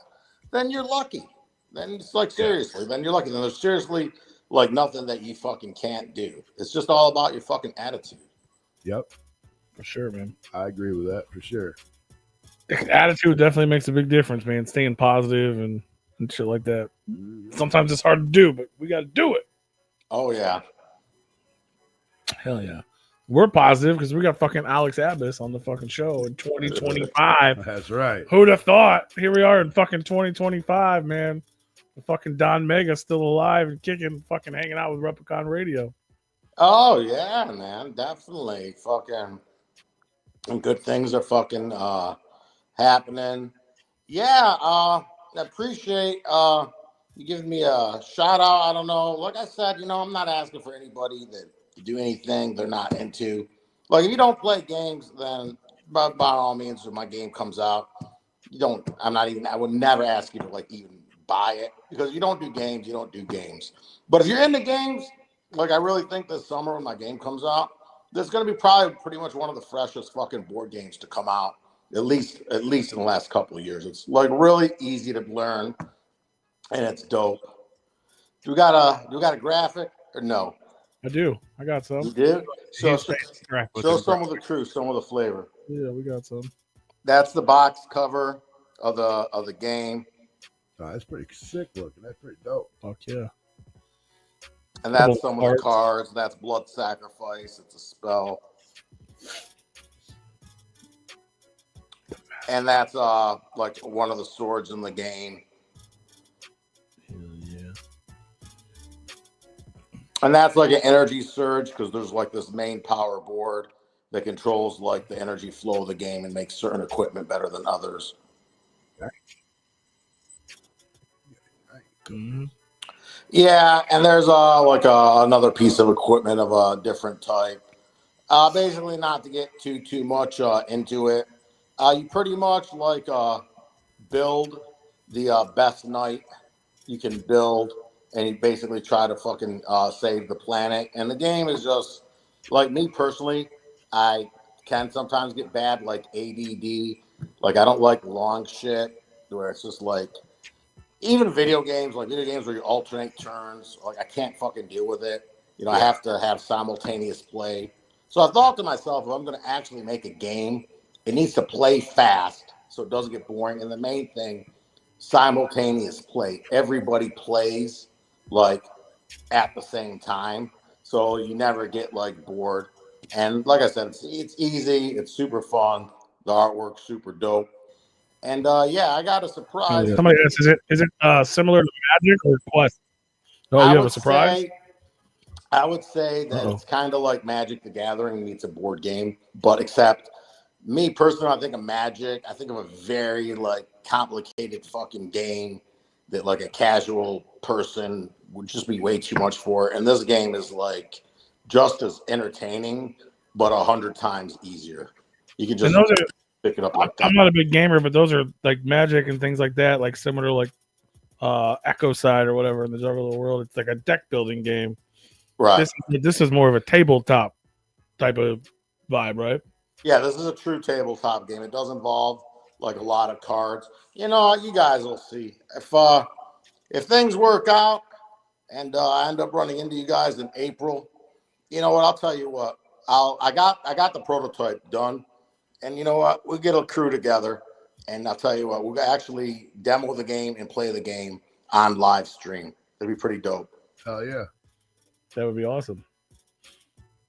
then you're lucky. Then it's like, seriously, then you're lucky. Then there's seriously, like, nothing that you fucking can't do. It's just all about your fucking attitude. Yep. For sure, man. I agree with that for sure. Attitude definitely makes a big difference, man. Staying positive and shit like that. Sometimes it's hard to do, but we got to do it. Oh, yeah. Hell yeah. We're positive because we got fucking Alex Abbis on the fucking show in 2025. That's right. Who'd have thought? Here we are in fucking 2025, man. The fucking Don Mega's still alive and kicking, fucking hanging out with Replicon Radio. Oh, yeah, man. Definitely. Fucking good things are fucking happening. Yeah, I appreciate you giving me a shout out. I don't know. Like I said, you know, I'm not asking for anybody that to do anything they're not into. Like, if you don't play games, then by all means, when my game comes out, I would never ask you to like even buy it, because if you don't do games, you don't do games. But if you're into games, like I really think this summer when my game comes out, there's going to be probably pretty much one of the freshest fucking board games to come out, at least in the last couple of years. It's like really easy to learn, and it's dope. Do we got a graphic or no? I do. I got some. You do? Show He's some of the truth, some of the flavor. Yeah, we got some. That's the box cover of the game, Oh, that's pretty sick looking. That's pretty dope. Fuck yeah. and that's some of the cards. That's Blood Sacrifice. It's a spell, and that's like one of the swords in the game. Hell yeah. And that's like an energy surge, because there's like this main power board that controls like the energy flow of the game and makes certain equipment better than others. Mm-hmm. Yeah, and there's another piece of equipment of a different type. Basically, not to get too much into it, you pretty much like build the best knight you can build, and you basically try to fucking save the planet. And the game is just like, me personally, I can sometimes get bad like ADD. Like, I don't like long shit where it's just like, even video games where you alternate turns, like I can't fucking deal with it. You know, I have to have simultaneous play. So I thought to myself, if I'm going to actually make a game it needs to play fast so it doesn't get boring. And the main thing, simultaneous play. Everybody plays like at the same time, so you never get like bored. And like I said, it's easy, it's super fun, the artwork's super dope. And yeah, I got a surprise. Somebody asked, is it similar to Magic or Quest? Oh, I you have a would surprise? I would say that it's kind of like Magic the Gathering meets a board game, but except me personally, I think of Magic. I think of a very like complicated fucking game that like a casual person would just be way too much for. And this game is like just as entertaining, but 100 times easier. You can just pick it up like that. I'm not a big gamer, but those are like Magic and things like that, like similar to like Echo Side or whatever in the Juggalo world. It's like a deck building game. Right. This is more of a tabletop type of vibe, right? Yeah, this is a true tabletop game. It does involve like a lot of cards. You know, you guys will see if things work out and I end up running into you guys in April. You know what? I'll tell you what. I got the prototype done, and you know what? We'll get a crew together, and I'll tell you what. We'll actually demo the game and play the game on live stream. It'd be pretty dope. Oh yeah. That would be awesome.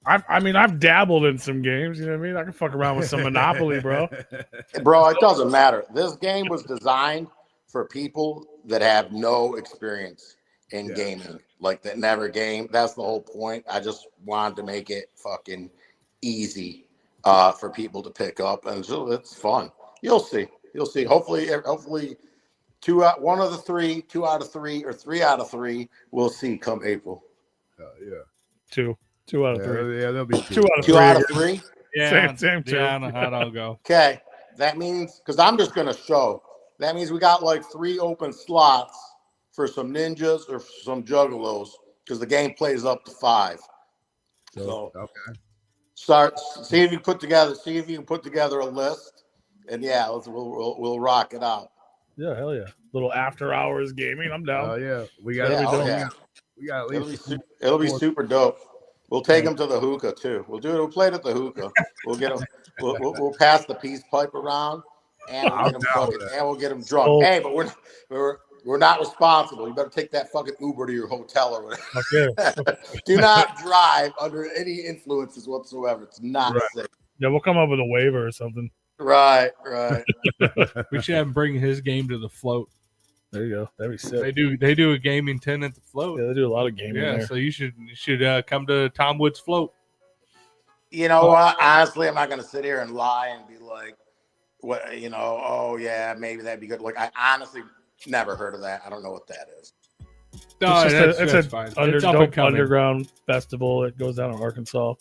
I mean, I've dabbled in some games. You know what I mean? I can fuck around with some Monopoly, bro. Bro, it doesn't matter. This game was designed for people that have no experience in gaming, like that never game. That's the whole point. I just wanted to make it fucking easy for people to pick up, and so it's fun. You'll see. You'll see. Hopefully, two out of the three, or 3 out of 3 we'll see come April. Yeah. Two out of 3. Yeah, there'll be Two out of 3. 2 out of 3. Yeah, Same two. Yeah, I don't go. Okay, that means because I'm just gonna show. That means we got like 3 open slots for some ninjas or some juggalos because the game plays up to 5. So okay. See if you can put together a list, and yeah, we'll rock it out. Yeah, hell yeah. Little after hours gaming. I'm down. Oh yeah, we got at least It'll be super dope. We'll take them to the hookah too. We'll play it at the hookah. We'll get them. We'll pass the peace pipe around, and we'll get them drunk. Oh. Hey, but we're not responsible. You better take that fucking Uber to your hotel or whatever. Okay. Do not drive under any influences whatsoever. It's not safe. Yeah, we'll come up with a waiver or something. Right. We should have him bring his game to the float. There you go. That'd be sick. They do a gaming tent at the float. Yeah, they do a lot of gaming there. So you should come to Tom Wood's float. You know what? Honestly, I'm not going to sit here and lie and be like, what, you know, oh yeah, maybe that'd be good. Like, I honestly never heard of that. I don't know what that is. No, it's fine. dope underground festival that goes down in Arkansas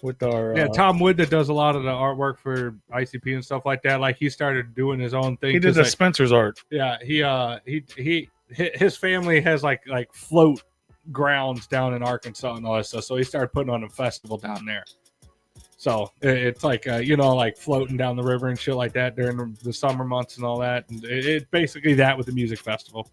with our Tom Wood that does a lot of the artwork for ICP and stuff like that. Like he started doing his own thing. He did the Spencer's art. Yeah, his family has like float grounds down in Arkansas and all that stuff. So he started putting on a festival down there. So it's like like floating down the river and shit like that during the summer months and all that. And it's basically that with the music festival.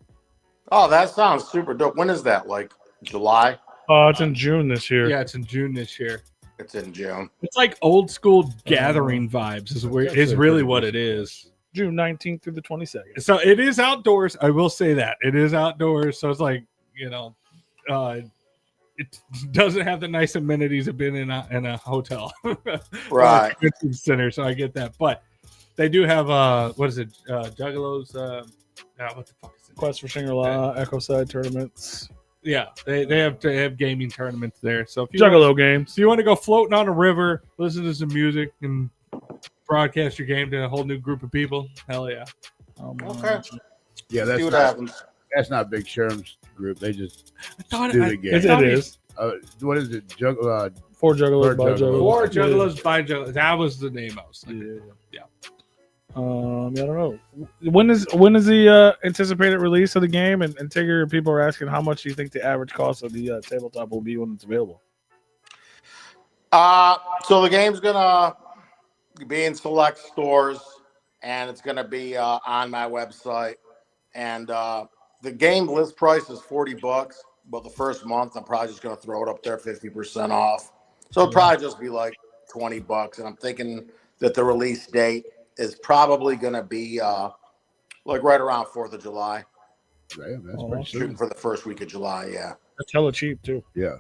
Oh, that sounds super dope. When is that? Like July? It's in June this year. Yeah, it's in June this year. It's in June. It's like old school gathering vibes is really what it is. June 19th through the 22nd. So it is outdoors. I will say that. It is outdoors. So it's like, it doesn't have the nice amenities of being in a hotel. Right. Center. So I get that. But they do have, what is it? Juggalos. What the fuck is it? Quest for Shangri-La, Echo Side tournaments. Yeah, they have gaming tournaments there. So if you Juggalo games. If you want to go floating on a river, listen to some music, and broadcast your game to a whole new group of people, hell yeah. Okay. Yeah, See what happens. That's not Big Sherm's group. They just do the game. It is. What is it? 4 Juggalos by Juggalos. 4 Juggalos by Juggalos. That was the name I was thinking. Yeah. I don't know. When is the anticipated release of the game? And Tigger, people are asking how much do you think the average cost of the tabletop will be when it's available? So the game's gonna be in select stores, and it's gonna be on my website. And the game list price is $40, but the first month I'm probably just gonna throw it up there 50% off. So it'll probably just be like $20, and I'm thinking that the release date is probably going to be like right around 4th of July. Damn, that's Oh, pretty Shooting soon. for the first week of July, yeah. That's hella cheap too. Yeah.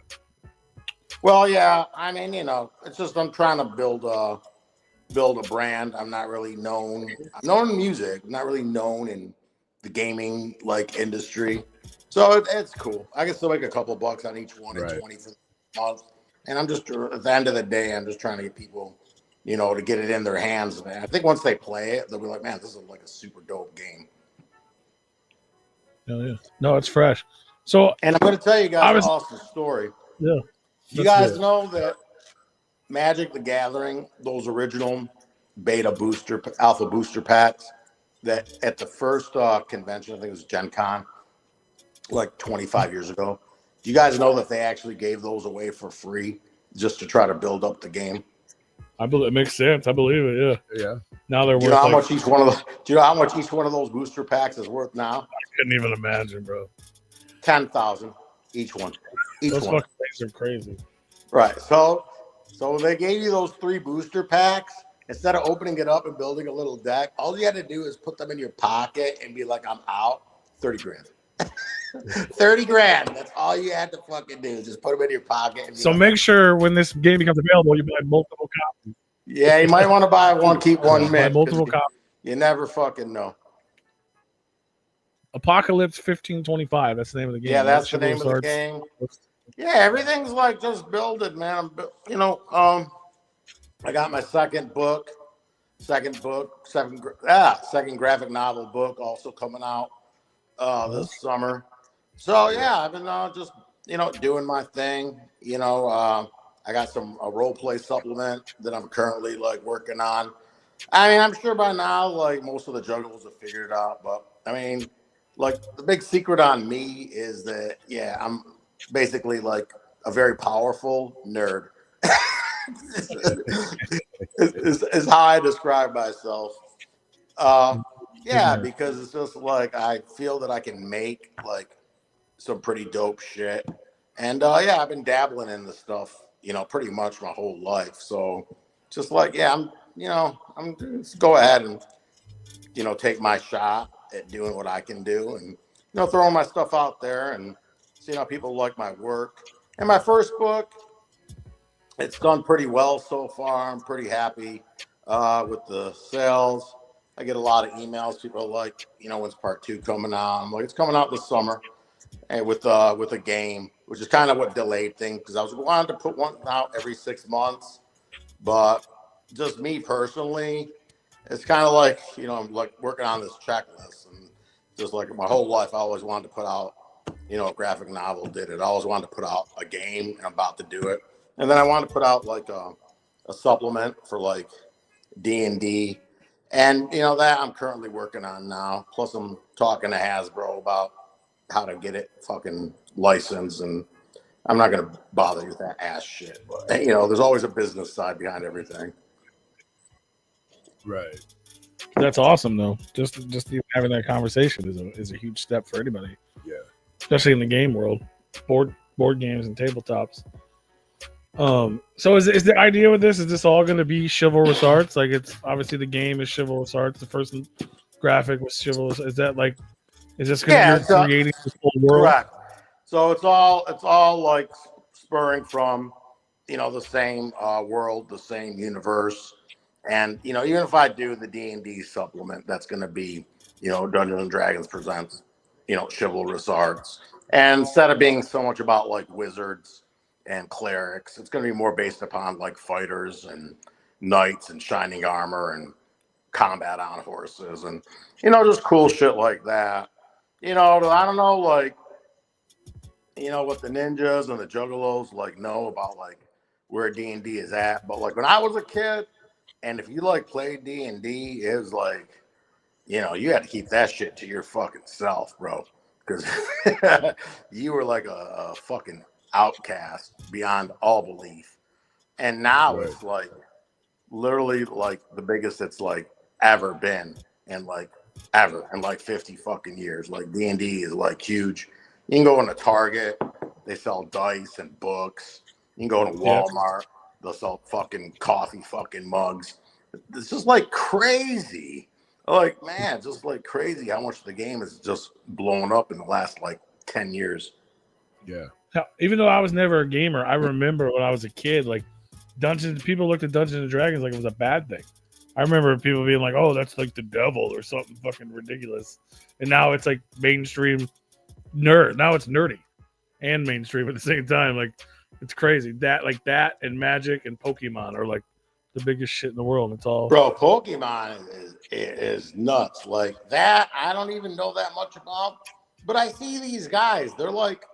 Well, yeah, I mean, it's just I'm trying to build a brand. I'm not really known. I'm known in music, not really known in the gaming like industry. So it's cool. I can still make a couple bucks on each one Right. and 20 for the month. And I'm just at the end of the day, I'm just trying to get people, to get it in their hands. And I think once they play it, they'll be like, man, this is like a super dope game. Hell yeah. No, it's fresh. So, And I'm going to tell you guys an awesome story. yeah. You guys know that Magic the Gathering, those original beta alpha booster packs, that at the first convention, I think it was Gen Con, like 25 years ago. Do you guys know that they actually gave those away for free just to try to build up the game? I believe it makes sense. I believe it. Yeah. Yeah. Now they're Do worth you know how like, much each one of those? Do you know how much each one of those booster packs is worth now? I couldn't even imagine, bro. 10,000 each one. Those fucking things are crazy. Right. So they gave you those 3 booster packs. Instead of opening it up and building a little deck, all you had to do is put them in your pocket and be like, I'm out. 30 grand. 30 grand. That's all you had to fucking do. Just put them in your pocket. And So make sure when this game becomes available, you buy multiple copies. Yeah, you might want to buy one, keep one Buy mint. multiple copies. You never fucking know. Apocalypse 1525. That's the name of the game. Yeah, that's the Chivalrous name of the Arts. game. Yeah, everything's like just build it, man. I got my second graphic novel book also coming out this summer. So yeah, I've been just doing my thing. I got a role play supplement that I'm currently like working on. I mean, I'm sure by now like most of the juggalos have figured it out, but I mean, like the big secret on me is that I'm basically like a very powerful nerd. is how I describe myself. Because it's just like I feel that I can make like some pretty dope shit. And I've been dabbling in this stuff, pretty much my whole life. So just like, I'm just go ahead and, take my shot at doing what I can do and, throwing my stuff out there and seeing how people like my work. And my first book, it's done pretty well so far. I'm pretty happy with the sales. I get a lot of emails. People are like, when's part 2 coming out? I'm like, it's coming out this summer, and with a game, which is kind of what delayed things because I was wanting to put one out every 6 months, but just me personally, it's kind of like I'm like working on this checklist, and just like my whole life, I always wanted to put out, a graphic novel. Did it? I always wanted to put out a game, and I'm about to do it. And then I wanted to put out like a supplement for like D&D. And, that I'm currently working on now. Plus I'm talking to Hasbro about how to get it fucking licensed. And I'm not going to bother you with that ass shit. But, there's always a business side behind everything. Right. That's awesome, though. Just even having that conversation is a huge step for anybody. Yeah. Especially in the game world, board games and tabletops. So is the idea with this? Is this all going to be chivalrous arts? Like it's obviously the game is chivalrous arts. The first graphic was chivalrous. Is that like? Is this going to be creating this whole world? Correct. So it's all like spurring from, the same world, the same universe, and even if I do the D&D supplement, that's going to be Dungeons and Dragons presents chivalrous arts, and instead of being so much about like wizards and clerics, it's going to be more based upon like fighters and knights and shining armor and combat on horses and just cool shit like that. I don't know, like what the ninjas and the juggalos like know about like where D&D is at, but like when I was a kid, and if you like played D&D, it was like you had to keep that shit to your fucking self, bro, because you were like a fucking outcast beyond all belief. And now it's like literally like the biggest it's like ever been in like 50 fucking years. Like D&D is like huge. You can go into Target, they sell dice and books. You can go to Walmart, they'll sell fucking coffee fucking mugs. it's just like crazy. Like, man, just like crazy how much the game has just blown up in the last like 10 years. Yeah. Hell, even though I was never a gamer, I remember when I was a kid, like people looked at Dungeons and Dragons like it was a bad thing. I remember people being like, "Oh, that's like the devil" or something fucking ridiculous. And now it's like mainstream nerd. Now it's nerdy and mainstream at the same time. Like it's crazy. That and Magic and Pokemon are like the biggest shit in the world. It's all Bro, Pokemon is nuts. Like that, I don't even know that much about. But I see these guys. They're like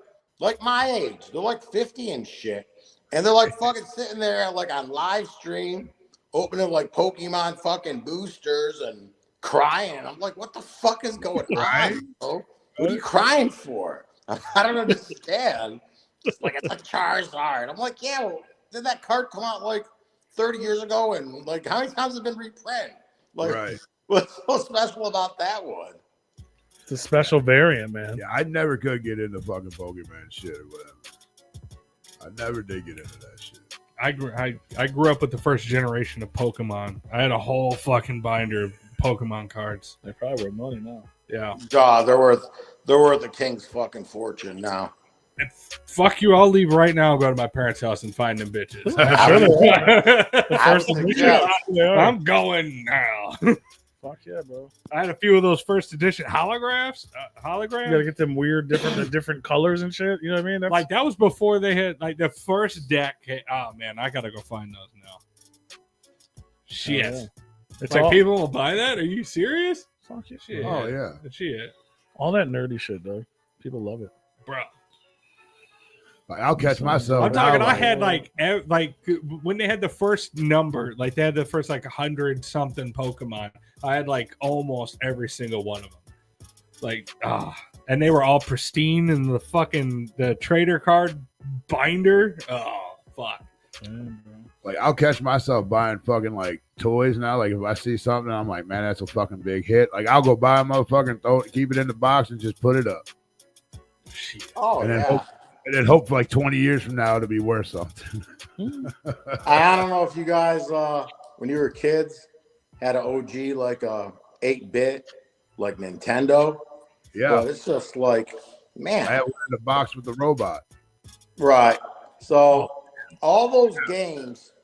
my age. They're like 50 and shit. And they're like fucking sitting there like on live stream, opening like Pokemon fucking boosters and crying. And I'm like, what the fuck is going on, bro? What are you crying for? I don't understand. It's like, it's a Charizard. I'm like, yeah, well, did that card come out like 30 years ago? And like, how many times has it been reprinted? Like, what's so special about that one? it's a special variant, man. Yeah, I never could get into fucking Pokemon shit or whatever. I never did get into that shit. I grew up with the first generation of Pokemon. I had a whole fucking binder of Pokemon cards. They probably worth money now. Yeah. God, they're worth the king's fucking fortune now. And fuck you, I'll leave right now and go to my parents' house and find them bitches. I'm going now. Fuck yeah, bro. I had a few of those first edition holograms. You gotta get them weird, different colors and shit. You know what I mean? Like that was before they had like the first deck. Oh man, I gotta go find those now. Shit, yeah. It's like people will buy that. Are you serious? Fuck yeah. Shit. Oh yeah. Shit. All that nerdy shit, though. People love it, bro. Like, I'll catch myself. I'm talking. I had like when they had the first number, like they had the first like 100 something Pokemon. I had like almost every single one of them. Like and they were all pristine in the trader card binder. Oh fuck. Like I'll catch myself buying fucking like toys now. Like if I see something, I'm like, man, that's a fucking big hit. Like I'll go buy a motherfucking keep it in the box and just put it up. Shit. Oh and then yeah. And then hope for like 20 years from now to be worth something. I don't know if you guys, when you were kids, had an OG like a 8-bit, like Nintendo. Yeah. But it's just like, man. I had one in the box with the robot. Right. So all those games,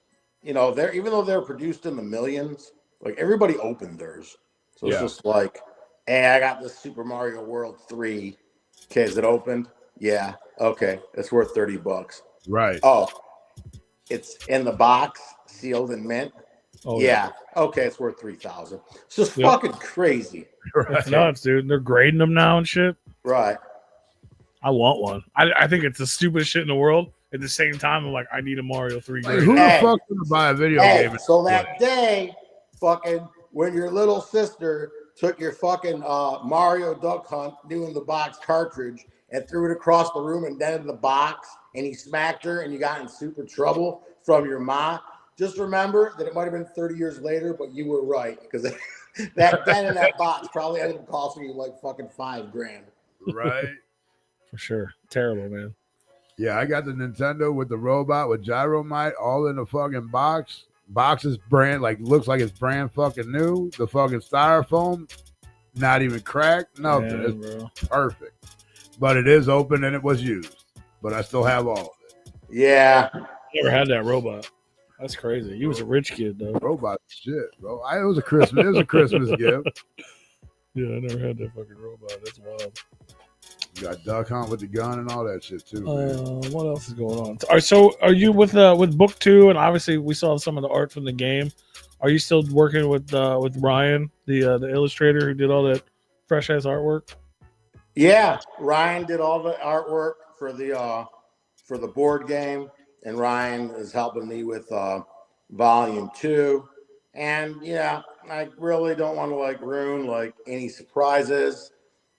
you know, even though they're produced in the millions, like everybody opened theirs. So it's just like, hey, I got this Super Mario World 3. Okay, is it opened? Yeah. Okay. It's worth $30. Right. Oh, it's in the box, sealed and mint. Oh, yeah. Okay, it's worth $3,000. It's just fucking crazy. Right. It's nuts, dude. They're grading them now and shit. Right. I want one. I think it's the stupidest shit in the world. At the same time, I'm like, I need a Mario 3 Like, grade. who the fuck gonna buy a video game? So that day, fucking, when your little sister took your fucking Mario Duck Hunt new in the box cartridge and threw it across the room and dented the box, and he smacked her and you got in super trouble from your ma, just remember that it might have been 30 years later, but you were right, because that dent in that box probably ended up costing you like fucking $5,000. Right. For sure. Terrible, man. Yeah, I got the Nintendo with the robot with Gyromite all in the fucking box. Box is brand, like, looks like it's brand fucking new. The fucking styrofoam, not even cracked. Nothing. Yeah, it's bro. perfect. But it is open and it was used. But I still have all of it. Yeah. Never had that robot. That's crazy. He was a rich kid, though. Robot shit, bro. It was a Christmas. It was a Christmas gift. Yeah, I never had that fucking robot. That's wild. You got Duck Hunt with the gun and all that shit too. Man. What else is going on? So are you with book 2? And obviously we saw some of the art from the game. Are you still working with Ryan, the illustrator who did all that fresh ass artwork? Yeah, Ryan did all the artwork for the board game, and Ryan is helping me with volume 2. And yeah, I really don't want to like ruin like any surprises.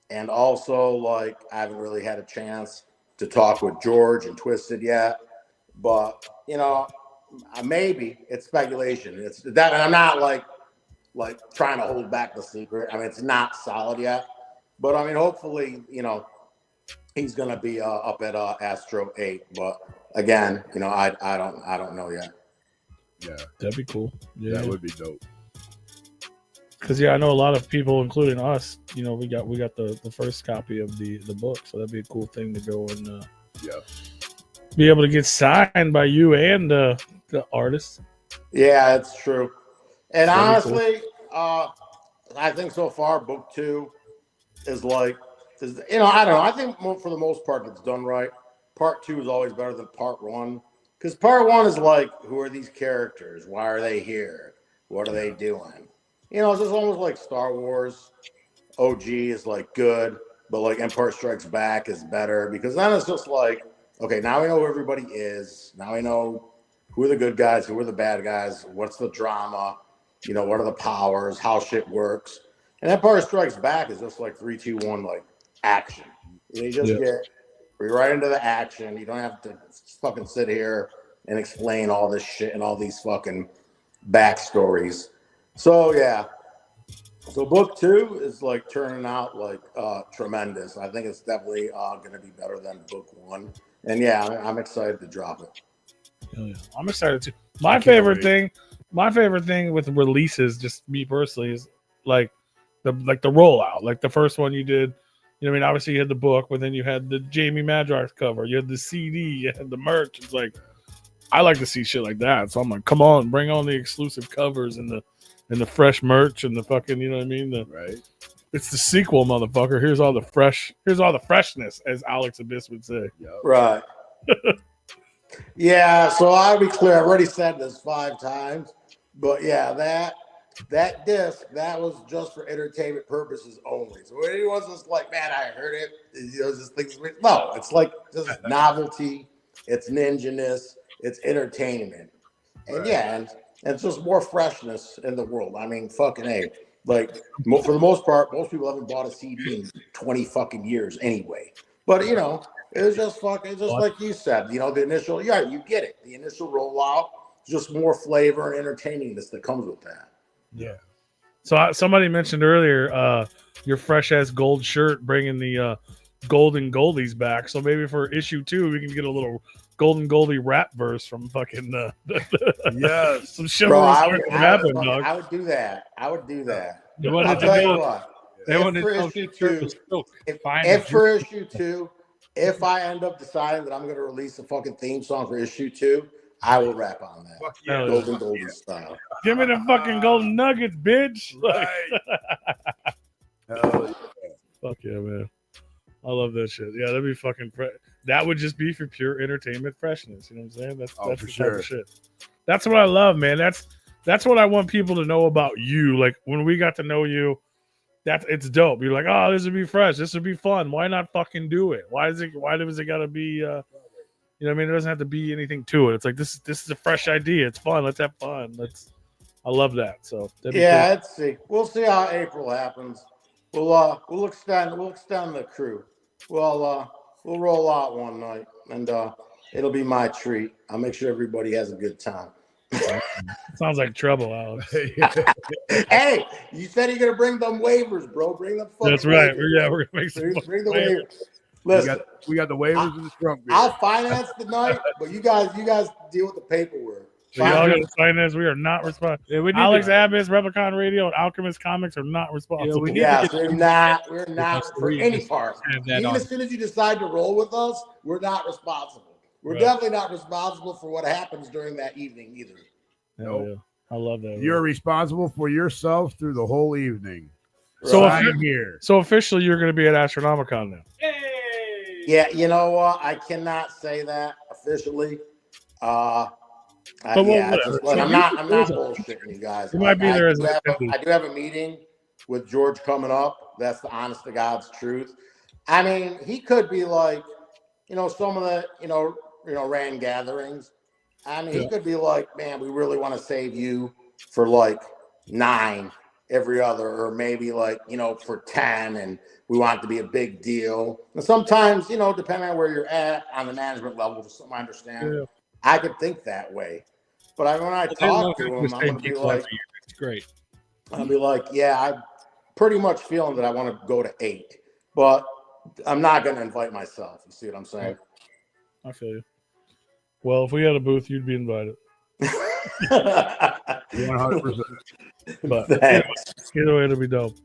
And also, like, I haven't really had a chance to talk with George and Twisted yet. But, you know, maybe it's speculation. It's that, and I'm not like trying to hold back the secret. I mean, it's not solid yet. But I mean, hopefully, you know, he's gonna be up at Astro 8. But again, you know, I don't know yet. Yeah, That'd be cool. Yeah, that would be dope. because I know a lot of people, including us. We got the first copy of the book, so that'd be a cool thing to go and Yeah. be able to get signed by you and the artist. Yeah, it's true. And That'd be honestly, I think so far book 2 is I don't know. I think for the most part it's done right. Part 2 is always better than part 1 because part 1 is like, who are these characters? Why are they here? What are they doing? It's just almost like Star Wars. OG is like good, but like Empire Strikes Back is better because then it's just like, okay, now we know who everybody is. Now we know who are the good guys, who are the bad guys, what's the drama, what are the powers, how shit works. And Empire Strikes Back is just like 3, 2, 1, like action. You just get right into the action. You don't have to fucking sit here and explain all this shit and all these fucking backstories. So yeah. So book 2 is like turning out like tremendous. I think it's definitely going to be better than book 1. And yeah, I'm excited to drop it. Yeah. I'm excited too. My favorite thing with releases, just me personally, is like the rollout. Like the first one you did, obviously you had the book, but then you had the Jamie Madrox cover, you had the CD, you had the merch. It's like I like to see shit like that. So I'm like, come on, bring on the exclusive covers and the fresh merch and the fucking, you know what I mean? Right. It's the sequel, motherfucker. Here's all the freshness, as Alex Abbis would say. Yep. Right. Yeah, so I'll be clear. I've already said this 5 times, but yeah, that disc, that was just for entertainment purposes only. So it wasn't just like, man, I heard it. Just things. No, it's like just novelty. It's ninja-ness. It's entertainment. And yeah, and it's just more freshness in the world. I mean, fucking A. Like, for the most part, most people haven't bought a CD in 20 fucking years anyway. But, it was just fucking, just like you said, the initial, you get it. The initial rollout, just more flavor and entertainingness that comes with that. Yeah. So somebody mentioned earlier your fresh ass gold shirt bringing the golden goldies back. So maybe for issue 2 we can get a little golden goldie rap verse from fucking yes, some shit. Bro, I would do that. I would do that. I'll tell you what. If for issue 2, if I end up deciding that I'm going to release a fucking theme song for issue 2, I will rap on that. Fuck yeah. Golden Golden style. Give me the fucking golden nuggets, bitch. Right. Hell yeah. Fuck yeah, man. I love that shit. Yeah, that'd be fucking that would just be for pure entertainment freshness. You know what I'm saying? That's for the sure. type of shit. That's what I love, man. That's what I want people to know about you. Like when we got to know you, it's dope. You're like, oh, this would be fresh. This would be fun. Why not fucking do it? Why does it gotta be you know what I mean? It doesn't have to be anything to it. It's like this is a fresh idea. It's fun. Let's have fun. I love that. So cool. Let's see. We'll see how April happens. We'll extend the crew. We'll roll out one night and it'll be my treat. I'll make sure everybody has a good time. Sounds like trouble, Alex. Hey, you said you're gonna bring them waivers, bro. Bring them. That's right. Waivers. We're gonna make some. Bring the waivers. Listen, we got the waivers in the trunk. I'll finance the night, but you guys deal with the paperwork. So y'all gotta sign this. We are not responsible. Alex Abbis, Replicon Radio, and Alchemist Comics are not responsible. We're not for any part. Even as soon as you decide to roll with us, we're not responsible. We're definitely not responsible for what happens during that evening either. Nope. Yeah. I love that. You're responsible for yourself through the whole evening. So here. So officially, you're going to be at Astronomicon now. Hey! Yeah, you know what? I cannot say that officially. I'm not bullshitting you guys. You might be there as I do have a meeting with George coming up. That's the honest to God's truth. I mean, he could be like, some of the, RAND gatherings. I mean, he could be like, man, we really want to save you for like 9 every other, or maybe like, for 10, and we want it to be a big deal. And sometimes, depending on where you're at on the management level, just something I understand, I could think that way. But when I talk to him, I'm going to be like, it's great. I'll be like, yeah, I'm pretty much feeling that I want to go to 8, but I'm not going to invite myself. You see what I'm saying? I feel you. Well, if we had a booth, you'd be invited. 100%. But Thanks. either way, it'll be dope.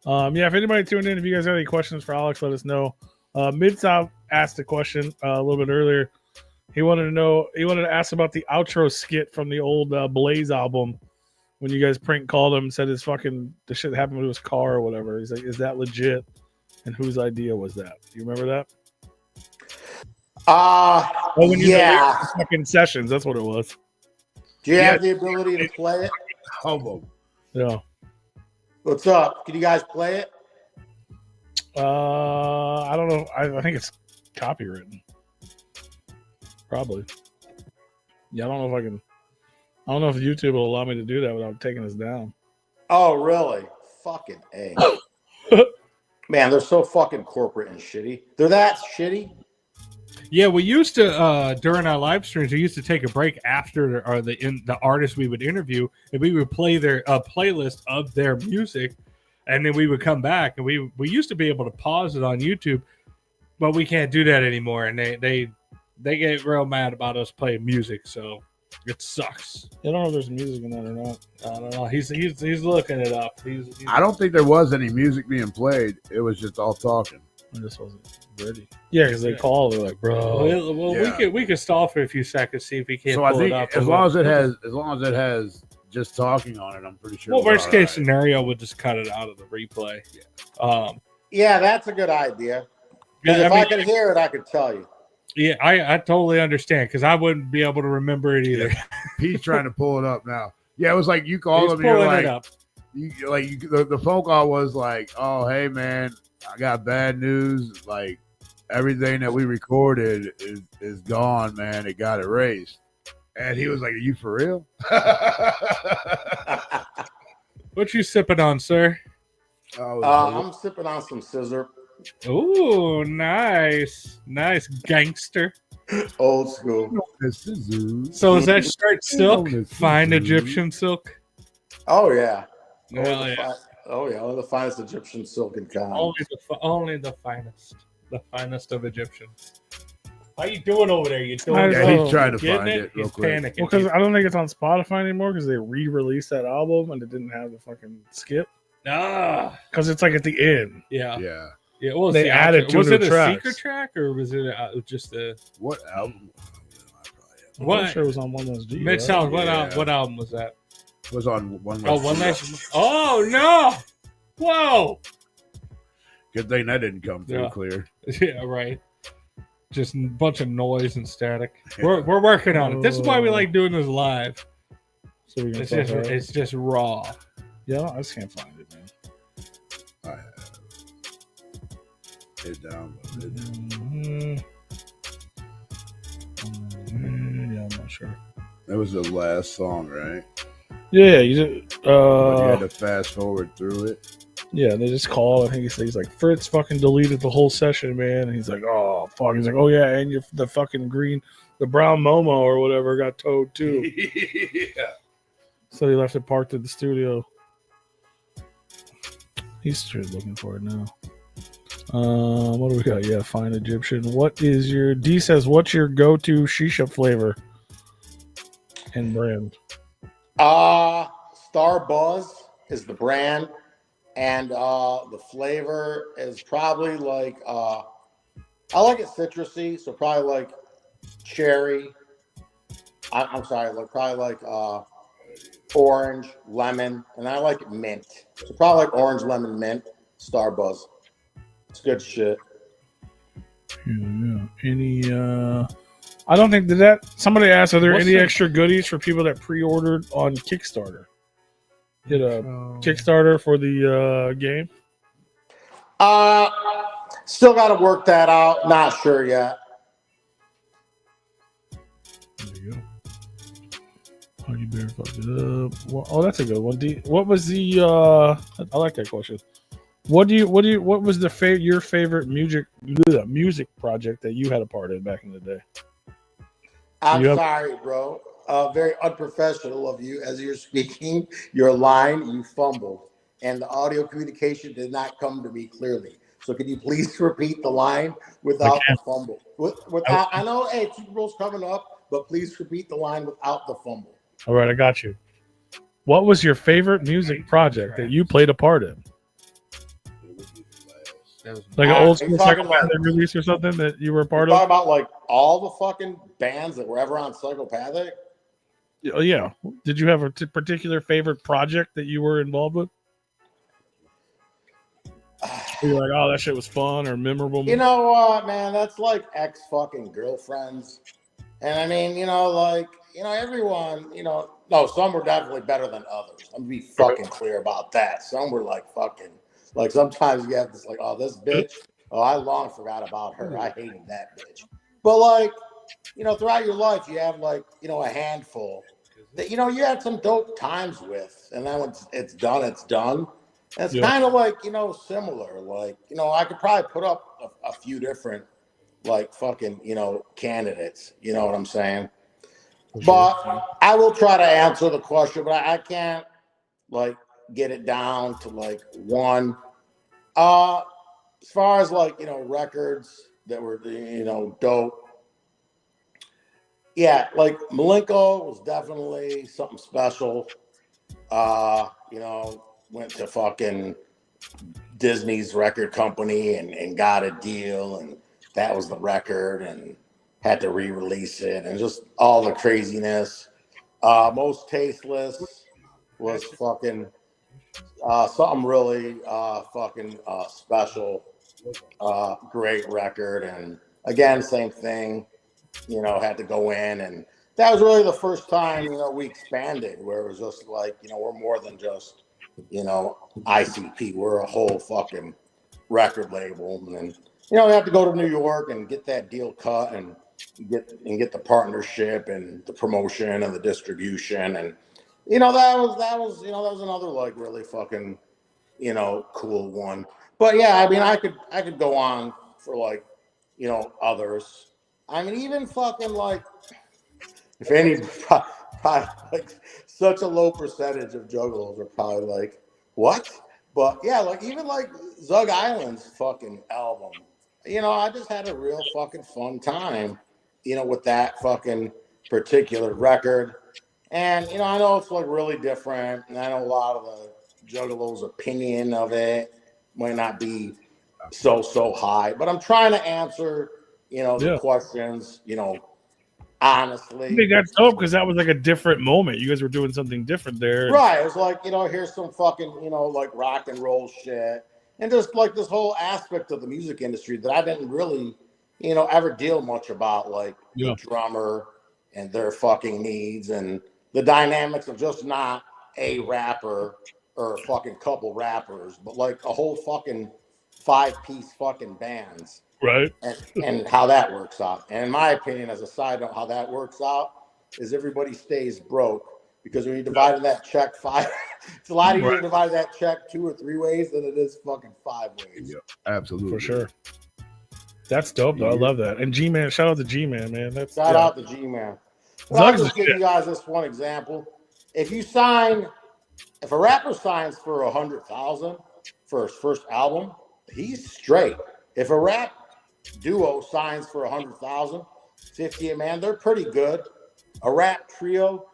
Yeah, if anybody tuned in, if you guys have any questions for Alex, let us know. Mid-South asked a question a little bit earlier. He wanted to ask about the outro skit from the old Blaze album when you guys prank called him and said the shit happened with his car or whatever. He's like, is that legit? And whose idea was that? Do you remember that? When yeah. Fucking sessions, that's what it was. Do you have the ability to play it? Hobo. Yeah. What's up? Can you guys play it? I don't know. I think it's copywritten. Probably. Yeah, I don't know if I can. I don't know if YouTube will allow me to do that without taking us down. Oh, really? Fucking A. Man, they're so fucking corporate and shitty. They're that shitty. Yeah, we used to during our live streams. We used to take a break after the artists we would interview, and we would play their playlist of their music, and then we would come back, and we used to be able to pause it on YouTube, but we can't do that anymore. And they get real mad about us playing music, so it sucks. I don't know if there's music in that or not. I don't know. He's looking it up. I don't think there was any music being played. It was just all talking. I just wasn't ready. Yeah, because they call. They're like, bro. Well, Yeah. we could stall for a few seconds, see if we can't So I pull it think up. as long as it has just talking on it, I'm pretty sure. Well, we're worst all case right. scenario, we'll just cut it out of the replay. Yeah, that's a good idea. Because Yeah, if I I mean- could hear it, I could tell you. Yeah, I totally understand because I wouldn't be able to remember it either. Pete's trying to pull it up now. Yeah, it was like you called He's him. You're pulling like, it up. the phone call was like, "Oh, hey man, I got bad news. Like everything that we recorded is gone, man. It got erased." And he was like, "Are you for real?" What you sipping on, sir? I'm sipping on some scissor. Ooh, nice gangster. Old school. So is that shirt silk? Fine Egyptian silk. Oh, yeah. Hell yeah. Only the finest Egyptian silk and cotton. Only the finest of Egyptians. How you doing over there? You doing? Yeah, he's Oh, trying to Getting find it real He's quick. panicking. Well, because I don't think it's on Spotify anymore because they re-released that album and it didn't have the fucking skip. Because it's like at the end. Yeah. Yeah. What was They the added outro? two Was new it a tracks. secret track or was it just a What album? I'm What? pretty sure it was on One Less G. Mid right? South? Yeah. What album was that? Was on one. Oh, One Less. Oh no! Whoa! Good thing that didn't come through Yeah. clear. Yeah, right. Just a bunch of noise and static. We're working on it. This is why we like doing this live. So we can It's just raw. Yeah, I just can't find it, man. I have it downloaded. Yeah, I'm not sure. That was the last song, right? Yeah, you just, But you had to fast forward through it. yeah, they just call. I think he's like, Fritz fucking deleted the whole session, man. And he's like, oh fuck. He's like, oh yeah, and the fucking the brown Momo or whatever got towed too. Yeah. So he left it parked at the studio. He's just looking for it now. What do we got? Yeah, fine Egyptian. D says, what's your go-to shisha flavor and brand? Star Buzz is the brand, and the flavor is probably like I like it citrusy, so probably like cherry. I'm sorry, probably like orange, lemon, and I like it mint. So probably like orange, lemon, mint. Star Buzz. It's good shit. Yeah. Any I don't think somebody asked, are there What's any the- extra goodies for people that pre-ordered on Kickstarter? Did a Kickstarter for the game? Still got to work that out. Not sure yet. There you go. Huggy Bear fucked it up. Well, oh, that's a good one. What was the I like that question. What was your favorite music project that you had a part in back in the day? I'm sorry, bro. Very unprofessional of you as you're speaking. Your line, you fumbled, and the audio communication did not come to me clearly. So can you please repeat the line without the fumble? Without, I know, hey, Super Bowl's coming up, but please repeat the line without the fumble. All right, I got you. What was your favorite music project that you played a part in? Like an old school psychopathic release or something that you were a part of? Talking about like all the fucking bands that were ever on Psychopathic? Oh, yeah. Did you have a particular favorite project that you were involved with? You're like, oh, that shit was fun or memorable. You know what, man? That's like ex fucking girlfriends. And I mean, everyone, no, some were definitely better than others. I'm gonna be fucking clear about that. Some were like fucking, like sometimes you have this like, oh, this bitch, oh, I long forgot about her. I hated that bitch. But like, throughout your life, you have like, a handful that, you had some dope times with. And then when it's done, it's done. And it's kind of like, similar. Like, I could probably put up a few different, like, fucking, candidates. You know what I'm saying? But I will try to answer the question, but I can't, like, get it down to, like, one. As far as, like, records that were, dope. Yeah, like, Malenko was definitely something special. Went to fucking Disney's record company and got a deal, and that was the record, and had to re-release it, and just all the craziness. Most Tasteless was fucking something really fucking special. Great record, and again, same thing. Had to go in, and that was really the first time we expanded, where it was just like we're more than just ICP. We're a whole fucking record label, and we have to go to New York and get that deal cut, and get the partnership and the promotion and the distribution, and that was another like really fucking cool one. But yeah, I mean, I could go on for like others. I mean, even fucking like if any probably like such a low percentage of juggalos are probably like, what? But yeah, like even like Zug Island's fucking album, I just had a real fucking fun time, with that fucking particular record. And, I know it's like really different. And I know a lot of the juggalos' opinion of it might not be so high, but I'm trying to answer, the questions, honestly. I think that's dope because that was like a different moment. You guys were doing something different there. Right. It was like, here's some fucking, like rock and roll shit. And just like this whole aspect of the music industry that I didn't really, ever deal much about, like the drummer and their fucking needs and the dynamics of just not a rapper or a fucking couple rappers, but like a whole fucking 5-piece fucking bands. Right. And how that works out. And in my opinion, as a side note, how that works out is everybody stays broke, because when you divide that check it's a lot easier to divide that check 2 or 3 ways than it is fucking 5 ways. Yeah, absolutely. For sure. That's dope, though. I love that. And G-Man, shout out to G-Man, man. Shout out to G-Man. Well, I'll just give you guys this one example. If a rapper signs for $100,000 for his first album, he's straight. If a rap duo signs for $100,000, 50 a man, they're pretty good. A rap trio,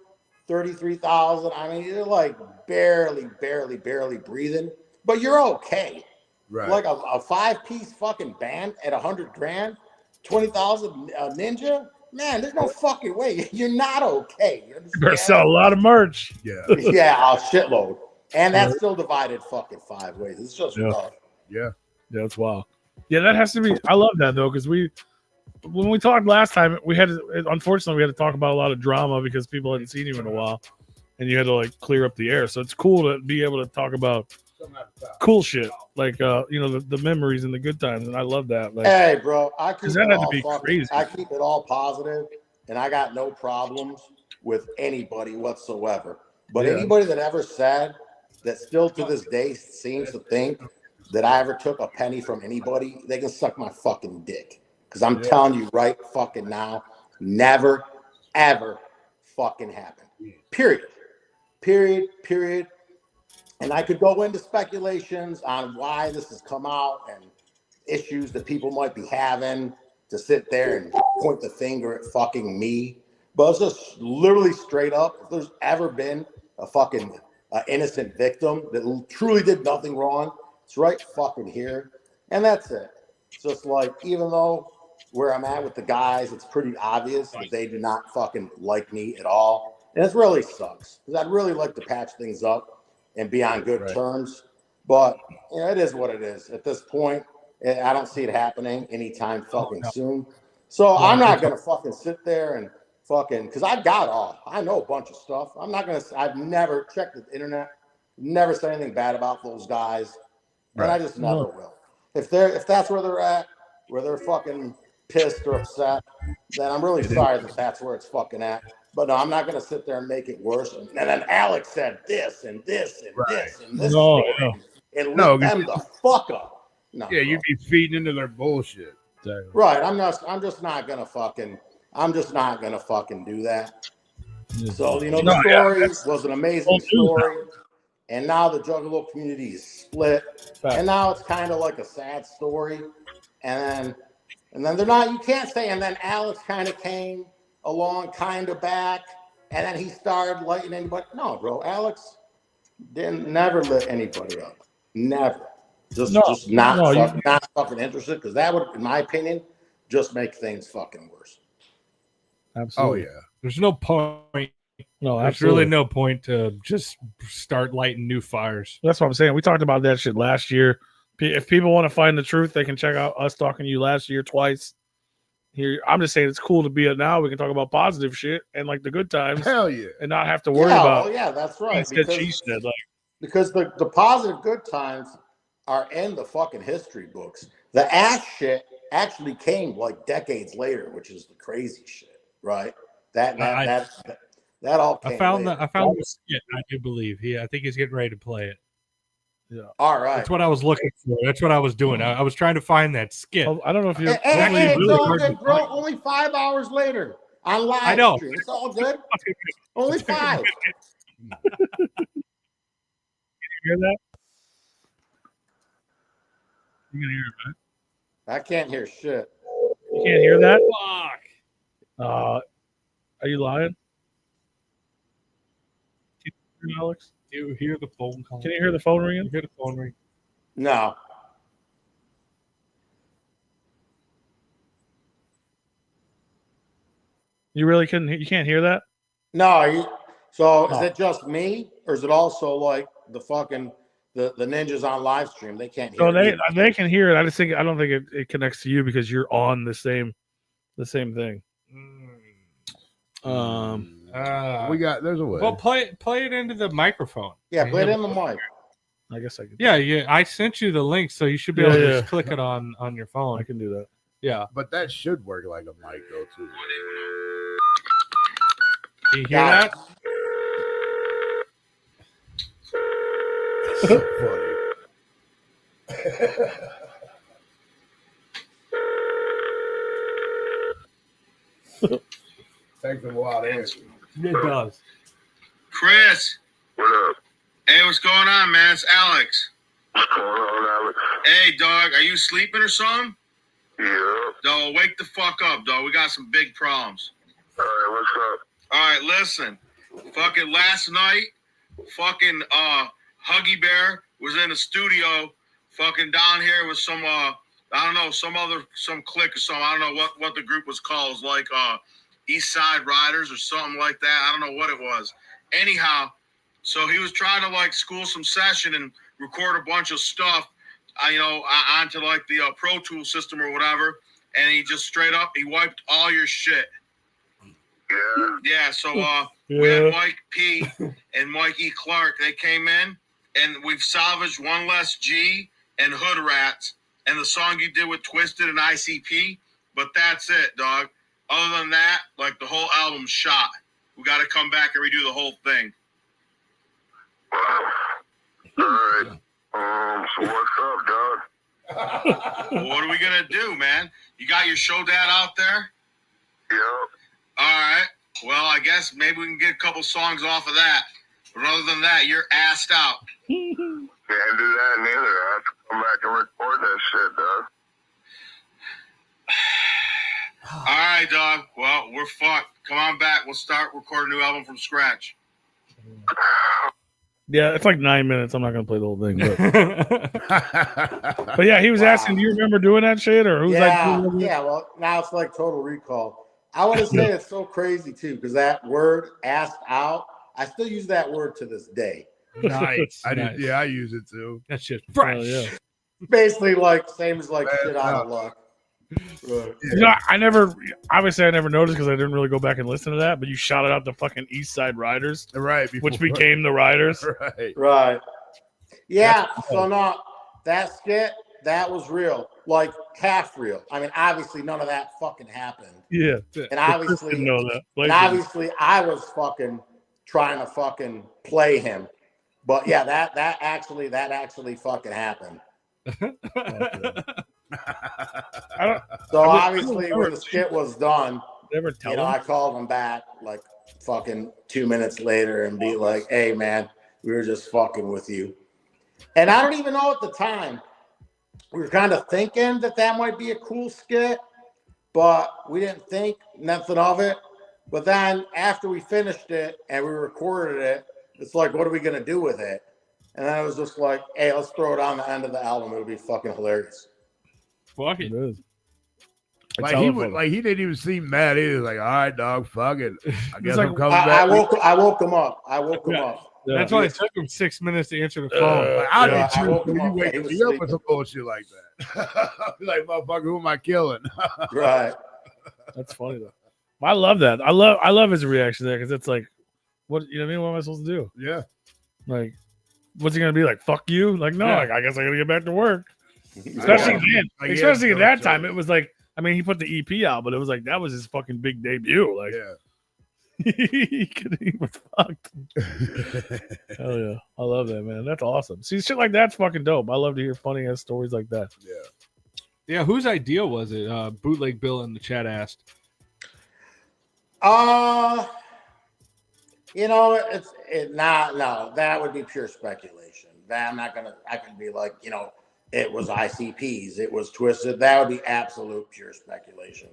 33,000. I mean, you're like barely breathing, but you're okay. Right. Like a 5-piece fucking band at $100,000, 20,000 Ninja. Man, there's no fucking way. You're not okay. You better sell a lot of merch. Yeah. Yeah, a shitload. And that's still divided fucking 5 ways. It's just rough. Yeah. Yeah, that's wild. Yeah, that has to be. I love that though, because when we talked last time, unfortunately we had to talk about a lot of drama because people hadn't seen you in a while, and you had to like clear up the air. So it's cool to be able to talk about cool shit, like the memories and the good times, and I love that. Like, hey, bro, I keep it all positive, and I got no problems with anybody whatsoever. But anybody that ever said that still to this day seems to think that I ever took a penny from anybody, they can suck my fucking dick. Because I'm telling you right fucking now, never, ever fucking happened. Period. And I could go into speculations on why this has come out and issues that people might be having to sit there and point the finger at fucking me. But it's just literally straight up. If there's ever been a fucking innocent victim that truly did nothing wrong, it's right fucking here. And that's it. It's just like, even though where I'm at with the guys, it's pretty obvious that they do not fucking like me at all. And it really sucks because I'd really like to patch things up and be on good terms. But you know, it is what it is. At this point, I don't see it happening anytime fucking soon. So I'm not going to fucking sit there and fucking, because I know a bunch of stuff. I've never checked the internet, never said anything bad about those guys. And I just never will. If that's where they're at, where they're fucking pissed or upset, then I'm really sorry that that's where it's fucking at. But no, I'm not going to sit there and make it worse. And then Alex said this and this and this and this and lit them the fuck up. No, yeah, you'd be feeding into their bullshit. Exactly. Right. I'm just not gonna fucking do that. So, you know, the story was an amazing story. And now the Juggalo community is split. And now it's kind of like a sad story. And then they're not, you can't say, and then Alex kind of came along kind of back, and then he started lighting anybody. No, bro, Alex never lit anybody up. Never. Just not fucking interested, because that would, in my opinion, just make things fucking worse. Absolutely. Oh yeah. There's no point. No, There's absolutely. really no point to just start lighting new fires. That's what I'm saying. We talked about that shit last year. If people want to find the truth, they can check out us talking to you last year twice. Here, I'm just saying it's cool to be it now. We can talk about positive shit and like the good times. Hell yeah. And not have to worry about. Oh yeah, that's right. Because the positive good times are in the fucking history books. The ass shit actually came like decades later, which is the crazy shit, right? That all came I found later. the skit, I do believe. I think he's getting ready to play it. Yeah. All right. That's what I was looking for. That's what I was doing. I was trying to find that skit. I don't know if you. Hey, it's all good, bro. Only 5 hours later on live I know. stream. It's all good. Only 5. You hear that? You can hear it, man. I can't hear shit. You can't hear that? Fuck. Are you lying? Can you hear Alex? Do you hear the phone call? Can you hear the phone You ringing? hear the phone ring? No. You really couldn't. You can't hear that? No. Is it just me, or is it also like the fucking the ninjas on live stream? They can't hear. No, they can hear it. I don't think it connects to you because you're on the same thing. There's a way. Well, play it into the microphone. Yeah, play it in the mic. I guess I can. Yeah. I sent you the link, so you should be able to just click it on your phone. I can do that. Yeah. But that should work like a mic though too. Can you hear that? So funny. Takes a while to answer. It does. Chris. What up? Hey, what's going on, man? It's Alex. What's going on, Alex? Hey, dog, are you sleeping or something? Yeah. Dog, wake the fuck up, dog. We got some big problems. All right, what's up? All right, listen. Fucking last night, fucking Huggy Bear was in the studio fucking down here with some I don't know, some clique or something. I don't know what the group was called. It was like East Side Riders or something like that. I don't know what it was. Anyhow, so he was trying to like school some session and record a bunch of stuff, onto like the Pro Tool system or whatever. And he just straight up, he wiped all your shit. Yeah. Yeah, so we had Mike P and Mike E. Clark. They came in, and we've salvaged One Less G and Hood Rats and the song you did with Twisted and ICP. But that's it, dog. Other than that, like the whole album's shot. We got to come back and redo the whole thing. Wow. All right. So what's up, dog? Well, what are we gonna do, man? You got your show dad out there? Yep. All right. Well, I guess maybe we can get a couple songs off of that. But other than that, you're assed out. Can't do that neither. I have to come back and record that shit, dog. All right, right, dog. Well, we're fucked. Come on back. We'll start recording a new album from scratch. Yeah, it's like 9 minutes. I'm not gonna play the whole thing, but yeah, he was asking, do you remember doing that shit, or who's yeah. Well, now it's like Total Recall. I want to say it's so crazy too, because that word "asked out," I still use that word to this day. Nice. I use it too. That shit's fresh. Yeah. Basically, like same as like shit out of luck. You know, I never noticed because I didn't really go back and listen to that. But you shouted out the fucking East Side Riders, Right, which became the Riders. Right. Yeah. So no, that skit that was real, like half real. I mean, obviously none of that fucking happened. Yeah, and obviously didn't know that. And obviously I was fucking trying to fucking play him. But yeah, that actually fucking happened. So obviously when the skit was done, I called him back like fucking 2 minutes later and be like, "Hey man, we were just fucking with you." And I don't even know at the time. We were kind of thinking that might be a cool skit, but we didn't think nothing of it. But then after we finished it and we recorded it, it's like, what are we gonna do with it? And then I was just like, "Hey, let's throw it on the end of the album. It would be fucking hilarious." Fuck it. He didn't even seem mad. He was like, "All right, dog, fuck it. I guess like, I'm coming back." I woke him up. Yeah. That's why it took him 6 minutes to answer the phone. I Yeah, did I woke too. him You up. wake He was me up with sleeping. some bullshit like that. Like, motherfucker, who am I killing? Right. That's funny though. I love that. I love his reaction there because it's like, what you know what I mean? What am I supposed to do? Yeah. Like, what's he gonna be like? Fuck you? Like, no, Yeah. like, I guess I gotta get back to work. Especially then. Like, Especially yeah, at that so- time, it was like, I mean, he put the EP out, but it was like that was his fucking big debut. Like, Yeah. he was fucked. Hell yeah, I love that, man. That's awesome. See, shit like that's fucking dope. I love to hear funny ass stories like that. Yeah. Yeah, whose idea was it? Bootleg Bill in the chat asked. That would be pure speculation. That I can be like, it was ICPs, it was Twisted. That would be absolute pure speculation.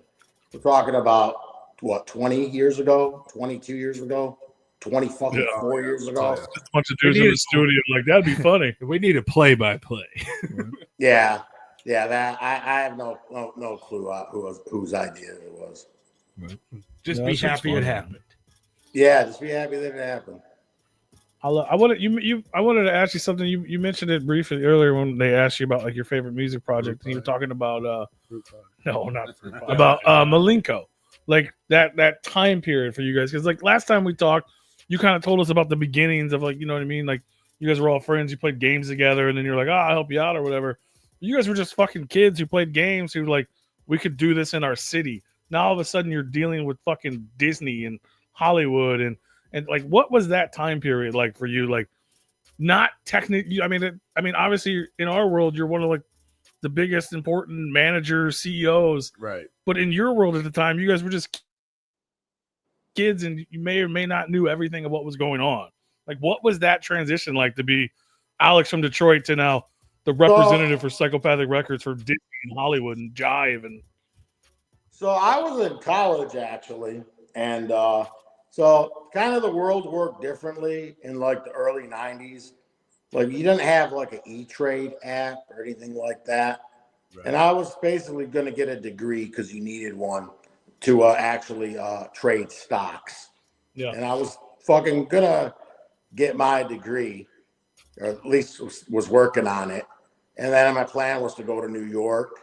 We're talking about what, 20 years ago, 22 years ago, 20 fucking 4 years ago. Just a bunch of dudes in the studio, like that'd be funny. We need a play-by-play. Yeah. That I have no clue whose idea it was. Just No, be it's just happy fun, it man. happened. Yeah, just be happy that it happened. I wanted to ask you something. You mentioned it briefly earlier when they asked you about like your favorite music project, and you were talking about about Malenko, like that time period for you guys. Because like last time we talked, you kind of told us about the beginnings of like, you know what I mean, like you guys were all friends, you played games together, and then you're like, I'll help you out or whatever. You guys were just fucking kids who played games who like we could do this in our city. Now all of a sudden you're dealing with fucking Disney and Hollywood and like what was that time period like for you? Like not technically, I mean obviously in our world you're one of like the biggest important managers, CEOs, Right. but in your world at the time you guys were just kids and you may or may not knew everything of what was going on. Like what was that transition like to be Alex from Detroit to now the representative for Psychopathic Records for Disney and Hollywood and Jive? And so I was in college actually, and so kind of the world worked differently in like the early 90s. Like you didn't have like an E-Trade app or anything like that. Right. And I was basically going to get a degree because you needed one to actually trade stocks. Yeah. And I was fucking going to get my degree, or at least was working on it. And then my plan was to go to New York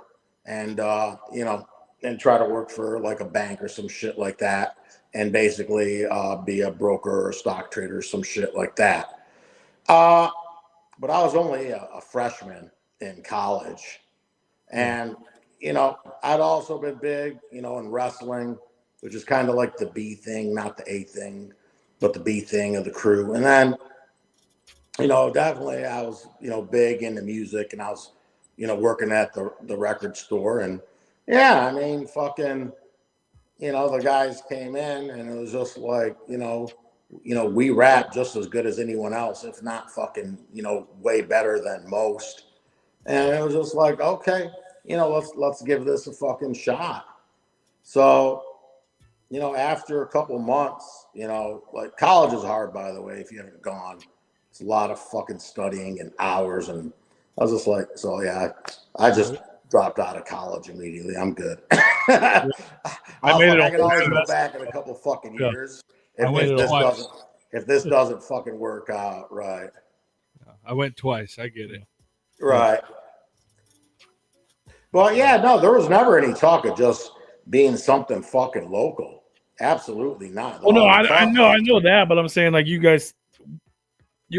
and, and try to work for like a bank or some shit like that. And basically be a broker or a stock trader or some shit like that. But I was only a freshman in college. And, I'd also been big, in wrestling, which is kind of like the B thing, not the A thing, but the B thing of the crew. And then, definitely I was, big into music and I was, working at the record store. And yeah, I mean, fucking, the guys came in and it was just like, we rap just as good as anyone else, if not fucking, way better than most. And it was just like, okay, let's give this a fucking shot. So you know, after a couple months, you know, like college is hard, by the way, if you haven't gone. It's a lot of fucking studying and hours. And I was just like, so yeah, I just dropped out of college immediately. I'm good. I can always go back in a couple fucking years if this doesn't fucking work out, right? I went twice. I get it. Right. Well, yeah, no, there was never any talk of just being something fucking local. Absolutely not. Well, no, I know that, but I'm saying like you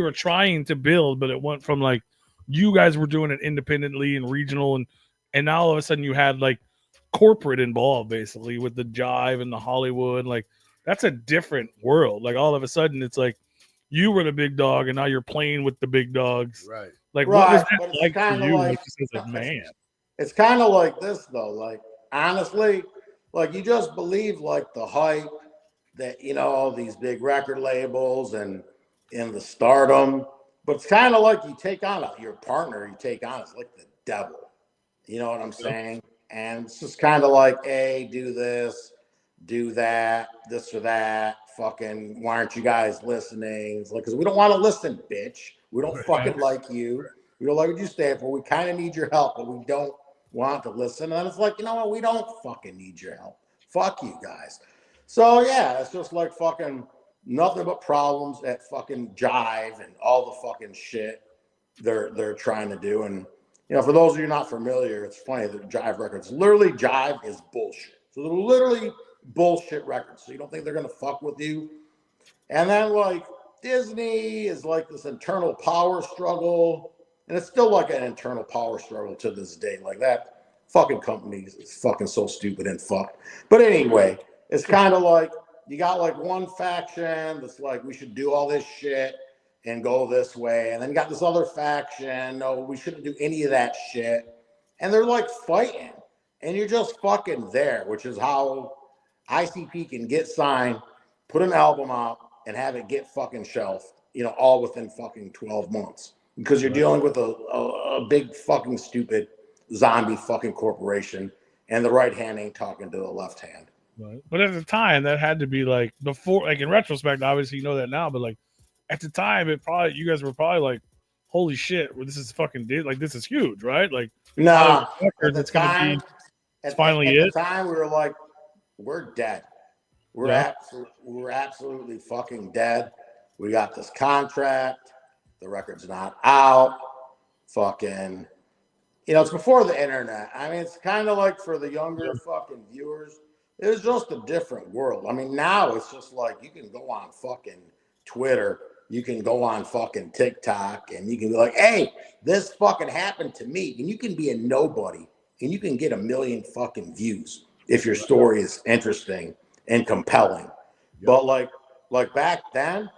were trying to build, but it went from like you guys were doing it independently and regional, and now all of a sudden you had like corporate involved basically with the Jive and the Hollywood. Like that's a different world. Like all of a sudden it's like you were the big dog and now you're playing with the big dogs. Right. Like what was that like for you? Like, man. It's kind of like this though. Like honestly, like you just believe like the hype that, you know, all these big record labels and in the stardom, but it's kind of like you take on your partner, you take on, it's like the devil. You know what I'm saying? And it's just kind of like, hey, do this, do that, this or that. Fucking, why aren't you guys listening? It's like, because we don't want to listen, bitch. We don't fucking like you. We don't like what you stand for. We kind of need your help, but we don't want to listen. And it's like, you know what? We don't fucking need your help. Fuck you guys. So yeah, it's just like fucking nothing but problems at fucking Jive and all the fucking shit they're trying to do. And you know, for those of you not familiar, it's funny that Jive Records, literally Jive is bullshit. So they're literally bullshit records. So you don't think they're gonna fuck with you. And then like Disney is like this internal power struggle, and it's still like an internal power struggle to this day. Like that fucking company is fucking so stupid and fucked. But anyway, it's kind of like you got like one faction that's like, we should do all this shit and go this way. And then you got this other faction, no, we shouldn't do any of that shit. And they're like fighting. And you're just fucking there, which is how ICP can get signed, put an album out, and have it get fucking shelved, you know, all within fucking 12 months. Because you're dealing with a big fucking stupid zombie fucking corporation, and the right hand ain't talking to the left hand. Right. But at the time, that had to be like before, like in retrospect, obviously you know that now, but like at the time, you guys were probably like, holy shit, this is fucking, like this is huge, right? Like, nah, at the time, it's finally it. At the time, we were like, we're dead. We're absolutely fucking dead. We got this contract. The record's not out. Fucking, you know, it's before the internet. I mean, it's kind of like for the younger fucking viewers, it was just a different world. I mean, now it's just like you can go on fucking Twitter, you can go on fucking TikTok, and you can be like, hey, this fucking happened to me. And you can be a nobody, and you can get 1 million fucking views if your story is interesting and compelling. But like back then,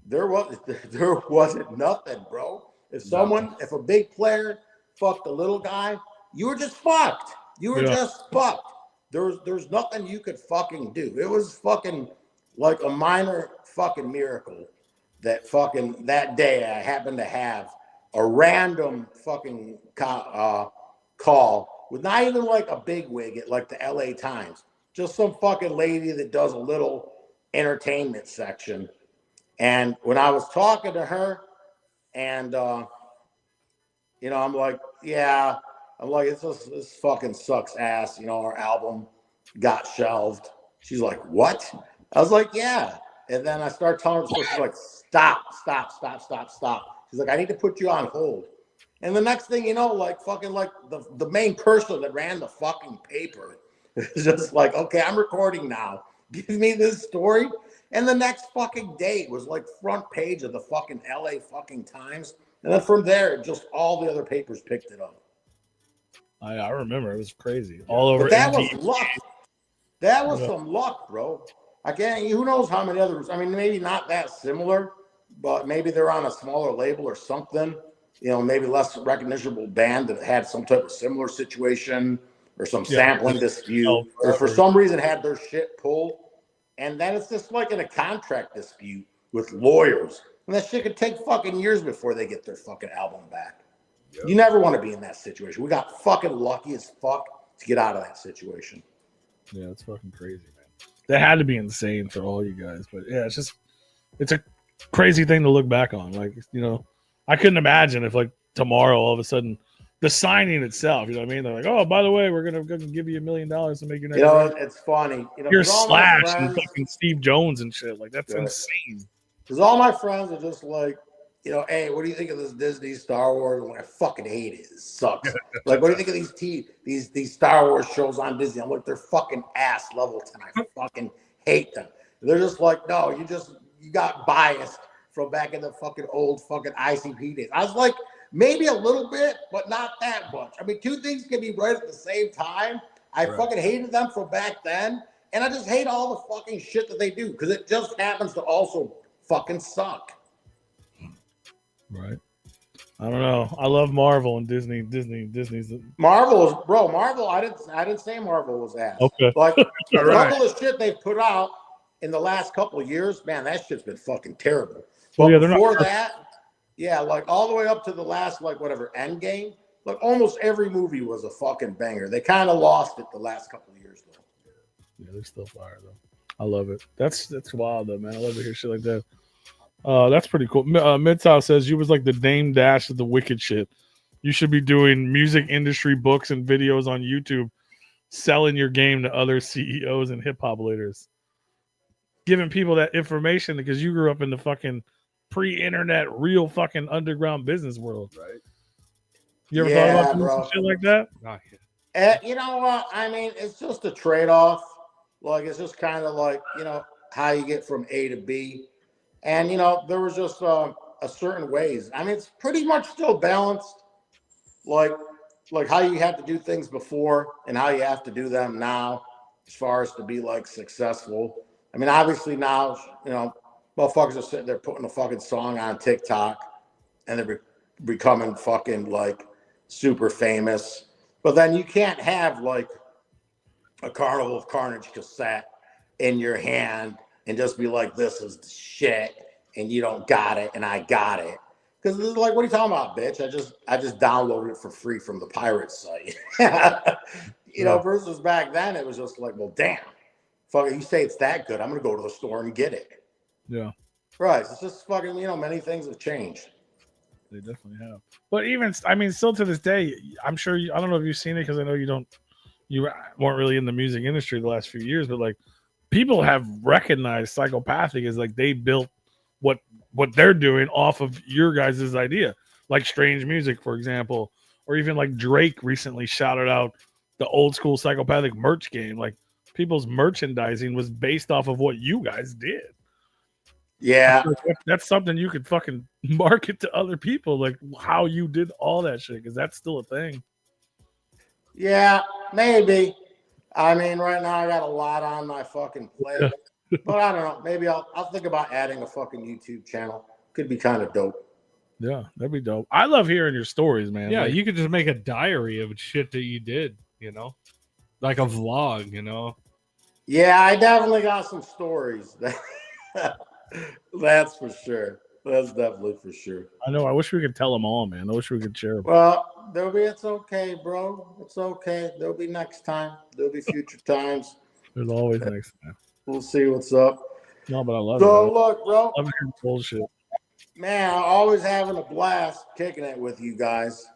there wasn't nothing, bro. If a big player fucked a little guy, you were just fucked. You were just fucked. There's nothing you could fucking do. It was fucking like a minor fucking miracle that fucking that day I happened to have a random fucking call with not even like a big wig at like the LA Times, just some fucking lady that does a little entertainment section. And when I was talking to her, and you know, I'm like, this fucking sucks ass. You know, our album got shelved. She's like, what? I was like, yeah. And then I start telling her, so she's like, stop. She's like, I need to put you on hold. And the next thing you know, like fucking like the main person that ran the fucking paper is just like, okay, I'm recording now. Give me this story. And the next fucking day it was like front page of the fucking LA fucking Times. And then from there, just all the other papers picked it up. I remember it was crazy. All over. But that was luck. That was some luck, bro. Who knows how many others? I mean, maybe not that similar, but maybe they're on a smaller label or something. You know, maybe less recognizable band that had some type of similar situation or some sampling dispute, or for some reason had their shit pulled. And then it's just like in a contract dispute with lawyers. And that shit could take fucking years before they get their fucking album back. Yep. You never want to be in that situation. We got fucking lucky as fuck to get out of that situation. Yeah, it's fucking crazy, man. That had to be insane for all you guys. But yeah, it's a crazy thing to look back on. Like, you know, I couldn't imagine if like tomorrow all of a sudden the signing itself, you know what I mean? They're like, oh, by the way, we're gonna give you $1 million to make your next. You know, it's funny. You know, you're 'cause all my Slash and friends- fucking Steve Jones and shit. Like that's Right. insane. Because all my friends are just like, you know, hey, what do you think of this Disney Star Wars? I'm like, I fucking hate it. It sucks. Like, what do you think of these Star Wars shows on Disney? I'm like, they're fucking ass level 10. I fucking hate them. They're just like, no, you got biased from back in the fucking old fucking ICP days. I was like, maybe a little bit, but not that much. I mean, two things can be right at the same time. I fucking hated them from back then, and I just hate all the fucking shit that they do because it just happens to also fucking suck. Right. I don't know. I love Marvel and Disney's Marvel is, bro. Marvel. I didn't say Marvel was ass. Okay. Like a Right. couple of shit they've put out in the last couple of years, man, that shit's been fucking terrible. But Well, yeah, they're not before perfect. that, yeah, like all the way up to the last, like whatever, Endgame, like almost every movie was a fucking banger. They kind of lost it the last couple of years, though. Yeah, they're still fire though. I love it. That's wild though, man. I love to hear shit like that. That's pretty cool. Midtown says you was like the Dame Dash of the wicked shit. You should be doing music industry books and videos on YouTube, selling your game to other CEOs and hip hop leaders, giving people that information because you grew up in the fucking pre-internet, real fucking underground business world. Right. You ever Yeah, thought about doing bro. some shit like that? Not yet. You know what? I mean, it's just a trade-off. Like, it's just kind of like, you know, how you get from A to B. And, you know, there was just a certain ways. I mean, it's pretty much still balanced. Like how you had to do things before and how you have to do them now as far as to be, like, successful. I mean, obviously now, you know, motherfuckers are sitting there putting a fucking song on TikTok and they're becoming fucking, like, super famous. But then you can't have, like, a Carnival of Carnage cassette in your hand and just be like, this is the shit, and you don't got it, and I got it. Because this is like, what are you talking about, bitch? I just downloaded it for free from the pirate site. You know, versus back then, it was just like, well, damn. Fuck it, you say it's that good, I'm going to go to the store and get it. Yeah. Right. It's just fucking, you know, many things have changed. They definitely have. But even, I mean, still to this day, I'm sure I don't know if you've seen it because I know you weren't really in the music industry the last few years, but like people have recognized Psychopathic as like they built what they're doing off of your guys' idea, like Strange Music, for example, or even like Drake recently shouted out the old school Psychopathic merch game. Like people's merchandising was based off of what you guys did. Yeah. That's something you could fucking market to other people, like how you did all that shit, because that's still a thing. Yeah, maybe. I mean, right now I got a lot on my fucking plate. But I don't know. Maybe I'll think about adding a fucking YouTube channel. Could be kind of dope. Yeah, that'd be dope. I love hearing your stories, man. Yeah, Like, you could just make a diary of shit that you did, you know, like a vlog, you know. Yeah, I definitely got some stories. That's for sure. That's definitely for sure. I know. I wish we could tell them all, man. I wish we could share them. Well, it's okay, bro. It's okay. There'll be next time. There'll be future times. There's always next time. We'll see what's up. No, but I love So it. look, bro. I love hearing bullshit. Man, I'm always having a blast kicking it with you guys.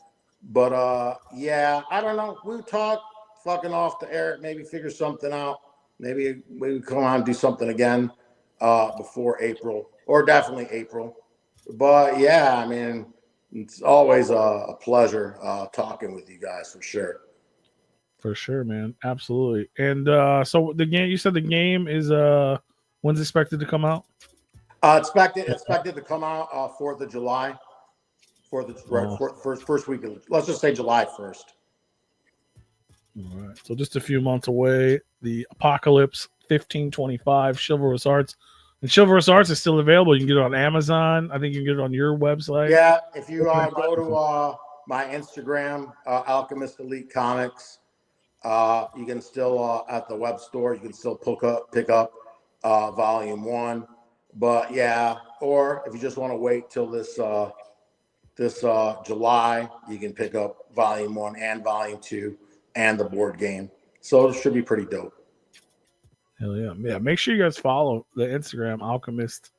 But yeah, I don't know. We'll talk fucking off the air, maybe figure something out. Maybe we come on and do something again before April, or definitely April. But yeah, I mean, it's always a pleasure talking with you guys for sure. For sure, man. Absolutely. And so the game, you said the game is when's it expected to come out? Expected to come out 4th of July. First week of, let's just say July 1st. All right. So just a few months away. The Apocalypse 1525 Chivalrous Arts. And Chivalrous Arts is still available. You can get it on Amazon. I think you can get it on your website. Yeah, if you go to my Instagram, Alchemist Elite Comics, you can still at the web store, you can still pick up volume 1. But yeah, or if you just want to wait till this July, you can pick up volume 1 and volume 2 and the board game. So it should be pretty dope. Hell yeah. Yeah. Make sure you guys follow the Instagram Alchemist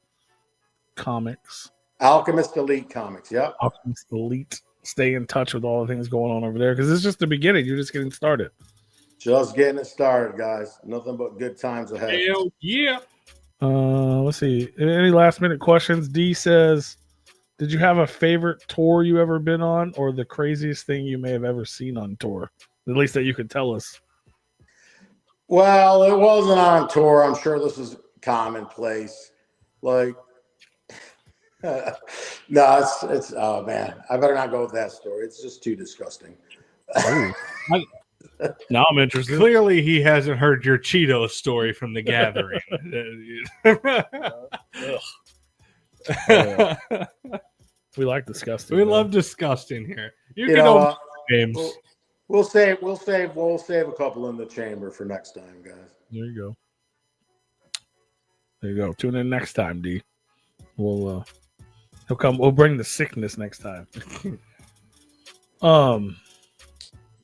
Comics. Alchemist Elite Comics. Yep. Alchemist Elite. Stay in touch with all the things going on over there because it's just the beginning. You're just getting started. Just getting it started, guys. Nothing but good times ahead. Hell yeah. Let's see. Any last minute questions? D says, did you have a favorite tour you ever been on or the craziest thing you may have ever seen on tour? At least that you could tell us. Well, it wasn't on tour. I'm sure this is commonplace. Like, no, it's oh man, I better not go with that story. It's just too disgusting. Now I'm interested. Clearly, he hasn't heard your Cheeto story from the gathering. We like disgusting. We man. love disgusting here. You You can know, know names. we'll save a couple in the chamber for next time, guys. There you go. There you go. Tune in next time, D. We'll he'll come. We'll bring the sickness next time.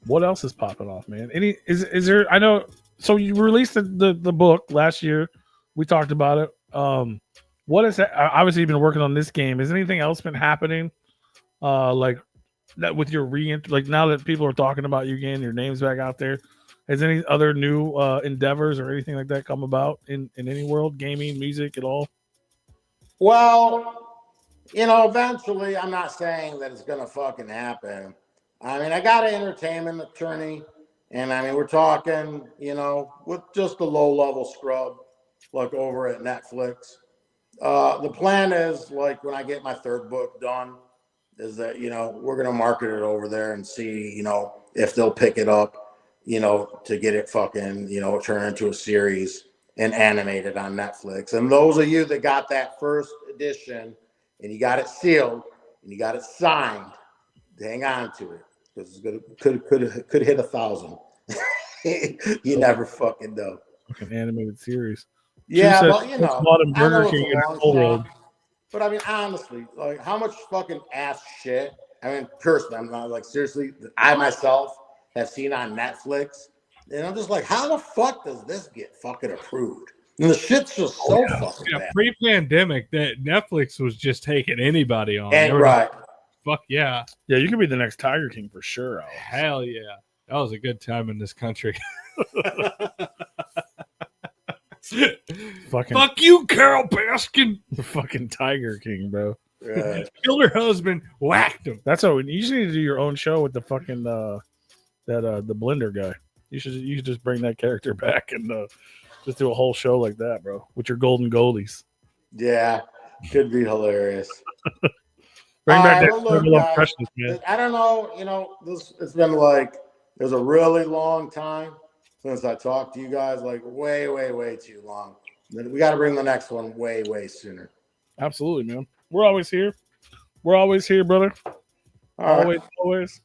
What else is popping off, man? Is there? I know. So you released the book last year. We talked about it. What is that? Obviously, you've been working on this game. Has anything else been happening? Like that with your like now that people are talking about you again, your name's back out there. Has any other new endeavors or anything like that come about in any world, gaming, music, at all? Well, eventually, I'm not saying that it's gonna fucking happen. I mean, I got an entertainment attorney, and I mean, we're talking, with just a low-level scrub, like over at Netflix. The plan is, like, when I get my third book done, is that, we're going to market it over there and see, if they'll pick it up, to get it fucking, turn into a series and animate it on Netflix. And those of you that got that first edition and you got it sealed and you got it signed, hang on to it because it's gonna could hit 1,000. You never fucking know. An animated series. Yeah, Said, but I know Burger it's a long shot. But I mean, honestly, like, how much fucking ass shit? I mean, personally, I'm not like, seriously, I myself have seen on Netflix, and I'm just like, how the fuck does this get fucking approved? And the shit's just so fucking bad. Pre-pandemic, that Netflix was just taking anybody on. And right. Fuck yeah. Yeah, you could be the next Tiger King for sure, Alex. Hell yeah. That was a good time in this country. Fuck you, Carol Baskin. The fucking Tiger King, bro. Right. Killed her husband, whacked him. That's how you just need to do your own show with the fucking the Blender guy. You should just bring that character back and just do a whole show like that, bro, with your golden goldies. Yeah, could be hilarious. Bring back that well, look, guys, freshness, man. I don't know, it's been like, there's a really long time since I talked to you guys, like way, way, way too long. We got to bring the next one way, way sooner. Absolutely, man. We're always here. We're always here, brother. All right. Always.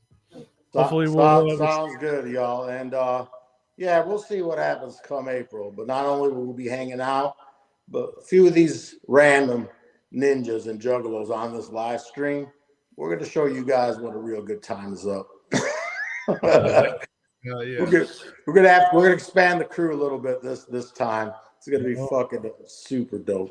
Hopefully we'll sounds good, y'all. And yeah, we'll see what happens come April. But not only will we be hanging out, but a few of these random ninjas and juggalos on this live stream, we're going to show you guys what a real good time is up. Hell yeah. We're gonna expand the crew a little bit this time. It's gonna be fucking super dope.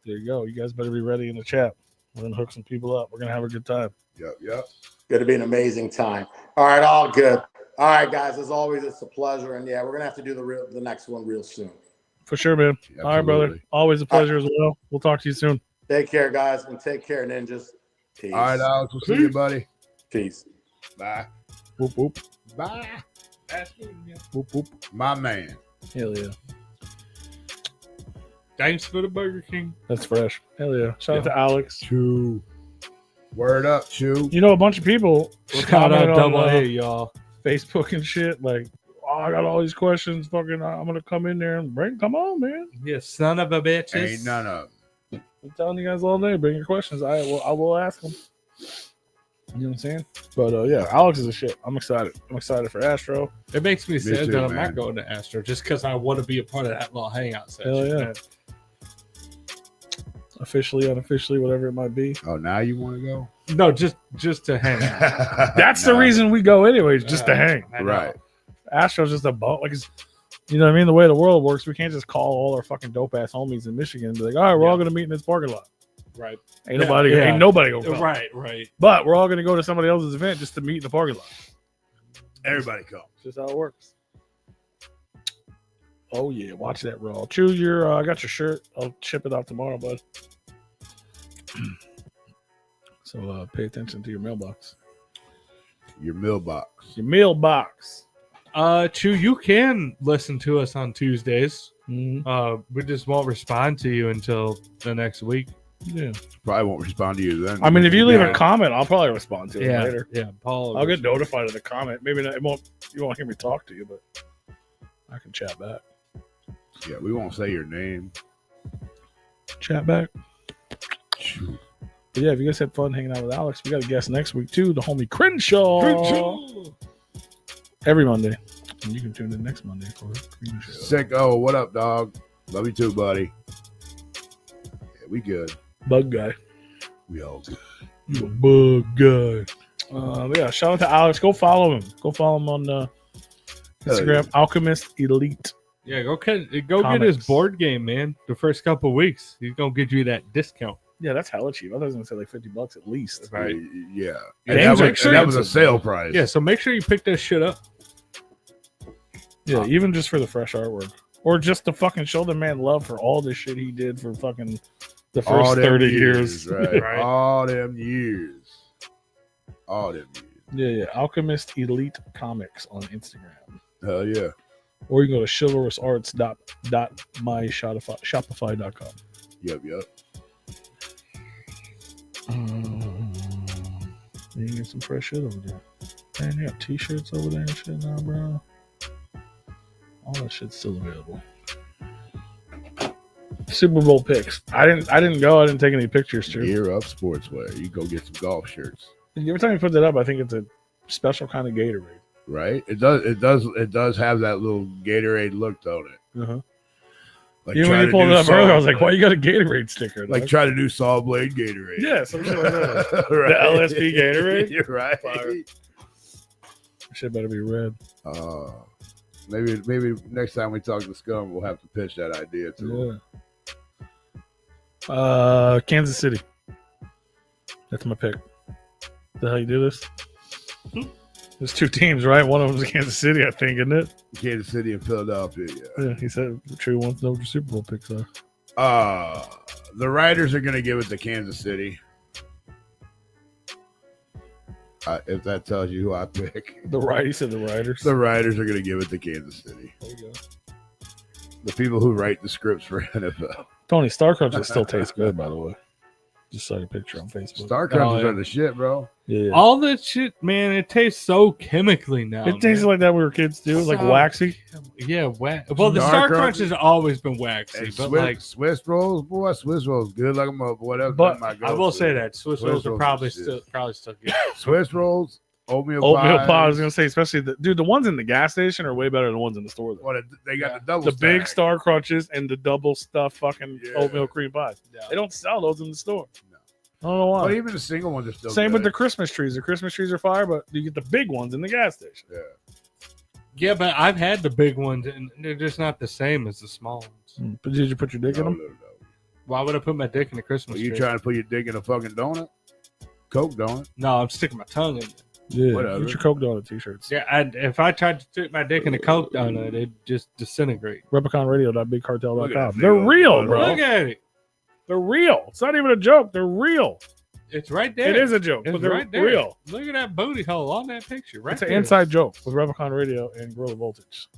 There you go. You guys better be ready in the chat. We're gonna hook some people up. We're gonna have a good time. Yep. Gonna be an amazing time. All right, all good. All right, guys. As always, it's a pleasure. And yeah, we're gonna have to do the next one real soon. For sure, man. Absolutely. All right, brother. Always a pleasure as well. We'll talk to you soon. Take care, guys, and take care, ninjas. Peace. All right, Alex. We'll see you, buddy. Peace. Bye. Whoop whoop. Bye. Whoop whoop. My man. Hell yeah. Thanks for the Burger King. That's fresh. Hell yeah. Shout out to Alex. Chew. Word up, Chew. You know, a bunch of people were Shout out commenting double on A, y'all. Facebook and shit. Like, oh, I got all these questions. Fucking, I'm gonna come in there and come on, man. You son of a bitch. Ain't none of them. I'm telling you guys all day, bring your questions. I will ask them. You know what I'm saying? But yeah, Alex is a shit. I'm excited. I'm excited for Astro. It makes me sad too, that I'm man. not going to Astro just because I want to be a part of that little hangout session. Hell yeah. Officially, unofficially, whatever it might be. Oh, now you want to go? No, just to hang out. That's the reason we go anyways, just to hang. I know. Right. Astro's just a boat. Like, You know what I mean? The way the world works, we can't just call all our fucking dope ass homies in Michigan and be like, all right, we're all gonna meet in this parking lot. Right. Ain't nobody gonna come. Right. But we're all gonna go to somebody else's event just to meet in the parking lot. Everybody come. That's just how it works. Oh yeah, watch that Raw. Chew your I got your shirt. I'll ship it out tomorrow, bud. So pay attention to your mailbox. Your mailbox. Your mailbox. Chew, you can listen to us on Tuesdays. Mm-hmm. We just won't respond to you until the next week. Yeah. Probably won't respond to you then. I mean, if you leave a comment, I'll probably respond to it later. Yeah, Paul. I'll get notified of the comment. Maybe not, you won't hear me talk to you, but I can chat back. Yeah, we won't say your name. Chat back. But yeah, if you guys had fun hanging out with Alex, we got a guest next week too, the homie Crenshaw. Every Monday. And you can tune in next Monday for Crenshaw. Sicko, what up, dog? Love you too, buddy. Yeah, we good. Bug guy. We all good. You a bug guy. Yeah, shout out to Alex. Go follow him. Go follow him on Instagram, Alchemist Elite. Yeah, go get his board game, man. The first couple of weeks, he's gonna get you that discount. Yeah, that's hella cheap. I thought it was gonna say like $50 at least. Right? Yeah. Games are That was a sale price. Yeah, so make sure you pick that shit up. Yeah, even just for the fresh artwork, or just to fucking show the man love for all the shit he did for fucking the first 30 years. Right. Right. All them years. Yeah. Alchemist Elite Comics on Instagram. Hell yeah. Or you can go to chivalrousarts.myshopify.com. Yep. You can get some fresh shit over there. Man, you got t-shirts over there and shit now, bro. All that shit's still available. Super Bowl picks. I didn't go. I didn't take any pictures, too. Gear Up Sportswear. You go get some golf shirts. Every time you put that up, I think it's a special kind of Gatorade. Right? It does have that little Gatorade look, don't it? Uh-huh. Like Even when you pulled it up earlier, I was like, why you got a Gatorade sticker? Like try to do Saw Blade Gatorade. Yeah, some shit like that. Right. The LSP Gatorade? You're right. Fire. Shit better be red. Maybe next time we talk to Scum, we'll have to pitch that idea to him. Kansas City. That's my pick. The hell you do this? There's two teams, right? One of them is Kansas City, I think, isn't it? Kansas City and Philadelphia, Yeah, he said True wants to know what your Super Bowl picks are. The Riders are going to give it to Kansas City. If that tells you who I pick. He said the Riders. The Riders are going to give it to Kansas City. There you go. The people who write the scripts for NFL. Tony, Star Crunches still tastes good, by the way. Just saw your picture on Facebook. Star Crunches are the shit, bro. Yeah. All that shit, man, it tastes so chemically now. It tastes like that when we were kids, too. Like waxy. Yeah, well, the Star Crunch has always been waxy. And but Swiss rolls, boy, Swiss rolls good like a mother. Whatever. But I will say that Swiss rolls are probably still good. Swiss rolls, oatmeal pie. I was pies. gonna say, especially the ones in the gas station are way better than the ones in the store. Though. Well, they got the double. The big stack. Star Crunches and the double stuffed fucking oatmeal cream pies. Yeah. They don't sell those in the store. I don't know why. But even the single ones are still Same good. with the Christmas trees. The Christmas trees are fire, but you get the big ones in the gas station. Yeah, but I've had the big ones, and they're just not the same as the small ones. But did you put your dick in them? No. Why would I put my dick in a Christmas Are you tree? trying to put your dick in a fucking donut? Coke donut? No, I'm sticking my tongue in it. Yeah, Whatever. get your Coke Donut t-shirts. Yeah, if I tried to stick my dick in a Coke donut, it'd just disintegrate. RepliconRadio.bigcartel.com. They're real, bro. Look at it. They're real. It's not even a joke. They're real. It's right there. It is a joke, It's but they're right there. real. Look at that booty hole on that picture. Right It's an there. inside joke with Replicon Radio and Gorilla Voltage.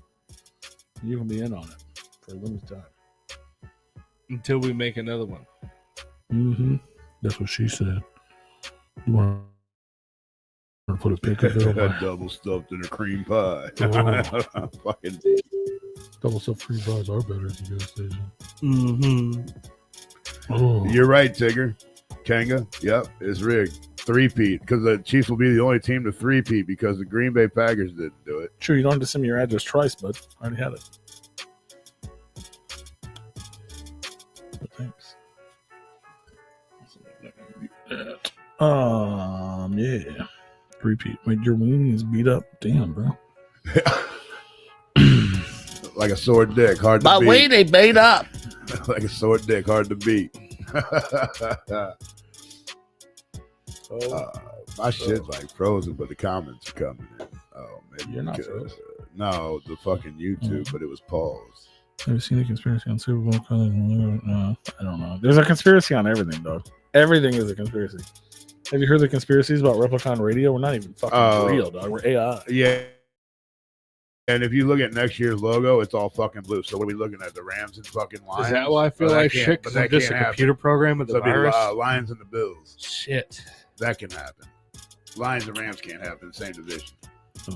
You can be in on it for a limited time. Until we make another one. Mm-hmm. That's what she said. You want to put a pic of it on Double stuffed in a cream pie. Oh. Fucking double stuffed cream pies are better at the gas station. Mm-hmm. Oh. You're right, Tigger. Kanga, yep, it's rigged. 3-peat, because the Chiefs will be the only team to 3-peat because the Green Bay Packers didn't do it. Sure, you don't have to send me your address twice, but I already had it. But thanks. Yeah. 3-peat. Wait, your wing is beat up. Damn, bro. like a sore dick, hard to My beat. weight ain't made up. Like a sore dick, hard to beat. My shit's like frozen, but the comments are coming in. Oh, maybe You're not because- frozen. No, the fucking YouTube, but it was paused. Have you seen a conspiracy on Super Bowl? No, I don't know. There's a conspiracy on everything, dog. Everything is a conspiracy. Have you heard the conspiracies about Replicon Radio? We're not even fucking real, dog. We're AI. Yeah. And if you look at next year's logo, it's all fucking blue. So what are we looking at? The Rams and fucking Lions? Is that why I feel But that like can't- shit? but Because that I'm just a can't happen. computer program with So the it'd be, virus. Lions and the Bills. Shit. That can happen. Lions and Rams can't happen in the same division.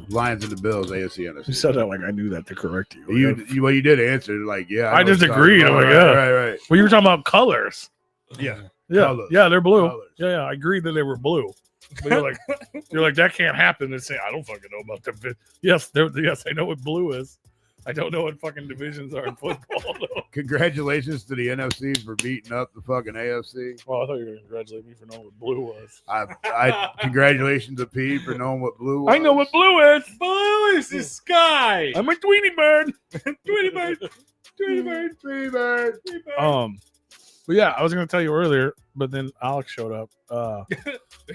Lions and the Bills, AFC, NFC. You said that like I knew that to correct you. You did answer like, yeah. I know just what you're agreed. talking I'm about. like, yeah. Right. Well, you were talking about colors. Yeah. Yeah, Colors. yeah, they're blue. Colors. Yeah, I agreed that they were blue. But you're like that can't happen. And say I don't fucking know about them. Yes, I know what blue is. I don't know what fucking divisions are in football. Though. Congratulations to the NFC for beating up the fucking AFC. Well, I thought you were going to congratulate me for knowing what blue was. I congratulations to P for knowing what blue was. I know what blue is. Blue is the sky. I'm a Tweety Bird. Tweety bird. Tweety bird. Tweety bird. But yeah, I was going to tell you earlier, but then Alex showed up.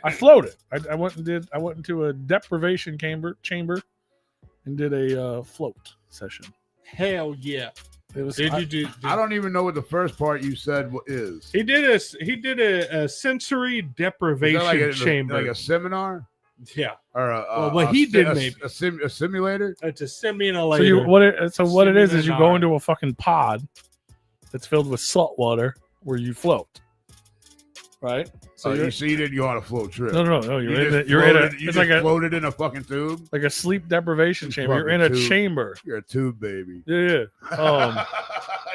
I floated. I went into a deprivation chamber and did a float session. Hell yeah. It was. Did you do? I don't even know what the first part you said is. He did a sensory Is deprivation that like chamber. like a seminar Yeah, or he did maybe a simulator. it's a simulator. So what it is you go into a fucking pod that's filled with salt water where you float. Right? So you didn't go on a float trip. No. It's like floated in a fucking tube. like a sleep deprivation chamber. You're in fucking a tube. chamber. You're a tube baby. Yeah.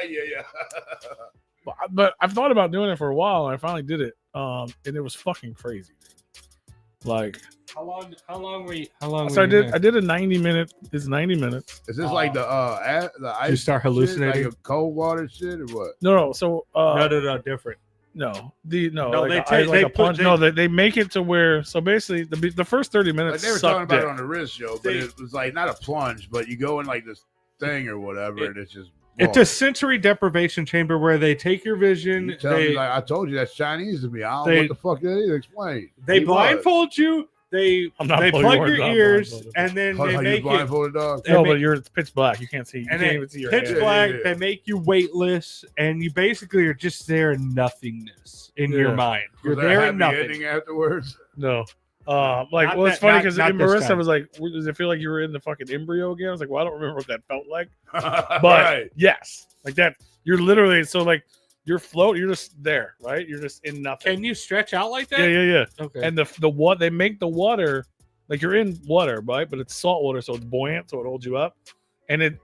yeah. But I've thought about doing it for a while, and I finally did it. And it was fucking crazy. Like, How long were you? How long? so were you I did a 90-minute. It's 90 minutes. Is this like the ice? You start shit, hallucinating? like a cold water shit or what? No. So No, different. no, they a put- punch. they- No, they make it to where. So basically, the first 30 Like minutes they were talking sucked about dick. it on the wrist show, but it was like not a plunge, but you go in like this thing or whatever, and it's just. It's a sensory deprivation chamber where they take your vision. You tell me, like, I told you that's Chinese to me. I don't know what the fuck that is. Explain. They He blindfold you. They I'm not plug blindfolded, your I'm ears, blindfolded. and then Was. they You make it. blindfolded dog. No, they but make- it's pitch black. You can't see. You And can't then even see your pitch head. black. Yeah. They make you weightless, and you basically are just there in nothingness in your Yeah. mind. You're Was there a there happy in nothing. ending afterwards. No. Not Well, it's that- funny not- because not this Marissa time. was like, "Does it feel like you were in the fucking embryo again?" I was like, "Well, I don't remember what that felt like." But Right. yes, like that. You're literally you're floating. You're just there, right? You're just in nothing. Can you stretch out like that? Yeah. Okay. And the what they make the water like you're in water, right? But it's salt water, so it's buoyant, so it holds you up, and it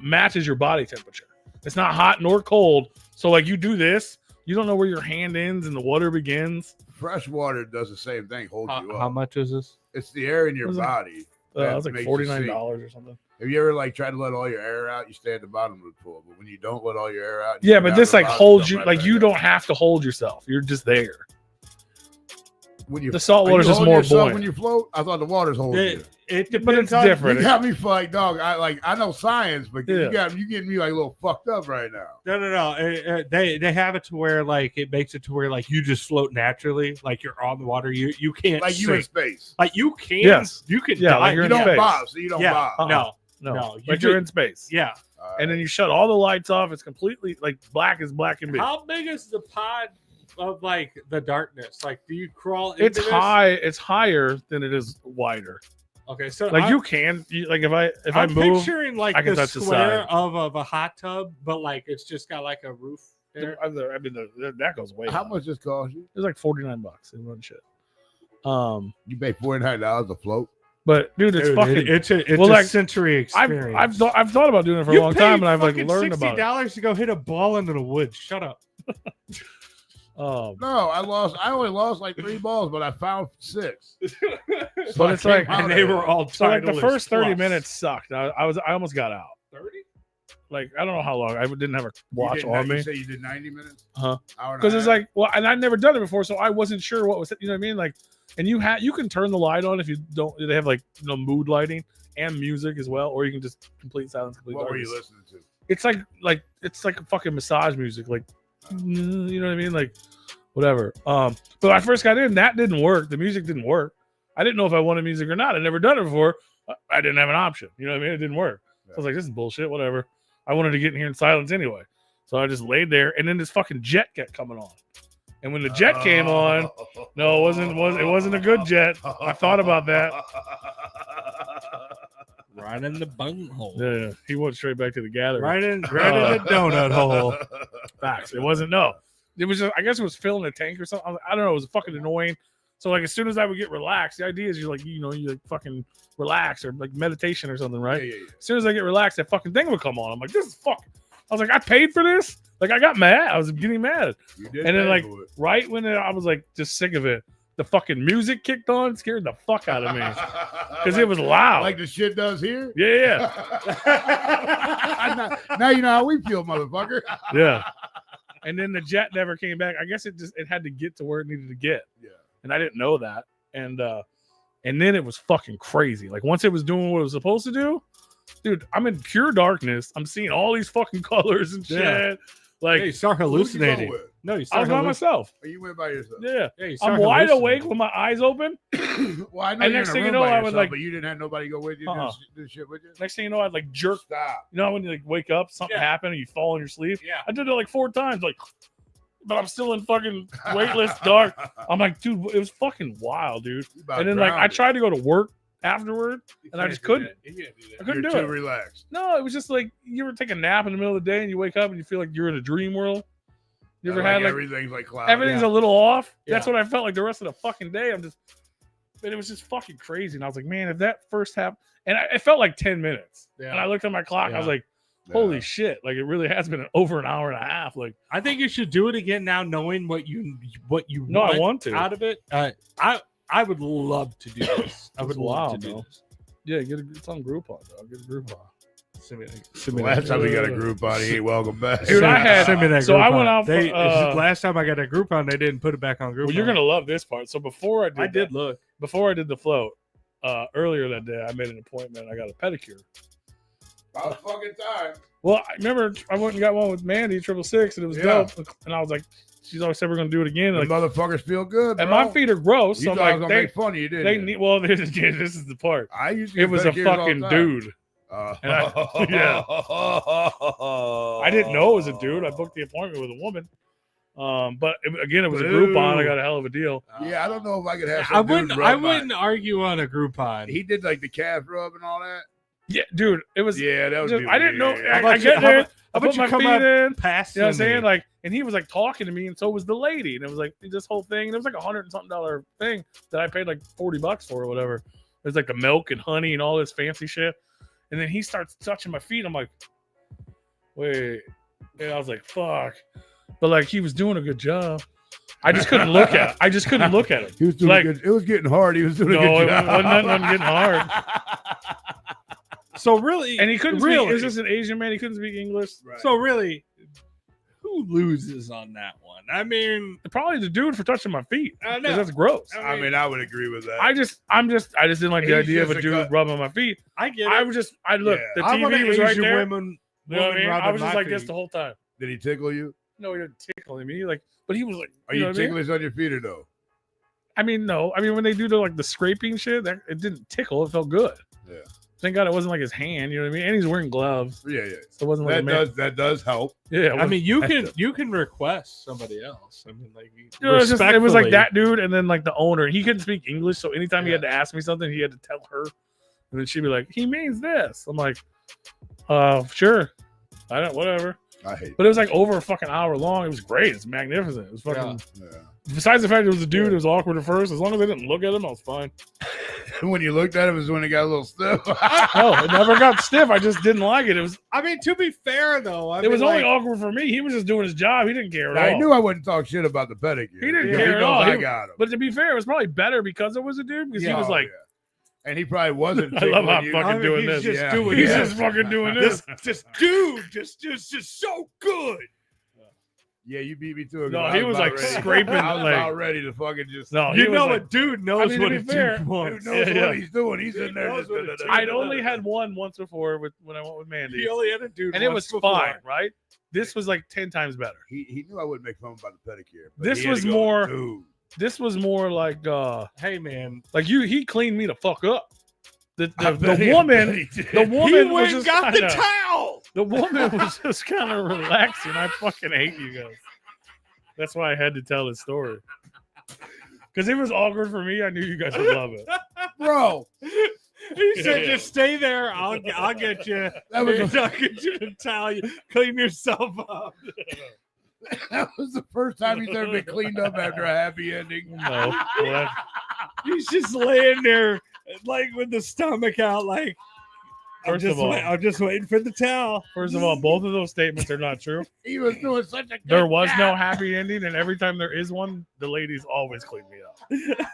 matches your body temperature. It's not hot nor cold. So like you do this, you don't know where your hand ends and the water begins. Fresh water does the same thing. Holds you how up. much is this? It's the air in your Was it- body. It that was like makes you $49 sink. or something. Have you ever like tried to let all your air out? You stay at the bottom of the pool, but when you don't let all your air out, you Yeah, go but down this to the like bottom, holds jump you. right Like back you up. don't have to hold yourself. You're just there. When you The salt are water's you just holding more yourself buoyant. when you float. I thought the water's holding you. It But it's depends on. different. You got me for like dog. I know science, but Yeah. you getting me like a little fucked up right now. No. They have it to where like it makes it to where like you just float naturally, like you're on the water. You can't Like you in sink. space. Like you can. Yes. You can. Yeah, die. like you're You in don't space. bob, so you don't Yeah. bob. Uh-uh. No. No, you like you're do- in space. Yeah. And then you shut all the lights off. It's completely like black as black can be. How big is the pod of like the darkness? Like, do you crawl? It's into this? high. It's higher than it is wider. Okay, so Like I'm, you can like if I I'm move. picturing like I can the touch the square side. of a hot tub, but like it's just got like a roof there. I mean, that goes way. How high. much this cost you? It's like $49 in one shit. You pay $49 to float. But dude, it's Dude, fucking. it's a well, like, sensory experience. I've thought about doing it for a long time, and I've like learned about it. $60 to go hit a ball into the woods. Shut up. No, I only lost like 3 balls, but I found 6. But it's like, And they were all so like the Titleist first 30 plus. minutes sucked. I almost got out. 30? Like I don't know how long. I didn't have a watch on me. You say you did 90 minutes? Uh-huh. Hour and a Because it's half? like, well, and I'd never done it before, so I wasn't sure what was, you know what I mean? Like, And you can turn the light on if you don't. They have like mood lighting and music as well, or you can just complete silence. Complete What were darkness. you listening to? It's like it's like a fucking massage music, like you know what I mean, like whatever. But when I first got in, that didn't work. The music didn't work. I didn't know if I wanted music or not. I'd never done it before. I didn't have an option. You know what I mean? It didn't work. So I was like, this is bullshit. Whatever. I wanted to get in here in silence anyway. So I just laid there, and then this fucking jet kept coming on. And when the jet came on, no, it wasn't a good jet. I thought about that. Right in the bunghole. Yeah, he went straight back to the gathering. Right in the donut hole. Facts. It wasn't. No, it was. I guess it was filling a tank or something. I don't know. It was fucking annoying. So like, as soon as I would get relaxed, the idea is you like fucking relax or like meditation or something, right? Yeah. As soon as I get relaxed, that fucking thing would come on. I'm like, this is fucking. I was like, I paid for this. Like, I got mad. I was getting mad. And then like right when I was like just sick of it, the fucking music kicked on, scared the fuck out of me because it was loud. Like the shit does here. Yeah. Now you know how we feel, motherfucker. Yeah. And then the jet never came back. I guess it had to get to where it needed to get. Yeah. And I didn't know that. And then it was fucking crazy. Like once it was doing what it was supposed to do, dude, I'm in pure darkness. I'm seeing all these fucking colors and shit. Yeah. Like, Hey, you start hallucinating. No, you I start was by myself. Oh, you went by yourself. Yeah. you start I'm wide hallucinating. awake with my eyes open. Well, I know And you're next in a thing you room know, by I would, yourself, like- but you didn't have nobody go with you do shit with you. Next thing you know, I'd like jerk. Stop. You know how when you like wake up, something happened, and you fall in your sleep? Yeah. I did it like 4 times, like, but I'm still in fucking weightless dark. I'm like, dude, it was fucking wild, dude. And then like I tried to go to work afterward, and I just couldn't. I couldn't You're do too it. relaxed. No, it was just like you ever take a nap in the middle of the day and you wake up and you feel like you're in a dream world. You ever Like had like everything's like cloudy. everything's a little off? Yeah. That's what I felt like the rest of the fucking day. But it was just fucking crazy. And I was like, man, if that first half, and it felt like 10 minutes. Yeah. And I looked at my clock. I was like, Yeah. holy shit! Like it really has been over an hour and a half. Like I think you should do it again now, knowing what you no, I want to. out of it. I would love to do this. I would love to do wild, this. Yeah, it's on Groupon, dog. Get a Groupon. Last time we got a group on, he ain't welcome back. Dude, I had- Send me that so I Groupon. went out for, last time I got a Groupon, they didn't put it back on Groupon. Well, you're gonna love this part. So before I did look. before I did the float, earlier that day, I made an appointment. I got a pedicure. About fucking time. Well, I remember I went and got one with Mandy 666, and it was Yeah. dope. And I was like, she's always said we're gonna do it again. The Like, motherfuckers feel good. and bro. my feet are gross, You so I'm thought I was like, gonna they make fun of you, didn't they you? need. Well, this is the part. I used to It get was a pedicures all the fucking time. dude. And yeah. I I didn't know it was a dude. I booked the appointment with a woman. But again, it was a Groupon. I got a hell of a deal. Yeah, I don't know if I could have. Some I dude wouldn't. rub I my- wouldn't argue on a Groupon. He did like the calf rub and all that. Yeah, dude, it was. Yeah, that was. Just, I didn't know. weird. I get there. I How put about my you come feet up in. past? You know what I'm saying? Like, and he was like talking to me, and so was the lady, and it was like this whole thing. And it was like $100 and something thing that I paid like $40 for or whatever. It was like the milk and honey and all this fancy shit. And then he starts touching my feet. I'm like, wait. And I was like, fuck. But like he was doing a good job. I just couldn't look at it. I just couldn't look at him. He was doing Like- good. It was getting hard. He was doing No, a it good job. wasn't getting hard. So really, And he couldn't really, speak. Is this an Asian man? He couldn't speak English. Right. so really, who loses on that one? I mean, Probably the dude for touching my feet. I 'Cause know. that's gross. I mean, I would agree with that. I just didn't like the He's idea of just a a dude cut. rubbing my feet. I get it. I was just, the Yeah. I want TV an was right Asian there. women. You know what I mean? I rubbing was just my like this feet. the whole time. Did he tickle you? No, he didn't tickle me. He like, but he was like, Are you you know what I mean? ticklish on your feet or no? I mean, no. I mean, when they do the scraping shit, it didn't tickle. It felt good. Yeah. Thank God it wasn't like his hand. You know what I mean? And he's wearing gloves, Yeah, yeah. so it wasn't like That does help. Yeah, I mean, you can request somebody else. I mean, like it was like respectfully. that dude, and then like the owner. He couldn't speak English, so anytime he had to ask me something, he had to tell her, and then she'd be like, "He means this." I'm like, sure, I don't, whatever. I hate But it was like over a fucking hour long. It was great. It's magnificent. It was fucking. it. Yeah. Besides the fact it was a dude, it was awkward at first. As long as I didn't look at him, I was fine. When you looked at it, was when it got a little stiff. No, it never got stiff. I just didn't like it. It was. I mean, to be fair though, It was only awkward for me. He was just doing his job. He didn't care at I all. knew I wouldn't talk shit about the pedicure. He didn't Because care at knows all. I He- got him. But to be fair, it was probably better because it was a dude. Because he was Oh, like, yeah. And he probably wasn't. I love how tickling you. fucking doing he's this. just Yeah. doing He's Yeah. just fucking doing this. just dude, just so good. Yeah, you beat me to it. No, I he was about like ready. scraping, I was like- about ready to fucking just. No, You he was know like, a dude knows what to a be fair, dude wants. Dude knows Yeah, what yeah. he's doing. He's in there. knows Just, what a I'd only had one once before when I went with Mandy, He only had a dude, and it was once before. fine, right? This was like 10 times better. He knew I wouldn't make fun about the pedicure. But This he had was to go, more- Dude. This was more like Hey man, he cleaned me the fuck up. The I bet he- woman he did. the he woman was went and just got the kinda, towel. the woman was just kind of relaxing. I fucking hate you guys. That's why I had to tell this story. Because it was awkward for me. I knew you guys would love it. Bro. He said, "Just stay there. I'll get you. That was I'll get you to towel you. Clean yourself up." That was the first time he's ever been cleaned up after a happy ending. No. Well, He's just laying there, like with the stomach out, like. First of all- I'm just waiting for the towel. first of all, both of those statements are not true. He was doing such a good There was no job. happy ending, and every time there is one, the ladies always clean me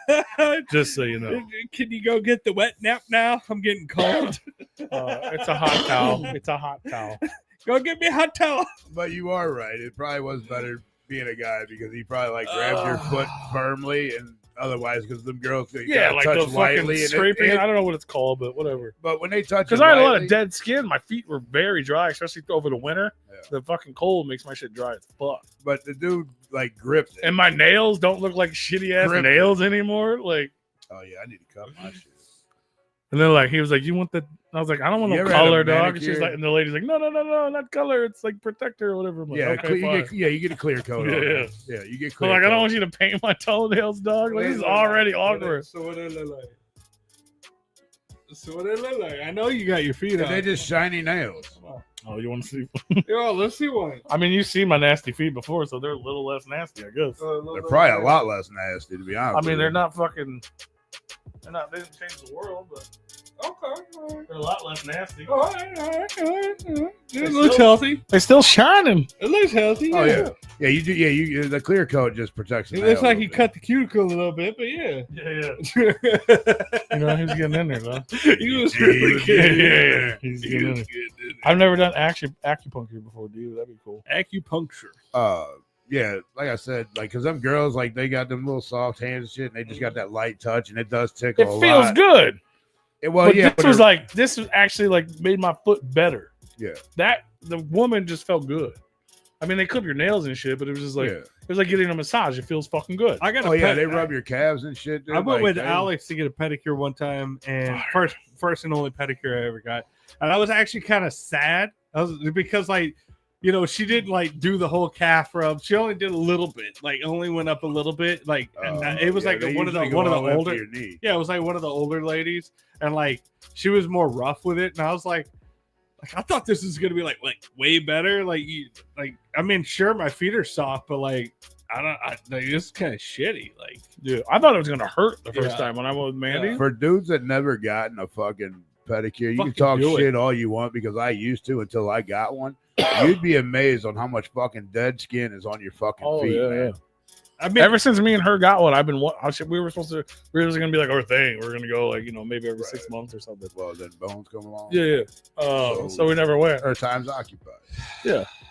up. Just so you know. Can you go get the wet nap now? I'm getting cold. It's a hot towel. It's a hot towel. Go get me a hot towel. But you are right. It probably was better being a guy because he probably like grabs your foot firmly and otherwise because them girls you Yeah, gotta like touch the lightly fucking and scraping. it- I don't know what it's called, but whatever. but when they touch Because it I had a lot lightly- of dead skin. My feet were very dry, especially over the winter. Yeah. The fucking cold makes my shit dry as fuck. but the dude like gripped it. And my nails don't look like shitty ass Grip it. nails anymore. Like, Oh yeah, I need to cut my shit. and then like he was like, "You want the?" I was like, "I don't want You no ever had a color, dog." And she's manicure? like, and the lady's like, "No, not color. It's like protector or whatever." I'm like, Yeah, okay, fine. you get a clear coat. Yeah, on yeah. it. Yeah, you get So clear. like, I coat. don't want you to paint my toenails, dog. Like, this is already awkward. So what it look like? So what it look like? I know you got your feet And up. they just shiny nails. Oh, you want to see? Yo, let's see one. I mean, you've seen my nasty feet before, so they're a little less nasty, I guess. They're probably a lot less nasty, to be honest. I mean, with they're you. not fucking. They're not. They didn't change the world, but Okay. they're a lot less nasty. All right. It They looks still- healthy. They're still shining. It looks healthy. Oh yeah, yeah. You do. Yeah, you. The clear coat just protects. The It looks nail like a he little cut the cuticle a little bit, but yeah. Yeah. You know, he's getting in there, though. He was Yeah, really was good. Yeah. He's getting in there. I've never done acupuncture before, dude. That'd be cool. Acupuncture. Yeah, like I said, like because them girls, like they got them little soft hands and shit, and they just got that light touch, and it does tickle. It a feels lot. good. Well, But yeah, this was like this was actually like made my foot better. Yeah. That the woman just felt good. I mean, they clip your nails and shit, but it was just like yeah. it was like getting a massage. It feels fucking good. I got a Oh yeah, pet- they rub your calves and shit. Dude. I went like, with they- Alex to get a pedicure one time, and Fire. first and only pedicure I ever got. And I was actually kind of sad. Because like, you know, she didn't like do the whole calf rub. She only did a little bit, like only went up a little bit. Like and it was yeah, like they one of the usually go all the way up to older. your knee. Yeah, it was like one of the older ladies, and like she was more rough with it, and I was like I thought this was gonna be like way better. Like I mean, sure, my feet are soft, but like like, it's kind of shitty. Like, Dude, I thought it was gonna hurt the first Yeah. time when I went with Mandy. For dudes that never gotten a fucking pedicure, you Fucking can talk do it. shit all you want because I used to until I got one. You'd be amazed on how much fucking dead skin is on your fucking Oh, feet, yeah, man. yeah. I mean, Ever since me and her got one, I've been. We were supposed to. We were gonna be like our thing. We are gonna go like maybe every 6 months or something. Well, then bones come along. Yeah. So we never went. Or time's occupied.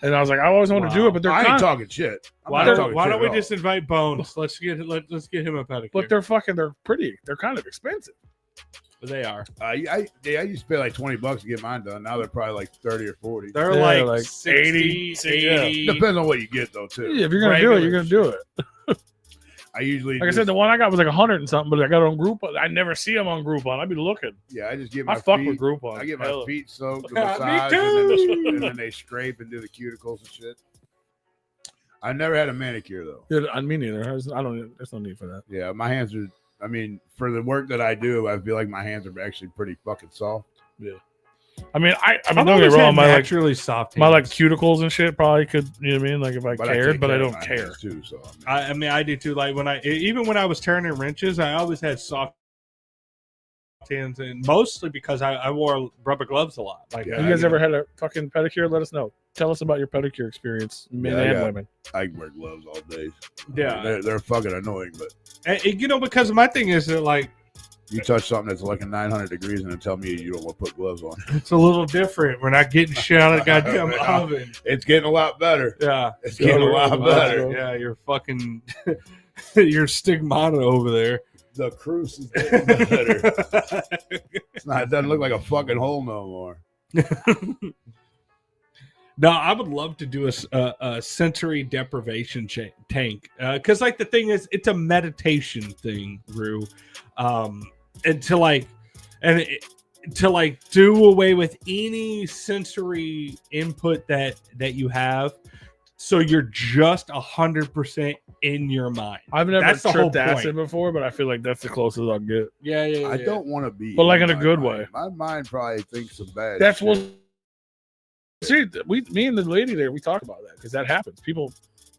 And I was like, I always wanted to do it, but they're I ain't kind. talking shit. I'm why not don't, talking why shit don't we at all. just invite Bones? Let's get him a pedicure. But they're pretty. They're kind of expensive. They are. I used to pay like $20 to get mine done. Now they're probably like 30 or 40. They're Yeah, like, like 60, 80. Depends on what you get though too. Yeah, if you're gonna do it, you're gonna do it. I usually Like I said, the one I got was like 100 and something, but I got it on Groupon. I never see them on Groupon. I'd be looking. yeah, I just get I my fuck feet. with Groupon. I get my Hell. feet soaked, the Me massage, and then they scrape and do the cuticles and shit. I never had a manicure though. Yeah, I mean, neither. I don't. There's no need for that. Yeah, my hands are. I mean, for the work that I do, I feel like my hands are actually pretty fucking soft. I mean, I I've mean, don't always get me wrong. had My like naturally soft my like hands. cuticles and shit probably could. You know what I mean? Like if I But cared, take but I care of don't my care. hands too. So I mean, I do too. Like even when I was turning wrenches, I always had soft hands, and mostly because I wore rubber gloves a lot. Like, Yeah, You guys ever had a fucking pedicure? Let us know. Tell us about your pedicure experience, men Yeah, I and got- women. I can wear gloves all day. Yeah. they're fucking annoying, but and, you know, because my thing is that like You touch something that's like a 900 degrees and then tell me you don't want to put gloves on. It's a little different. We're not getting shit out of the goddamn oven. It's getting a lot better. Yeah. It's getting a lot better. Yeah, you're fucking your stigmata over there. The cruise is getting better. It's not. It doesn't look like a fucking hole no more. No, I would love to do a sensory deprivation tank because, like, the thing is, it's a meditation thing, Rue, and to do away with any sensory input that you have, so you're just 100% in your mind. I've never That's the whole tripped acid point. before, but I feel like that's the closest I'll get. Yeah. I don't want to be, But like in a my good mind. way. My mind probably thinks some bad. That's shit. what. See, me and the lady there, we talk about that because that happens. People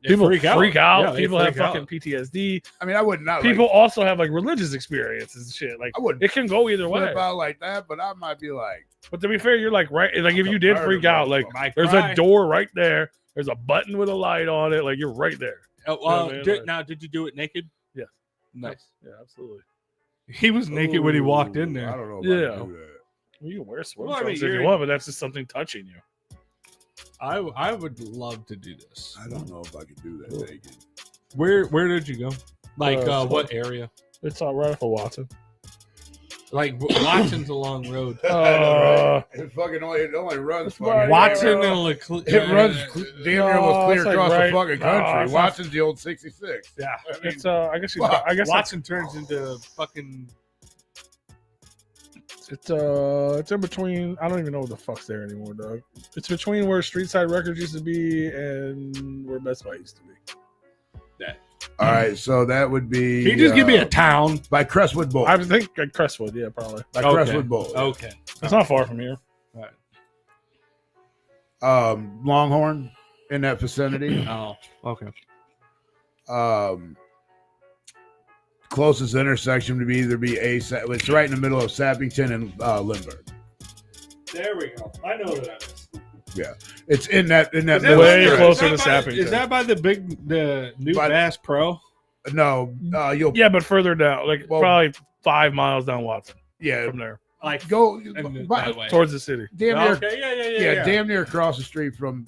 freak out. Yeah, they People have freak out. fucking PTSD. I mean, I would not. People also have like religious experiences and shit. Like I wouldn't it can go either way. flip out like that, but I might be like, But to be fair, you're like right. Like if I'm you did a freak murderer, out, like Might there's cry. a door right there. There's a button with a light on it. Like you're right there. Oh, man, did, like- now, did you do it naked? Yes. Nice. Yeah, absolutely. He was naked when he walked in "Ooh, there. I don't know. If Yeah. I can do that. Well, you can wear swim Well, I mean, trunks if you you're- want, but that's just something touching you. I would love to do this. I don't know if I could do that naked. Where did you go? Like So- what area? It's all right for Watson. Like Watson's a long road. It fucking only runs. It's Fucking, right- Watson yeah. and it runs damn near almost clear it's like across right- the fucking no, country. it's not- Watson's the old 66. Yeah. I mean, It's I guess you. fuck. I guess Watson turns into fucking. it's in between. I don't even know what the fuck's there anymore, dog. It's between where Street Side Records used to be and where Best Buy used to be. all right, so that would be. Can you just give me a town? by Crestwood Bowl. I would think like Crestwood, yeah, probably. By Okay. Crestwood Bowl. Okay. It's not far from here. Longhorn in that vicinity. Oh, okay. Closest intersection would either be it's right in the middle of Sappington and Lindbergh. There we go. I know that is. It's in that Way stretch. closer to Sappington. Is that by the new By- Bass Pro? No, you'll Yeah, but further down, like Well- probably 5 miles down Watson yeah from there Like go that way. towards the city. damn near Okay, yeah. damn near across the street from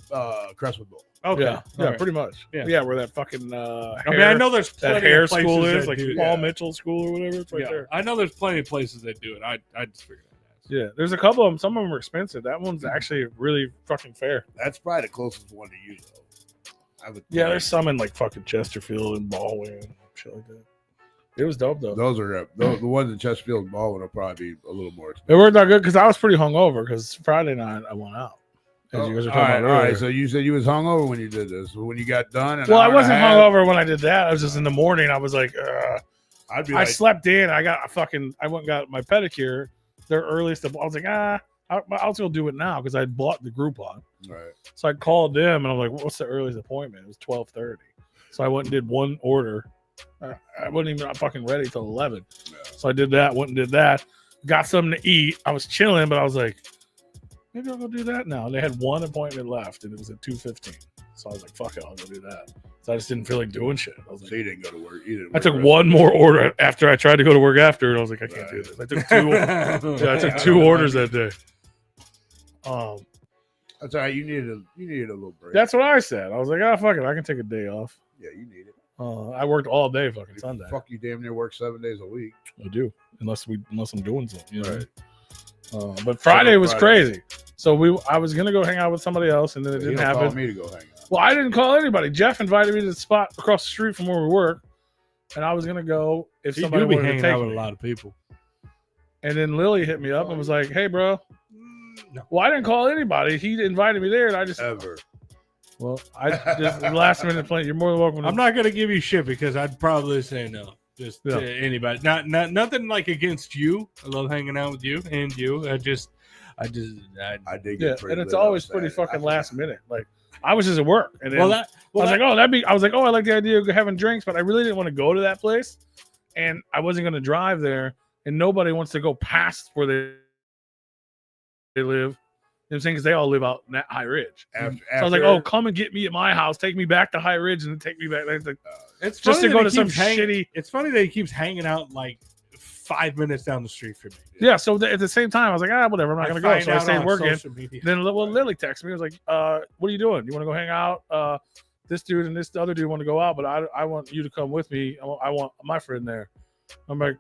Crestwood Bowl. Okay. Yeah, yeah, All right. pretty much. Yeah. Yeah, where that fucking I mean, I know there's that plenty hair of places school that is, like do it. Paul Mitchell School or whatever. It's right Yeah, there. I know there's plenty of places that do it. I just figured that out. Yeah, there's a couple of them. Some of them are expensive. That one's actually really fucking fair. That's probably the closest one to you, though. I would. Yeah, there's some in like fucking Chesterfield and Baldwin and shit like that. It was dope though. those are the ones in Chesterfield and Baldwin will probably be a little more It expensive. worked out good because I was pretty hungover because Friday night I went out. As you guys were all talking right, about all right. earlier. So you said you was hungover when you did this. So when you got done, Well, I wasn't hungover when I did that. I was just in the morning. I was like, I'd be I like, slept in. I went and got my pedicure. Their earliest. I was like, I'll still do it now because I bought the Groupon. right. So I called them and I'm like, what's the earliest appointment? It was 12:30. So I went and did one order. I wasn't even fucking ready till 11. Yeah. So I did that. Went and did that. Got something to eat. I was chilling, but I was like, maybe I'll go do that now. And they had one appointment left, and it was at 2:15. So I was like, fuck it, I'll go do that. So I just didn't feel like doing shit. I was So like, you didn't go to work. You didn't I work took rest one of the more day. order after I tried to go to work after, and I was like, I can't do Right. this. I took two. Yeah, I took two orders that day. That's all right. You needed a little break. That's what I said. I was like, fuck it, I can take a day off. yeah, you need it. I worked all day fucking Sunday. Fuck, you damn near work 7 days a week. I do, unless I'm doing something. You know? Right. But Friday was Friday. crazy. So I was gonna go hang out with somebody else, and then it You didn't don't call happen. me to go hang out. Well, I didn't call anybody. Jeff invited me to the spot across the street from where we work, and I was gonna go if You somebody do be wanted to hanging take out with me. a lot of people. And then Lily hit me up and was like, "Hey, bro." No. Well, I didn't call anybody. He invited me there, and I just Ever. I just last minute plan. You're more than welcome. I'm not gonna give you shit because I'd probably say no. Just Yeah. to anybody. Not nothing like against you. I love hanging out with you and you. I did I did get Yeah, pretty and it's lit on always pretty Saturday. fucking last minute. Like I was just at work, and then well. I was like, I like the idea of having drinks, but I really didn't want to go to that place, and I wasn't going to drive there, and nobody wants to go past where they live. You know what I'm saying? Because they all live out in that High Ridge. After, So I was like, oh, come and get me at my house, take me back to High Ridge, and then take me back. Like, It's just funny to go that to some he keeps shitty. It's funny that he keeps hanging out like 5 minutes down the street from me. Yeah, so at the same time, I was like, whatever, I'm not gonna go. find So I out stayed on working. social media. Then Lily texted me. I was like, what are you doing? You want to go hang out? This dude and this other dude want to go out, but I want you to come with me. I want my friend there. I'm like,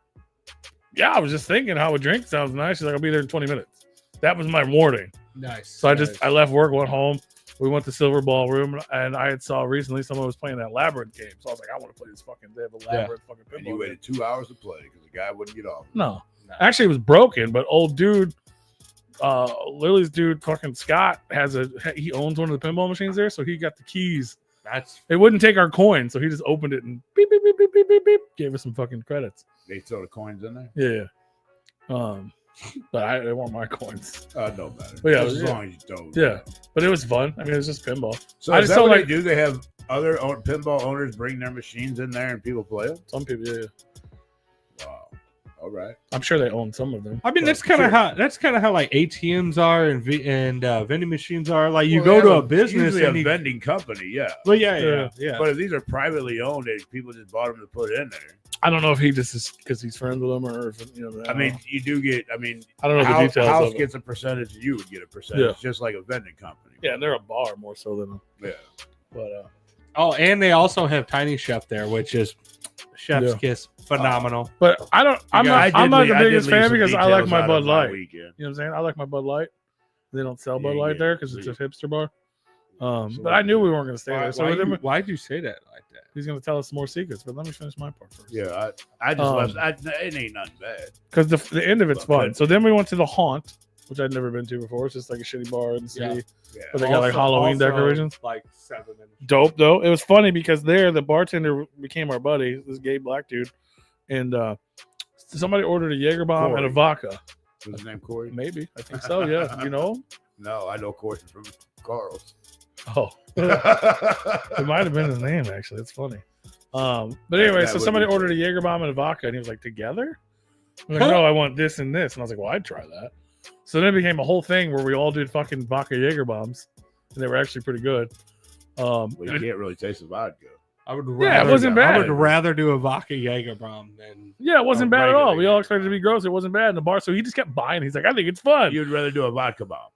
yeah, I was just thinking how a drink sounds nice. She's like, I'll be there in 20 minutes. That was my warning. Nice. So I left work, went home. We went to Silver Ballroom, and I had saw recently someone was playing that Labyrinth game. So I was like, I want to play this fucking. They have a Labyrinth fucking pinball And you game. waited 2 hours to play because the guy wouldn't get off. No, actually, it was broken. But old dude, Lily's dude, fucking Scott he owns one of the pinball machines there, so he got the keys. It wouldn't take our coin, so he just opened it and beep beep beep beep beep beep beep, gave us some fucking credits. They throw the coins in there. Yeah. But they weren't my coins. No matter. But yeah, as long as you don't. Yeah, but it was fun. I mean, it was just pinball. So I is just that felt what like they do? They have other pinball owners bring their machines in there and people play them. Some people, yeah. Wow. All right. I'm sure they own some of them. I mean, that's kind of how like ATMs are and vending machines are. Like you Well, go to they a have business usually and a vending company, yeah. Well, yeah. But if these are privately owned, people just bought them to put in there. I don't know if he just is because he's friends with them or if I mean, you do get. I mean, I don't know the house, details. House of gets a percentage, you would get a percentage, just like a vending company. Yeah, and they're a bar more so than Yeah. But and they also have Tiny Chef there, which is Chef's Kiss, phenomenal. But I'm not the biggest fan because I like my Bud Light. Weekend. You know what I'm saying? I like my Bud Light. They don't sell Bud Light there because it's a hipster bar. So But I knew we weren't going to stay there. So why'd you say that like that? He's going to tell us some more secrets, but let me finish my part first. Yeah, I just left. It ain't nothing bad. Because the end of it's fun. So then we went to the Haunt, which I'd never been to before. It's just like a shitty bar in the city. Yeah. But they got like Halloween decorations. Like 7 minutes. Dope though. It was funny because there the bartender became our buddy, this gay black dude, and somebody ordered a Jaeger bomb and a vodka. Was his name Corey? Maybe I think so. Yeah, you know him? No, I know Corey from Carl's. Oh, it might have been his name actually. It's funny. But anyway, so somebody ordered a Jaeger bomb and a vodka, and he was like, "Together?" I'm like, "No, I want this and this," and I was like, "Well, I'd try that." So then it became a whole thing where we all did fucking vodka Jaeger bombs, and they were actually pretty good. Well, you can't really taste the vodka. It wasn't bad. I would rather do a vodka Jaeger bomb than it wasn't bad at all. We all expected it to be gross. It wasn't bad in the bar, so he just kept buying. He's like, "I think it's fun." You'd rather do a vodka bomb.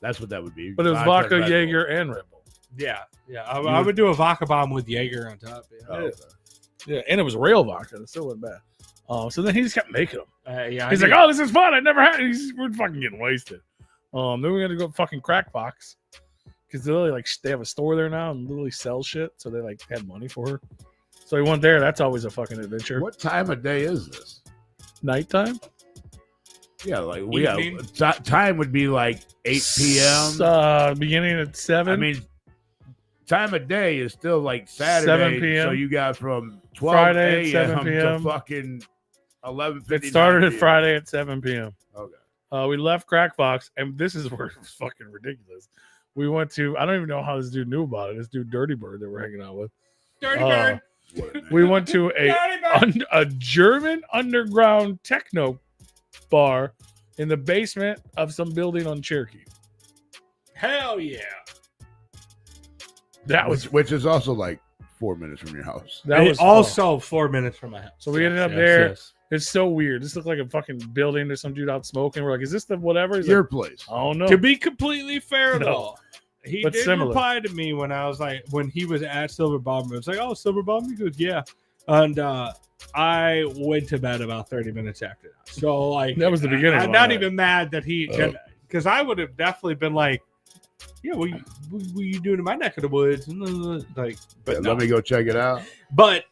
That's what that would be. But it was vodka, Jaeger, and Red Bull. Yeah. I would do a vodka bomb with Jaeger on top. Yeah, and it was real vodka. It still wasn't bad. So then he just kept making them. He's like, "Oh, this is fun. I never had." We're fucking getting wasted. Then we got to go fucking Crack Box because they have a store there now and literally sell shit. So they like had money for her. So we went there. That's always a fucking adventure. What time of day is this? Nighttime. Yeah, like time would be like 8 p.m. Beginning at 7. I mean, time of day is still like Saturday. 7 p.m. So you got from 12 Friday at 7 a.m. p.m. to fucking 11:59. It started at Friday at 7 p.m. Okay. We left Crack Box, and this is where it was fucking ridiculous. We went to, I don't even know how this dude knew about it. This dude, Dirty Bird, that we're hanging out with. Dirty Bird. We went to a German underground techno bar in the basement of some building on Cherokee. Hell yeah. That was which is also like 4 minutes from your house. That was also 4 minutes from my house. So we ended up there. Yes. It's so weird. This looked like a fucking building. There's some dude out smoking. We're like, is this the whatever? He's your like, place? I don't know. To be completely fair, though, he but did similar. reply to me when I was like, when he was at Silver Bomb. I was like, "Oh, Silver Bomb," he goes, "Yeah," and I went to bed about 30 minutes after that. So like, that was the beginning. I'm not even mad that he, because I would have definitely been like, "Yeah, what you doing in my neck of the woods?" Like, but let me go check it out. But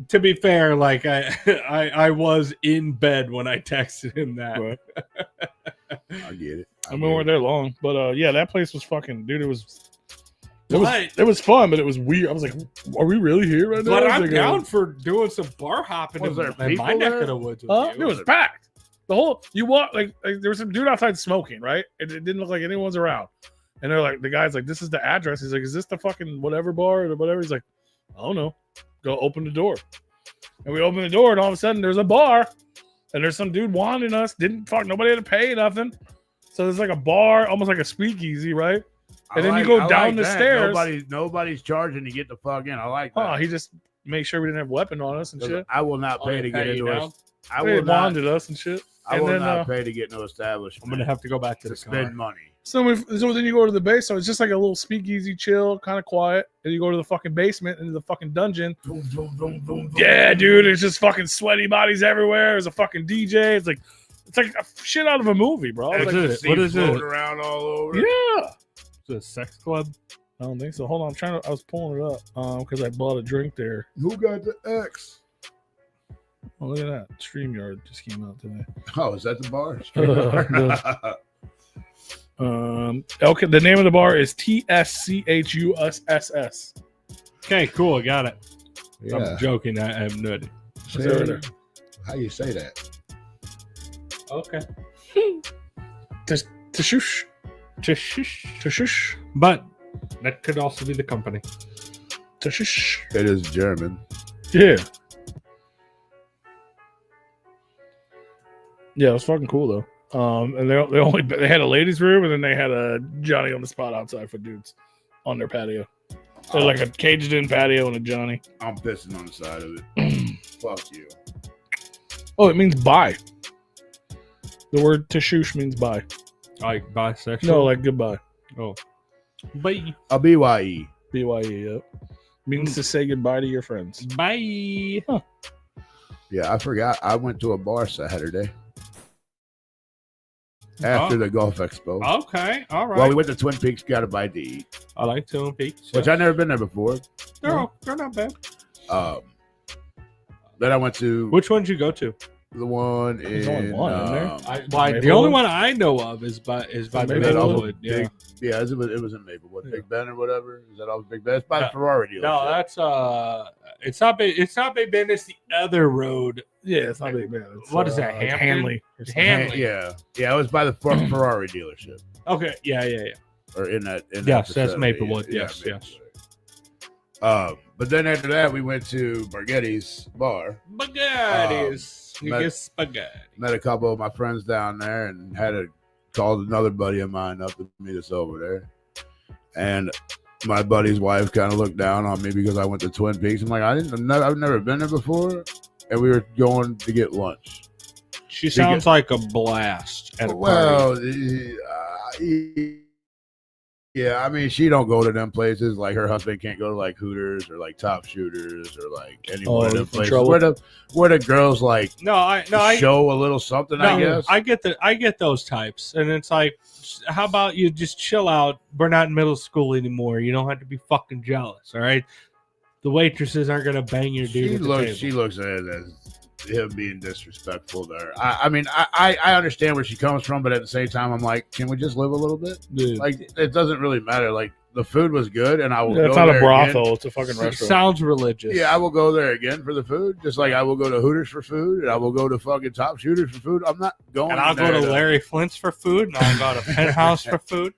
to be fair, like I was in bed when I texted him that. Right. I get it. We weren't there long, but yeah, that place was fucking, dude. It was fun, but it was weird. I was like, "Are we really here right now?" But I'm like, down for doing some bar hopping in my neck of the woods. It was packed. The whole you walk like there was some dude outside smoking, right? It didn't look like anyone's around, and they're like, the guy's like, "This is the address." He's like, "Is this the fucking whatever bar or whatever?" He's like, "I don't know." Go open the door, and we open the door, and all of a sudden there's a bar, and there's some dude wanding us. Nobody had to pay nothing. So there's like a bar, almost like a speakeasy, right? And then you go down the stairs. Nobody's charging to get the fuck in. I like that. Oh, he just made sure we didn't have a weapon on us and shit. I will not pay to get into I They will not. bonded us and shit. I And will then, not pay to get no establishment. I'm gonna have to go back to to the spend car. money. So then you go to the base. So it's just like a little speakeasy, chill, kind of quiet. And you go to the fucking basement into the fucking dungeon. Yeah, dude, it's just fucking sweaty bodies everywhere. There's a fucking DJ. It's like a shit out of a movie, bro. I was What like, is it? What is it? Floating around all over. yeah. Is it a sex club? I don't think so. Hold on, I was pulling it up because I bought a drink there. Who got the X? Oh, look at that. StreamYard just came out today. Oh, is that the bar? Okay, the name of the bar is TSCHUSSS. Okay, cool. I got it. Yeah. I'm joking. I have no idea. Say, how you say that? Okay. Tashush. Tashush. But that could also be the company. Tashush. It is German. Yeah. Yeah, it was fucking cool though. And they had a ladies' room, and then they had a Johnny on the spot outside for dudes on their patio. So like a caged-in patio and a Johnny. I'm pissing on the side of it. Fuck you. Oh, it means bye. The word tashush means bye. Like bisexual? No, like goodbye. Oh. Bye. A BYE. BYE, yep. Means to say goodbye to your friends. Bye. Huh. Yeah, I forgot. I went to a bar Saturday after the Golf Expo. Okay. All right. Well, we went to Twin Peaks, got a bite to eat, I like Twin Peaks. which I've never been there before. They're not bad. Then I went to Which one did you go to? the one There's only in one, isn't there? The only one I know of is by Maplewood? Maplewood. Yeah. Big, yeah, it was in Maplewood. Yeah. Big Ben or whatever. Is that all Big Ben? It's by the No. Ferrari dealership. No, that's it's not Big. It's not Big Ben. It's the other road. Yeah, it's not big man. It's, What is that, like Hampton? Hanley. It's Hanley. Yeah, it was by the Ferrari dealership, Okay. Yeah. or in that. Yes, that that's vicinity. Maplewood. Yeah, Yes, yes. Maplewood. But then after that, we went to Barghetti's bar. Spaghettis. You Met- get spaghetti. Met a couple of my friends down there, and called another buddy of mine up to meet us over there. And my buddy's wife kind of looked down on me because I went to Twin Peaks. I'm like, I've never been there before, and we were going to get lunch. She sounds like a blast at a party. Well, yeah, I mean, she don't go to them places. Like her husband can't go to like Hooters or like Top Shooters or like any one of them places where the girls like I show a little something. I guess I get those types, and it's like, how about you just chill out? We're not in middle school anymore. You don't have to be fucking jealous. All right, the waitresses aren't gonna bang your dude. she looks at it as him being disrespectful to her. I mean, I understand where she comes from, but at the same time, I'm like, can we just live a little bit? Dude. Like, it doesn't really matter. Like, the food was good, and I will. Yeah, it's go not a there brothel. again. It's a fucking restaurant. Sounds religious. Yeah, I will go there again for the food, just like I will go to Hooters for food, and I will go to fucking Top Shooters for food. I'm not going. And I'll go to Larry Flint's for food, and I'll go to Penthouse for food.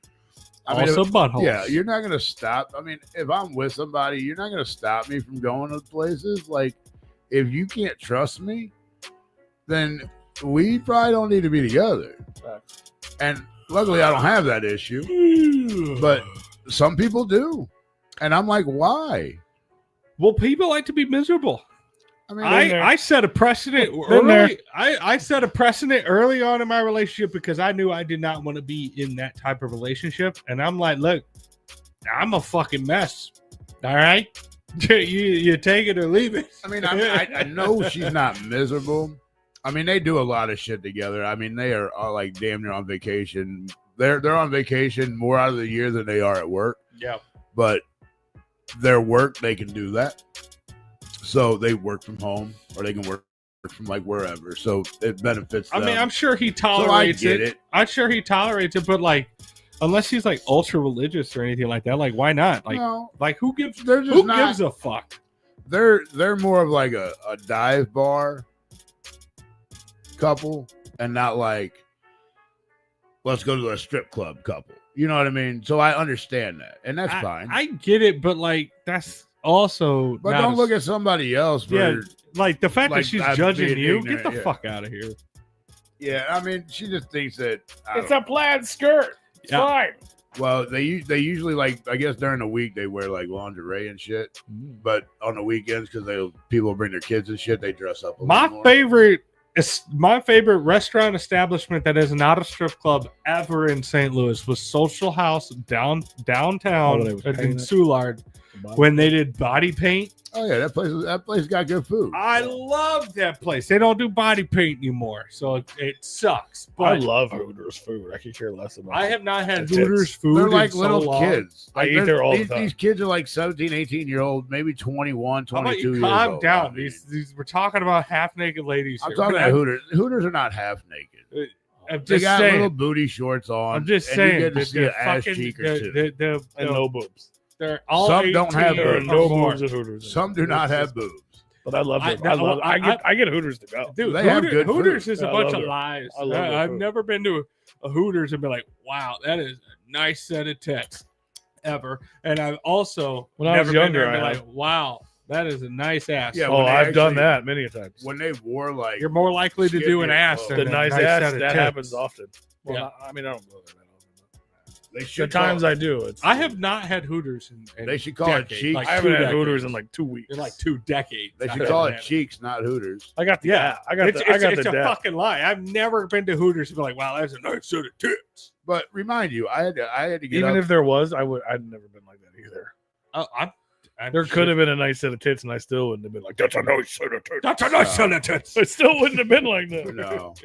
I mean, Also, buttholes. Yeah, you're not gonna stop. I mean, if I'm with somebody, you're not gonna stop me from going to places. Like, if you can't trust me, then we probably don't need to be together. And luckily, I don't have that issue, but some people do. And I'm like, why? Well, people like to be miserable. I mean, I set a precedent early. I set a precedent early on in my relationship because I knew I did not want to be in that type of relationship. And I'm like, look, I'm a fucking mess. All right, you take it or leave it. I mean, I know she's not miserable. I mean, they do a lot of shit together. I mean, they are like damn near on vacation. They're on vacation more out of the year than they are at work. Yeah, but their work, they can do that. So they work from home, or they can work from like wherever. So it benefits them. I mean, I'm sure he So tolerates I get it. I'm sure he tolerates it, but like, unless he's like ultra religious or anything like that, like why not? Like, No, like who gives? they're just Who not. gives a fuck? They're more of like a dive bar couple, and not like let's go to a strip club couple. You know what I mean? So I understand that, and that's fine. I get it, but like that's also. But not don't a- look at somebody else for Yeah, like the fact like, that she's I'm judging being you. ignorant, Get the yeah. fuck out of here. Yeah, I mean, she just thinks that. It's a plaid skirt. It's Yeah. fine. Well, they usually like, I guess during the week they wear like lingerie and shit, but on the weekends because people bring their kids and shit, they dress up. A My little more. favorite It's my favorite restaurant establishment that is not a strip club ever in St. Louis was Social House downtown they was in painting it? Soulard when they did body paint. Oh yeah, that place got good food. I love that place. They don't do body paint anymore, so it sucks. I But love Hooters food. I could care less about I it. have not had That's Hooters it. food They're like in so little long. kids. I Like, eat there all the these, time. These kids are like 17, 18-year-old, maybe 21, How about 22 you years calm old. down? I mean, These we're talking about half naked ladies. I'm here. talking We're about not- Hooters. Hooters are not half naked. I'm They just got saying. little booty shorts on. I'm just and saying. you get to the- see the an ass fucking- cheek or the- two. And no boobs. They're all Some don't have 18 There or are no more. boobs at Hooters. Some do not have boobs. But I love it. I- I love it. I- I get Hooters to go. Dude, They have good Hooters food. is a Yeah, I bunch love of it. lies. I love their I've food. never been to a Hooters and been like, wow, that is a nice set of tits ever. And I've also When I was never been younger, there and been I like, wow, that is a nice ass. Yeah, Oh, when they I've done actually- that many a times. When they wore like You're more likely to do an Skinnier ass clothes. than The a nice nice ass, set of that tits. happens often. Well, Yeah. not, I mean, I don't go there that often. they The should times call, I do, it's. I have not had Hooters in they should call it decades, cheeks. like I haven't 2 had decades. Hooters in like 2 weeks. In like 2 decades. They I should haven't call had it cheeks, not Hooters. I got the Yeah, I got it's, the I got it's the a dap. fucking lie. I've never been to Hooters and be like, wow, that's a nice set of tits. But remind you, I had to get Even up. if there was, I'd never been like that either. I'm There sure- could have been a nice set of tits, and I still wouldn't have been like, "That's a nice set of tits." That's a nice set of tits. I still wouldn't have been like that. No,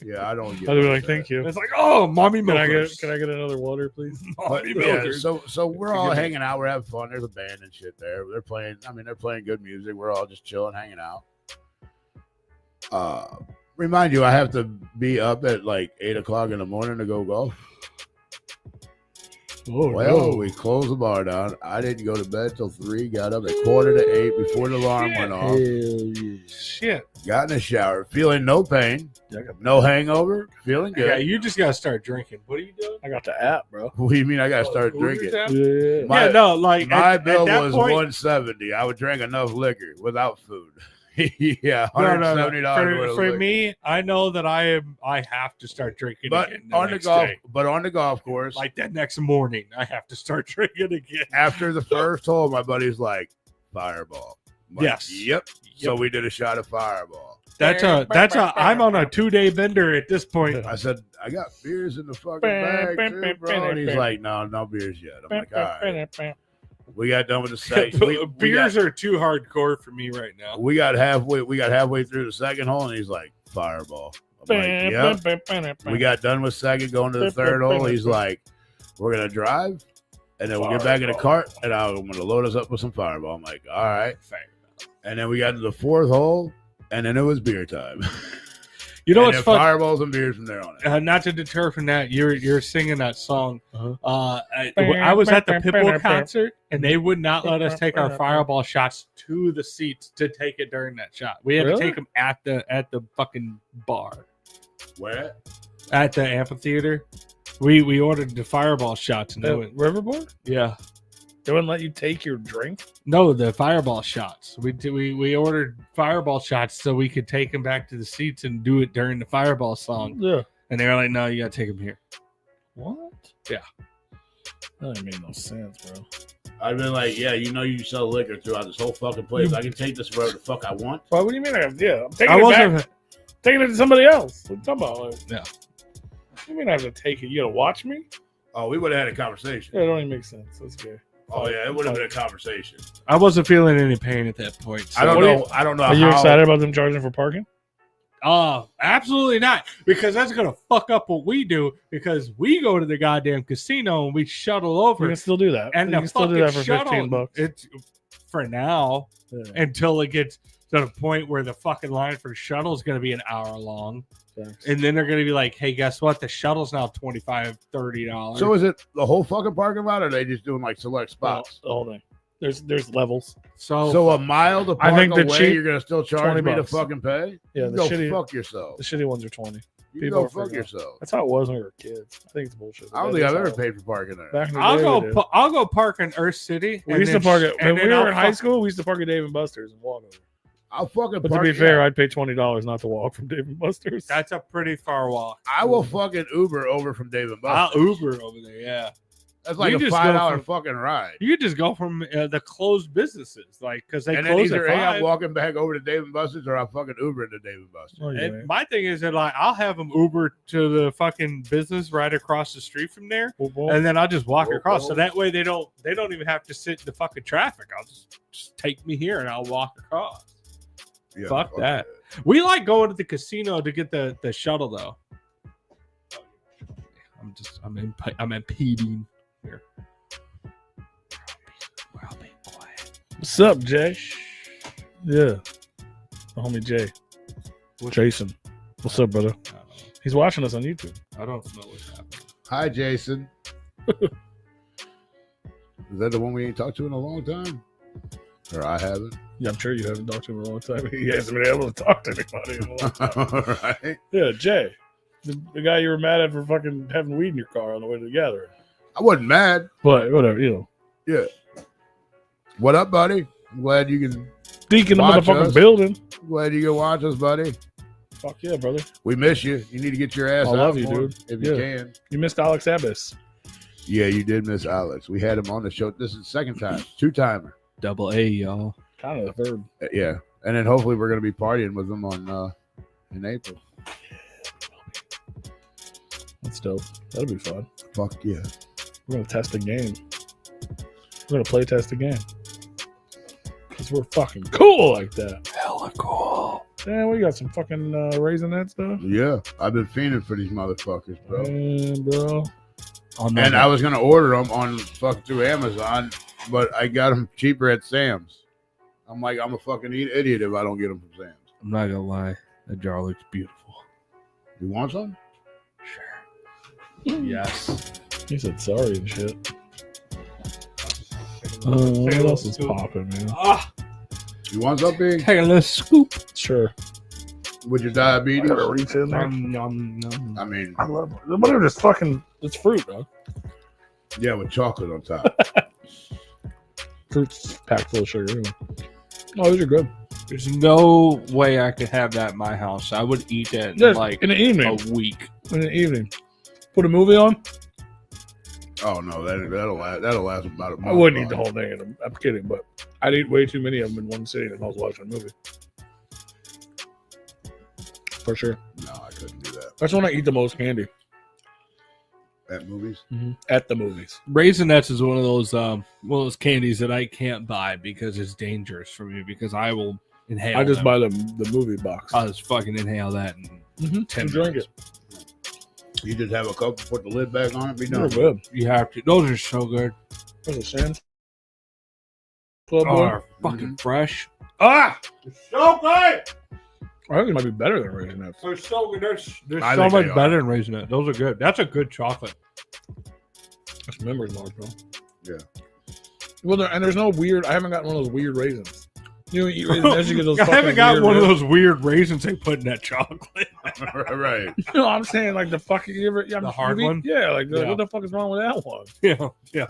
yeah, I don't. I'd Get be like like, that. "Thank you." It's like, oh, mommy Can I milkers. get another water, please? But, Mommy yeah, milkers. so we're all hanging out. We're having fun. There's a band and shit there. They're playing. I mean, they're playing good music. We're all just chilling, hanging out. Remind you, I have to be up at like 8 o'clock in the morning to go golf. Oh, Well, we closed the bar down. I didn't go to bed till 3. Got up at 7:45 before the alarm went off. Shit. Got in the shower, feeling no pain, no hangover, feeling Yeah, good. you just gotta start drinking. What are you doing? I got the app, bro. What do you mean? I gotta start Hooters drinking? app? Yeah. My- yeah, no, like My at bill that was point, $170. I would drink enough liquor without food. Yeah, no, $170 worth For, of for liquor. me, I know that I have to start drinking But again. on the next golf, day. on the golf course, Like that next morning, I have to start drinking again. after the first hole, my buddy's like, "Fireball." I'm like, Yes. Yep. So we did a shot of Fireball. That's a. I'm on a 2-day bender at this point. I said, "I got beers in the fucking bag, too, bro." And he's like, "No beers yet." I'm like, "All right." We got done with the second. Beers are too hardcore for me right now. We got halfway through the second hole, and he's like, "Fireball." I'm like, "Yep." We got done with second, going to the third hole. He's like, "We're gonna drive, and then we'll get back in the cart, and I'm gonna load us up with some Fireball." I'm like, "All right." And then we got to the fourth hole, and then it was beer time. You know And what's then fun? Fireballs and beers from there on in. Not to deter from that, you're singing that song. Uh-huh. I was at the Pitbull concert, and they would not let us take our Fireball shots to the seats to take it during that shot. We had to Really? take them at the fucking bar, Where? at the amphitheater. We ordered the Fireball shots, and they went, Riverboard? yeah. They wouldn't let you take your drink? No, the Fireball shots. We ordered Fireball shots so we could take them back to the seats and do it during the Fireball song. Yeah. And they were like, "No, you gotta take them here." What? Yeah. That ain't made no sense, bro. I've been like, "Yeah, you sell liquor throughout this whole fucking place. I can take this wherever the fuck I want." Why? What do you mean? I'm taking I it wasn't. back. Taking it to somebody else. What are you talking about? Like, Yeah. what do you mean I have to take it? You gotta watch me? Oh, we would have had a conversation. Yeah, it don't even make sense. That's good. Oh yeah, it would have been a conversation. I wasn't feeling any pain at that point. So. I don't What do know. I don't know. Are you how, excited about them charging for parking? Absolutely not, because that's gonna fuck up what we do. Because we go to the goddamn casino and we shuttle You over, can still do that. and you the can still do fucking that for shuttle, $15. It's for now Yeah. until it gets to the point where the fucking line for the shuttle is gonna be an hour long, Thanks. and then they're gonna be like, "Hey, guess what? The shuttle's now $25-$30." So is it the whole fucking parking lot, or are they just doing like select spots? The whole thing. There's levels. So a mile to I park think the away, cheap- you're gonna still charge me to $20. fucking pay? Yeah, You the go shitty fuck yourself. the shitty ones are 20. You people go are fuck freaking out. yourself. That's how it was when we were kids. I think it's bullshit. I don't think I've ever paid for parking there. Back in the day, we did. I'll go park in Earth City. We and used to then park it and when we then were I'll in high fuck- school. We used to park at Dave and Buster's and walk over. I'll fucking But park. to be fair, I'd pay $20 not to walk from Dave and Buster's. That's a pretty far walk. I will fucking Uber over from Dave and I'll Buster's. Uber over there. Yeah. That's like You a just go $5 from- fucking ride. You could just go from the closed businesses, like because they And then close either at A, I'm 5. walking back over to Dave and Buster's, or I'm fucking Ubering to Dave and Buster's. Oh, yeah. And my thing is that like I'll have them Uber to the fucking business right across the street from there, and then I'll just walk across. So that way they don't even have to sit in the fucking traffic. I'll just take me here and I'll walk across. Yeah, Fuck that. We like going to the casino to get the shuttle though. I'm impeding here. I'll be quiet. What's up, Jay? Yeah. The homie Jay. Jason. What's up, brother? He's watching us on YouTube. I don't know what's happening. Hi, Jason. Is that the one we ain't talked to in a long time? Or I haven't? Yeah, I'm sure you haven't talked to him in a long time. He hasn't been able to talk to anybody in a long time. All right. Yeah, Jay. The guy you were mad at for fucking having weed in your car on the way to the gathering. I wasn't mad. But whatever, you know. Yeah. What up, buddy? I'm glad you can. Deacon the Watch motherfucking us. building. Glad you can watch us, buddy. Fuck yeah, brother. We miss you. You need to get your ass I out love you, more dude. if you Yeah. can. You missed Alex Abbis. Yeah, you did miss Alex. We had him on the show. This is the second time. 2-timer. Double A, y'all. Kind of the third. Yeah. And then hopefully we're going to be partying with him on in April. That's dope. That'll be fun. Fuck yeah. We're going to test the game. We're going to play test the game. Because we're fucking cool like that. Hella cool. Yeah, we got some fucking Raisinette stuff. Yeah. I've been fiending for these motherfuckers, bro. Man, bro. And I was going to order them on through Amazon, but I got them cheaper at Sam's. I'm like, I'm a fucking idiot if I don't get them from Sam's. I'm not gonna lie, that jar looks beautiful. You want some? Sure. Yes. He said sorry and shit. What else is popping, man? You want something? Take a little scoop. Sure. With your diabetes? I gotta reach in there. I mean, I love it. Whatever, just fucking, it's fruit, though. yeah, with chocolate on top. Fruit's packed full of sugar. Anyway. Oh, these are good. There's no way I could have that in my house. I would eat that in Yes, like in the evening. a week. In the evening. Put a movie on. Oh no, that'll last about a month. I wouldn't eat the whole thing. I'm kidding, but I'd eat way too many of them in one sitting if I was watching a movie. For sure. No, I couldn't do that. That's when I eat the most candy. At movies? At the movies. Raisinets is one of those candies that I can't buy because it's dangerous for me because I will inhale. I just them. buy the movie box. I'll just fucking inhale that and 10 drink minutes. it. You just have a couple, put the lid back on it, be They're done. good. You have to. Those are so good. There's a Sam's Club Oh, boy. are fucking fresh. Ah! So good. I think it might be better than Raisinets. They're so good. They're I so think much they are. better than Raisinets. Those are good. That's a good chocolate. That's memory loss, bro. Yeah. Well, and there's no weird. I haven't gotten one of those weird raisins. You know, you eat raisins, you get those. I haven't fucking got weird one of raisins. those weird raisins they put in that chocolate. Right. You know, I'm saying like the fucking. You ever, The hard one? Yeah, like Yeah. what the fuck is wrong with that one? Yeah, yeah,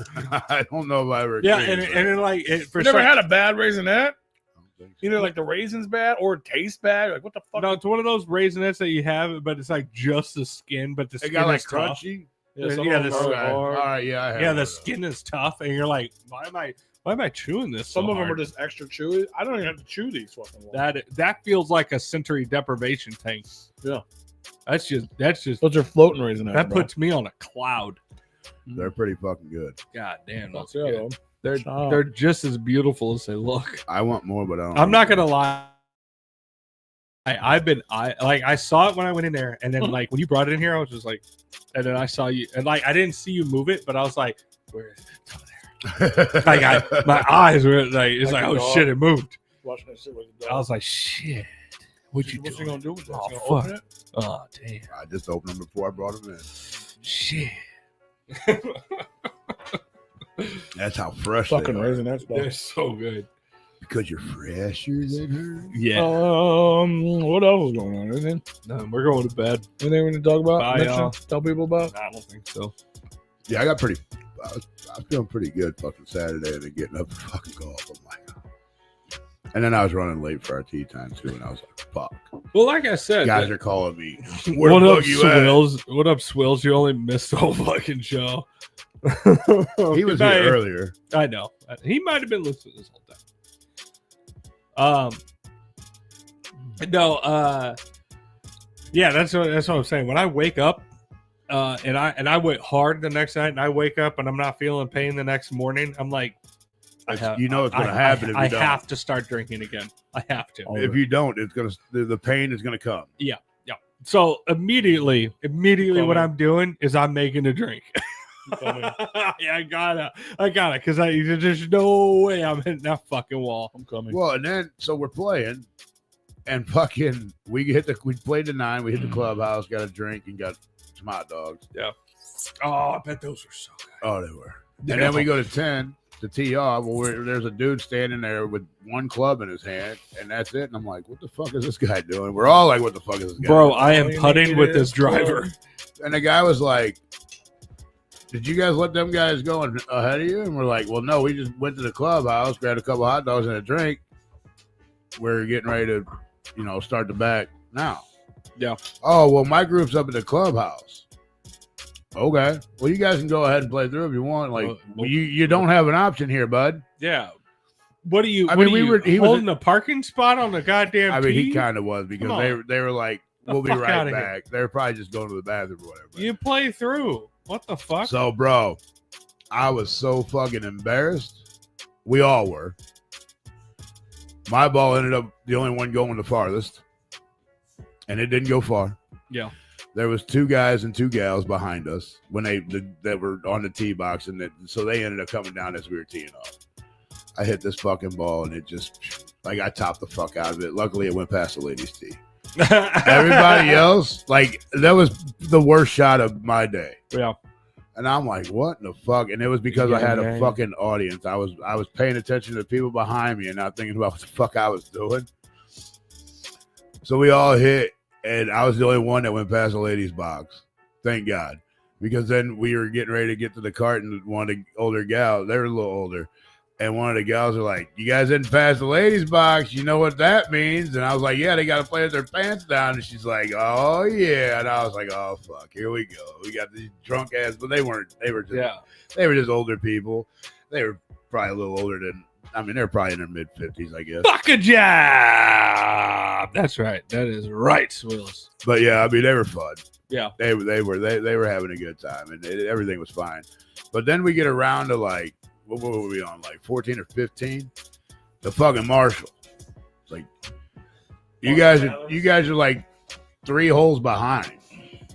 I don't know if I ever. yeah. experienced And that. then like for You never some, had a bad raisinette? I don't think so. Either like the raisins bad or it tastes bad. Like what the fuck? no, it's one of those raisinets that you have, but it's like just the skin, but the It skin got like is tough. crunchy. some yeah, of them the- are Okay. hard. All right, yeah, I have Yeah, one the of those. skin is tough, and you're like, why am I chewing this? Some so of them are hard? just extra chewy. I don't even have to chew these fucking ones. that feels like a sensory deprivation tank. Yeah. That's just Those are floating raisins. that puts me on a cloud. They're pretty fucking good. God damn, Fuck those yeah, are though. good. Oh. They're just as beautiful as they look. I want more, but I don't. I'm not gonna lie. I saw it when I went in there, and then like when you brought it in here, I was just like, and then I saw you, and like I didn't see you move it, but I was like, where is it? It's over there. Like my eyes were like, it's Like like, a oh dog. shit, it moved. Watching that shit with the I dog. was like, shit, what you What's he doing? gonna do with that? Oh, He gonna open fuck. it? Oh damn, I just opened them before I brought them in. shit. That's how fresh Fucking they are. raisinettes, They're dog. so good. Because you're fresher than her. Yeah, What else is going on? Anything? no, we're going to bed. Anything we need to talk about? Bye, Mention? y'all. Tell people about? I don't think so. Yeah, I was feeling pretty good fucking Saturday and then getting up to fucking golf. I'm like, and then I was running late for our tea time too, and I was like, fuck. Well, like I said, Guys are calling me. Where what the up, fuck you at? Swills? What up, Swills? You only missed the whole fucking show. He was here earlier. I know. He might have been listening this whole time. Yeah, that's what I'm saying. When I wake up, and I went hard the next night, and I wake up and I'm not feeling pain the next morning, I'm like, You know it's going to happen if you I don't. have to start drinking again. I have to. If you don't, it's gonna the pain is gonna come. Yeah. So immediately, what I'm doing is I'm making a drink. Yeah, I gotta, because there's no way I'm hitting that fucking wall. I'm coming. Well, and then so we're playing, and fucking we played to 9. We hit the clubhouse, got a drink, and got some hot dogs. Yeah. Oh, I bet those were so good. Oh, they were. And then we go to 10 to tee off. Well, there's a dude standing there with one club in his hand, and that's it. And I'm like, what the fuck is this guy doing? We're all like, what the fuck is this guy Bro, doing? I am putting with this driver. And the guy was like, did you guys let them guys go ahead of you? And we're like, well, no, we just went to the clubhouse, grabbed a couple hot dogs and a drink. We're getting ready to, start the back now. Yeah. Oh, well, my group's up at the clubhouse. Okay. Well, you guys can go ahead and play through if you want. Like, you don't have an option here, bud. Yeah. What are you? I mean, he holding was a parking spot on the goddamn. I mean, he kind of was because they were like, we'll be right outta back. They were probably just going to the bathroom or whatever. You play through. What the fuck? So, bro, I was so fucking embarrassed. We all were. My ball ended up the only one going the farthest, and it didn't go far. Yeah. There was 2 guys and 2 gals behind us when that were on the tee box, and so they ended up coming down as we were teeing off. I hit this fucking ball, and it just I topped the fuck out of it. Luckily, it went past the ladies' tee. Everybody else, that was the worst shot of my day. Yeah. And I'm like, what in the fuck? And it was because I had a fucking audience. I was paying attention to the people behind me and not thinking about what the fuck I was doing. So we all hit, and I was the only one that went past the ladies' box. Thank God. Because then we were getting ready to get to the cart, and one of the older gals, they were a little older, and one of the gals were like, you guys didn't pass the ladies' box. You know what that means? And I was like, yeah, they got to play with their pants down. And she's like, oh, yeah. And I was like, oh, fuck, here we go. We got these drunk ass, but they were just older people. They were probably a little older than, they're probably in their mid-50s, I guess. Fuck a job. That's right. That is right, Willis. But yeah, they were fun. Yeah. They were having a good time, and everything was fine. But then we get around to what were we on, 14 or 15? The fucking Marshall. It's like, you guys are like 3 holes behind.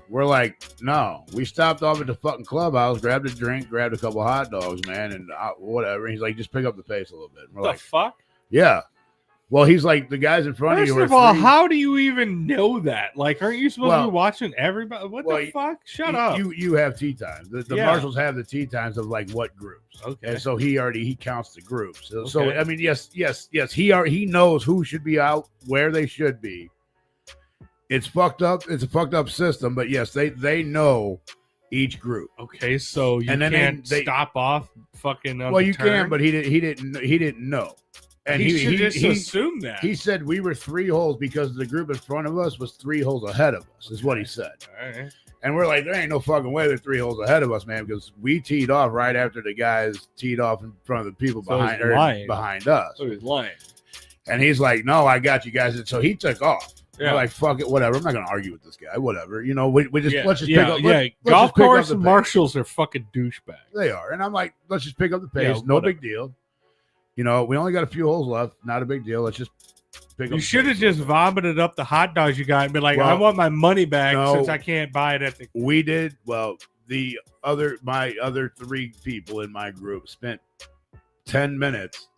We're like, no. We stopped off at the fucking clubhouse, grabbed a drink, grabbed a couple hot dogs, man, and whatever. He's like, just pick up the pace a little bit. And we're What the fuck? yeah. Well, he's like, the guys in front of you. First of all, how do you even know that? Aren't you supposed to be watching everybody? What the fuck? Shut up. You have tee times. The Marshalls have the tee times of what groups. Okay. And so he counts the groups. So yes. He knows who should be out, where they should be. It's fucked up. It's a fucked up system, but yes, they know each group. Okay, so you can't stop off fucking. Well, you can, but he didn't know. And he should just assume that. He said we were 3 holes because the group in front of us was 3 holes ahead of us, is what he said. All right. And we're like, there ain't no fucking way they're 3 holes ahead of us, man, because we teed off right after the guys teed off in front of the people behind us. So he's lying. And he's like, no, I got you guys. And so he took off. Yeah. We're like, fuck it, whatever. I'm not going to argue with this guy, whatever. Let's just pick up. Golf course marshals are fucking douchebags. They are. And I'm like, let's just pick up the pace. No big deal. We only got a few holes left. Not a big deal. Let's just pick up. You should have just vomited up the hot dogs you got and been like, I want my money back since I can't buy it at the. We did. Well, my other 3 people in my group spent 10 minutes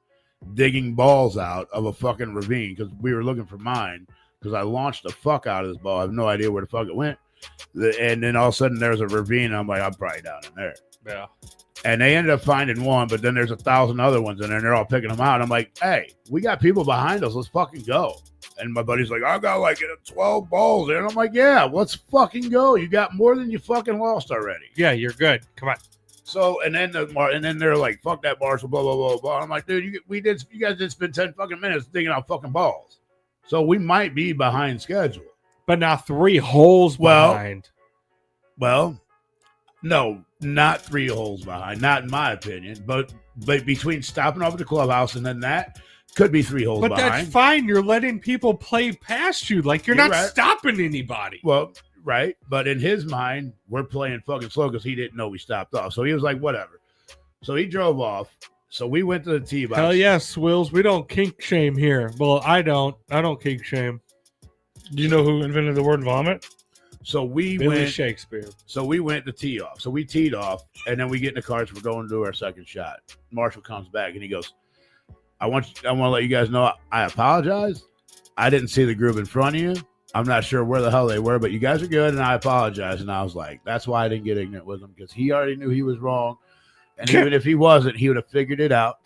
digging balls out of a fucking ravine because we were looking for mine because I launched the fuck out of this ball. I have no idea where the fuck it went. And then all of a sudden there's a ravine. And I'm like, I'm probably down in there. Yeah. And they ended up finding one, but then there's 1,000 other ones in there, and they're all picking them out. I'm like, hey, we got people behind us. Let's fucking go. And my buddy's like, I got 12 balls there. And I'm like, yeah, let's fucking go. You got more than you fucking lost already. Yeah, you're good. Come on. So, and then they're like, fuck that Marshall, blah, blah, blah, blah. I'm like, dude, you guys did spend 10 fucking minutes digging out fucking balls. So we might be behind schedule. But now 3 holes behind. Well, no. not 3 holes behind, not in my opinion, but between stopping off at the clubhouse and then that could be 3 holes But behind. that's fine. You're letting people play past you. Like, you're not right. stopping anybody. Well, right. But in his mind, we're playing fucking slow because he didn't know we stopped off. So he was like, whatever. So he drove off. So we went to the tee box. Hell yes, Swills. We don't kink shame here. Well, I don't kink shame. Do you know who invented the word vomit? So we Billy went. Shakespeare. So we went to tee off. So we teed off, and then we get in the cars. We're going to do our second shot. Marshall comes back and he goes, I want to let you guys know I apologize. I didn't see the group in front of you. I'm not sure where the hell they were, but you guys are good, and I apologize. And I was like, that's why I didn't get ignorant with him, because he already knew he was wrong. And even if he wasn't, he would have figured it out.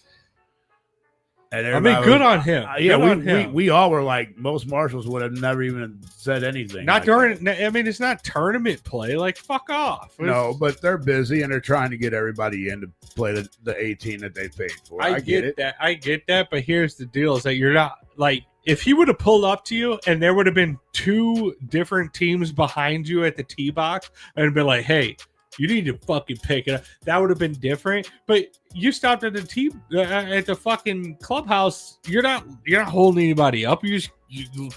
And I mean, good on him. Yeah, Good on him. we all were like, most marshals would have never even said anything. Not like during. that. I mean, it's not tournament play. Like, fuck off. No, but they're busy and they're trying to get everybody in to play the 18 that they paid for. I get it. That. I get that. But here's the deal: is that you're not like, if he would have pulled up to you and there would have been 2 different teams behind you at the tee box and been like, hey, you need to fucking pick it up. That would have been different. But you stopped at the at the fucking clubhouse. You're not holding anybody up. You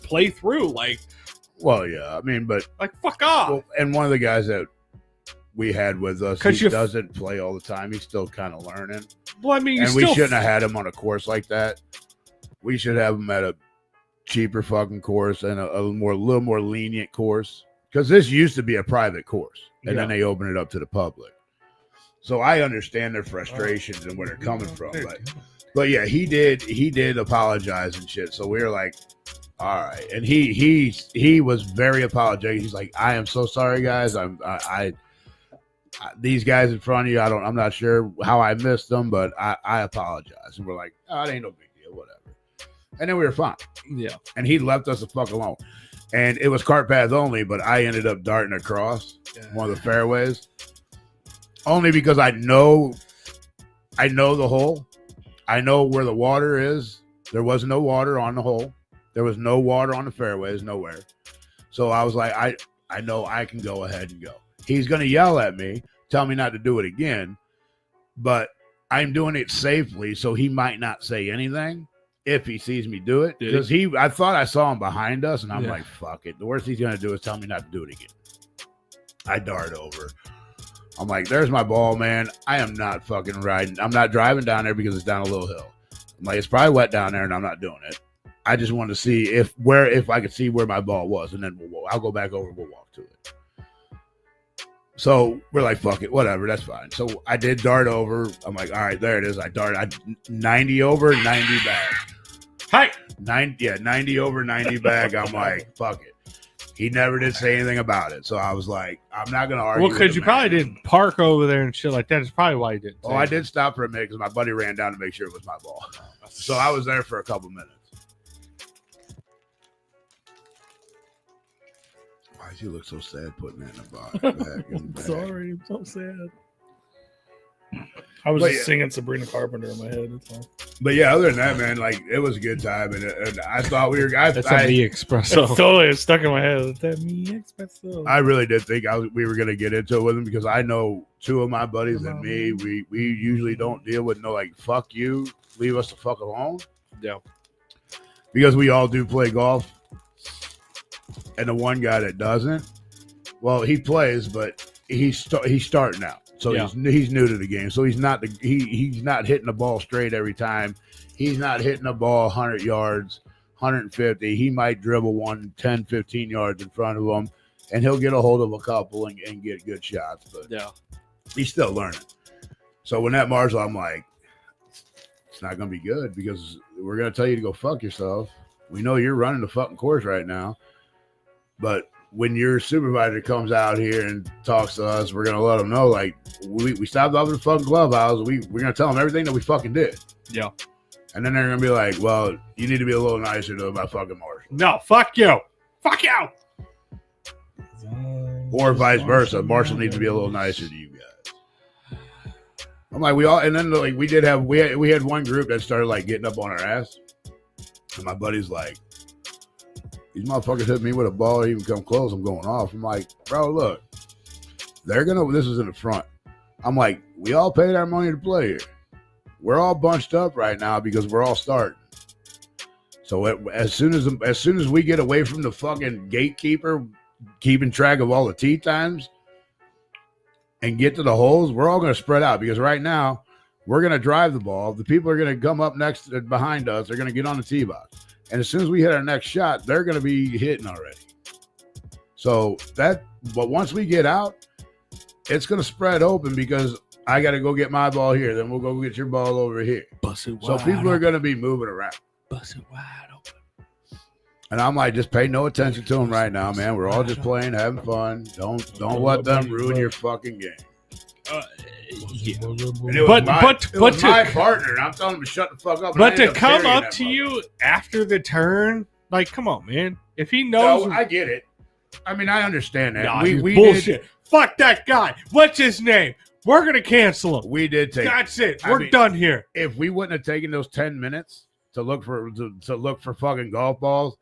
play through like. Well, yeah, I mean, but like, fuck off. Well, and one of the guys that we had with us, he doesn't play all the time. He's still kind of learning. Well, I mean, and we shouldn't have had him on a course like that. We should have him at a cheaper fucking course and a little more lenient course, because this used to be a private course, and then they open it up to the public. So I understand their frustrations and where they're coming from, but yeah, he did apologize and shit. So we were like, all right, and he was very apologetic. He's like, I am so sorry, guys. I these guys in front of you, I'm not sure how I missed them, but I apologize. And we're like, oh, it ain't no big deal, whatever. And then we were fine. Yeah. And he left us the fuck alone. And it was cart path only, but I ended up darting across one of the fairways. Only because I know the hole. I know where the water is. There was no water on the hole. There was no water on the fairways, nowhere. So I was like, I know I can go ahead and go. He's going to yell at me, tell me not to do it again, but I'm doing it safely, so he might not say anything if he sees me do it. Because I thought I saw him behind us, and I'm like, fuck it. The worst he's going to do is tell me not to do it again. I dart over. I'm like, there's my ball, man. I am not fucking riding. I'm not driving down there because it's down a little hill. I'm like, it's probably wet down there, and I'm not doing it. I just wanted to see if I could see where my ball was, and then I'll go back over and we'll walk to it. So we're like, fuck it, whatever, that's fine. So I did dart over. I'm like, all right, there it is. I 90 over, 90 back. Hi. 90 over, 90 back. I'm like, fuck it. He never did say anything about it. So I was like, I'm not going to argue. Well, because you probably didn't park over there and shit like that. It's probably why you didn't. Oh, I did stop for a minute because my buddy ran down to make sure it was my ball. So I was there for a couple minutes. Why does he look so sad putting that in the box? Sorry, I'm so sad. I was just singing Sabrina Carpenter in my head. That's all. But yeah, other than that, man, like, it was a good time, and I thought we were. That's a me espresso. It's totally stuck in my head. That me espresso. I really did think we were gonna get into it with him, because I know 2 of my buddies and me, we usually don't deal with no like, fuck you, leave us the fuck alone. Yeah, because we all do play golf, and the one guy that doesn't, well, he plays, but he's starting out. So he's new to the game. So he's not hitting the ball straight every time. He's not hitting the ball 100 yards, 150. He might dribble 10, 15 yards in front of him, and he'll get a hold of a couple and get good shots. But he's still learning. So when that Marshall, I'm like, it's not going to be good, because we're going to tell you to go fuck yourself. We know you're running the fucking course right now. But when your supervisor comes out here and talks to us, we're going to let them know, like, we stopped off at the fucking clubhouse. We're going to tell them everything that we fucking did. Yeah. And then they're going to be like, well, you need to be a little nicer to my fucking Marshall. No, fuck you. Fuck you. Or vice versa. Marshall needs to be a little nicer to you guys. I'm like, and then like we had one group that started like getting up on our ass. And my buddy's like, these motherfuckers hit me with a ball or even come close, I'm going off. I'm like, bro, look, this is in the front. I'm like, we all paid our money to play here. We're all bunched up right now because we're all starting. So as soon as we get away from the fucking gatekeeper keeping track of all the tee times and get to the holes, we're all going to spread out because right now we're going to drive the ball. The people are going to come up next behind us. They're going to get on the tee box. And as soon as we hit our next shot, they're going to be hitting already. So but once we get out, it's going to spread open because I got to go get my ball here. Then we'll go get your ball over here. So people are going to be moving around. Bust it wide open. And I'm like, just pay no attention to them right now, man. We're all just playing, having fun. Don't let them ruin your fucking game. Yeah. And it was my partner, and I'm telling him to shut the fuck up. But to come up to you after the turn, like, come on, man. If he knows, no, I get it. I mean, I understand that. Nah, we bullshit. Fuck that guy. What's his name? We're gonna cancel him. We did take. That's it. We're done here. If we wouldn't have taken those 10 minutes to look for fucking golf balls,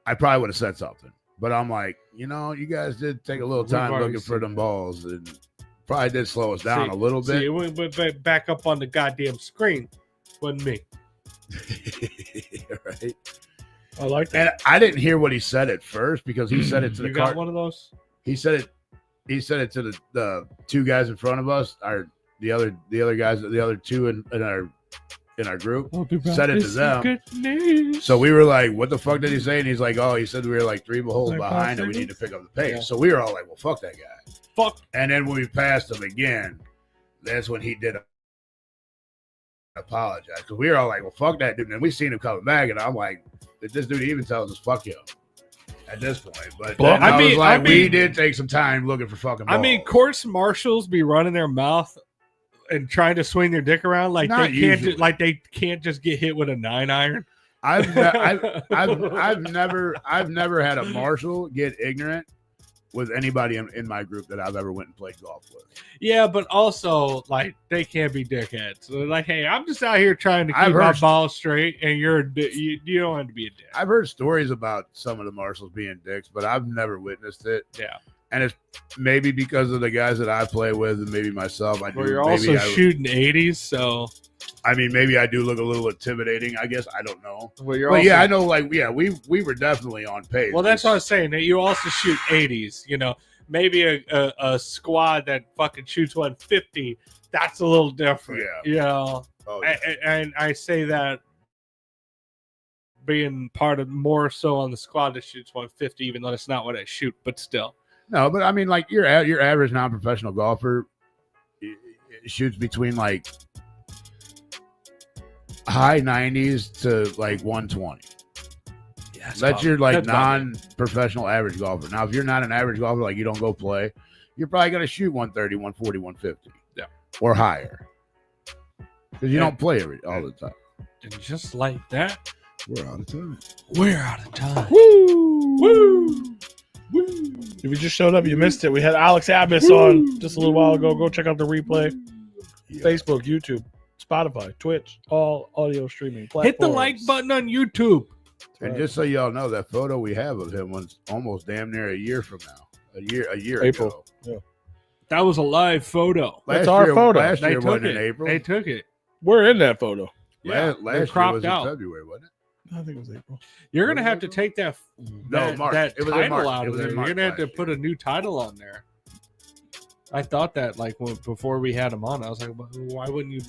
I probably would have said something. But I'm like, you guys did take a little time looking for them balls, and probably did slow us down a little bit. See, it went back up on the goddamn screen. Wasn't me. Right. I like that. And I didn't hear what he said at first because he said it to the You got one of those? He said it to the two guys in front of us, the other guys, the other two in our group. Said it to them. So we were like, what the fuck did he say? And he's like, oh, he said we were like 3 holes behind and we need to pick up the pace. Yeah. So we were all like, well, fuck that guy. Fuck. And then when we passed him again, that's when he did apologize. Because we were all like, well, fuck that dude. And we seen him coming back, and I'm like, if this dude even tells us fuck him at this point. But we did take some time looking for fucking balls. I mean, course marshals be running their mouth and trying to swing their dick around like they can't just get hit with a 9-iron. I've never had a marshal get ignorant with anybody in my group that I've ever went and played golf with. Yeah, but also like they can't be dickheads. So they're like, hey, I'm just out here trying to keep my ball straight, and you don't have to be a dick. I've heard stories about some of the marshals being dicks, but I've never witnessed it. Yeah. And it's maybe because of the guys that I play with and maybe myself. You're also shooting 80s, so I mean, maybe I do look a little intimidating, I guess. I don't know. Well, I know, we were definitely on pace. Well, that's what I was saying. That you also shoot 80s, maybe a squad that fucking shoots 150, that's a little different. Yeah. And I say that being part of more so on the squad that shoots 150, even though that's not what I shoot, but still. No, but I mean, like your average non-professional golfer shoots between like high 90s to like 120. Yeah, that's your like non-professional average golfer. Now, if you're not an average golfer, like you don't go play, you're probably going to shoot 130, 140, 150. Yeah. Or higher. Because you don't play all the time. And just like that, we're out of time. Woo! Woo! Woo! If you just showed up, you missed it. We had Alex Abbis on just a little while ago. Go check out the replay. Yeah. Facebook, YouTube, Spotify, Twitch, all audio streaming platforms. Hit the like button on YouTube. And just so y'all know, that photo we have of him was almost damn near a year from now. A year April. ago. Yeah. That was a live photo. That's our photo. Last year wasn't in April. They took it. We're in that photo. Yeah, last year was in February, wasn't it? I think it was April. You're gonna have to take that March. That it was title in March. out of there. You're gonna have to put a new title on there. I thought that before we had him on, I was like, why wouldn't you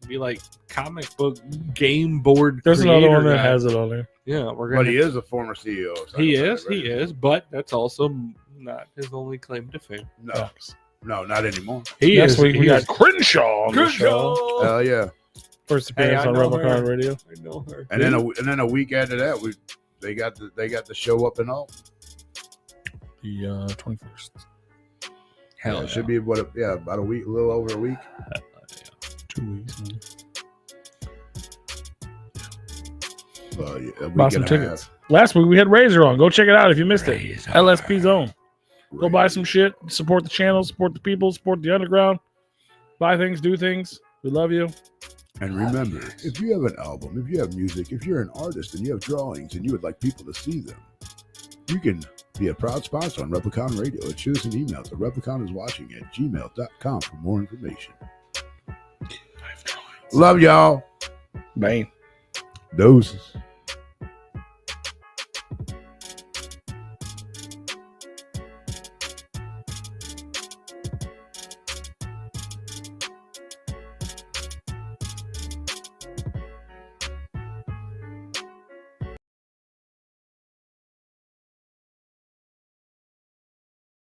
be like comic book game board? There's another one that has it on there. Yeah, but he is a former CEO. So he is, but that's also not his only claim to fame. No, not anymore. Next week we got Crenshaw on the show. Hell yeah. First appearance on Replicon Radio. I know her. And then a week after that, they got the show up and all. The 21st. Hell, it should be about a week, a little over a week. 2 weeks, man. Buy some tickets. Last week we had Razor on. Go check it out if you missed it. LSP Zone. Go buy some shit. Support the channel. Support the people. Support the underground. Buy things. Do things. We love you. And remember, if you have an album, if you have music, if you're an artist and you have drawings and you would like people to see them, you can Be a proud sponsor on Replicon Radio and shoot us an email to repliconiswatching@gmail.com for more information. Love y'all. Bang. Doses.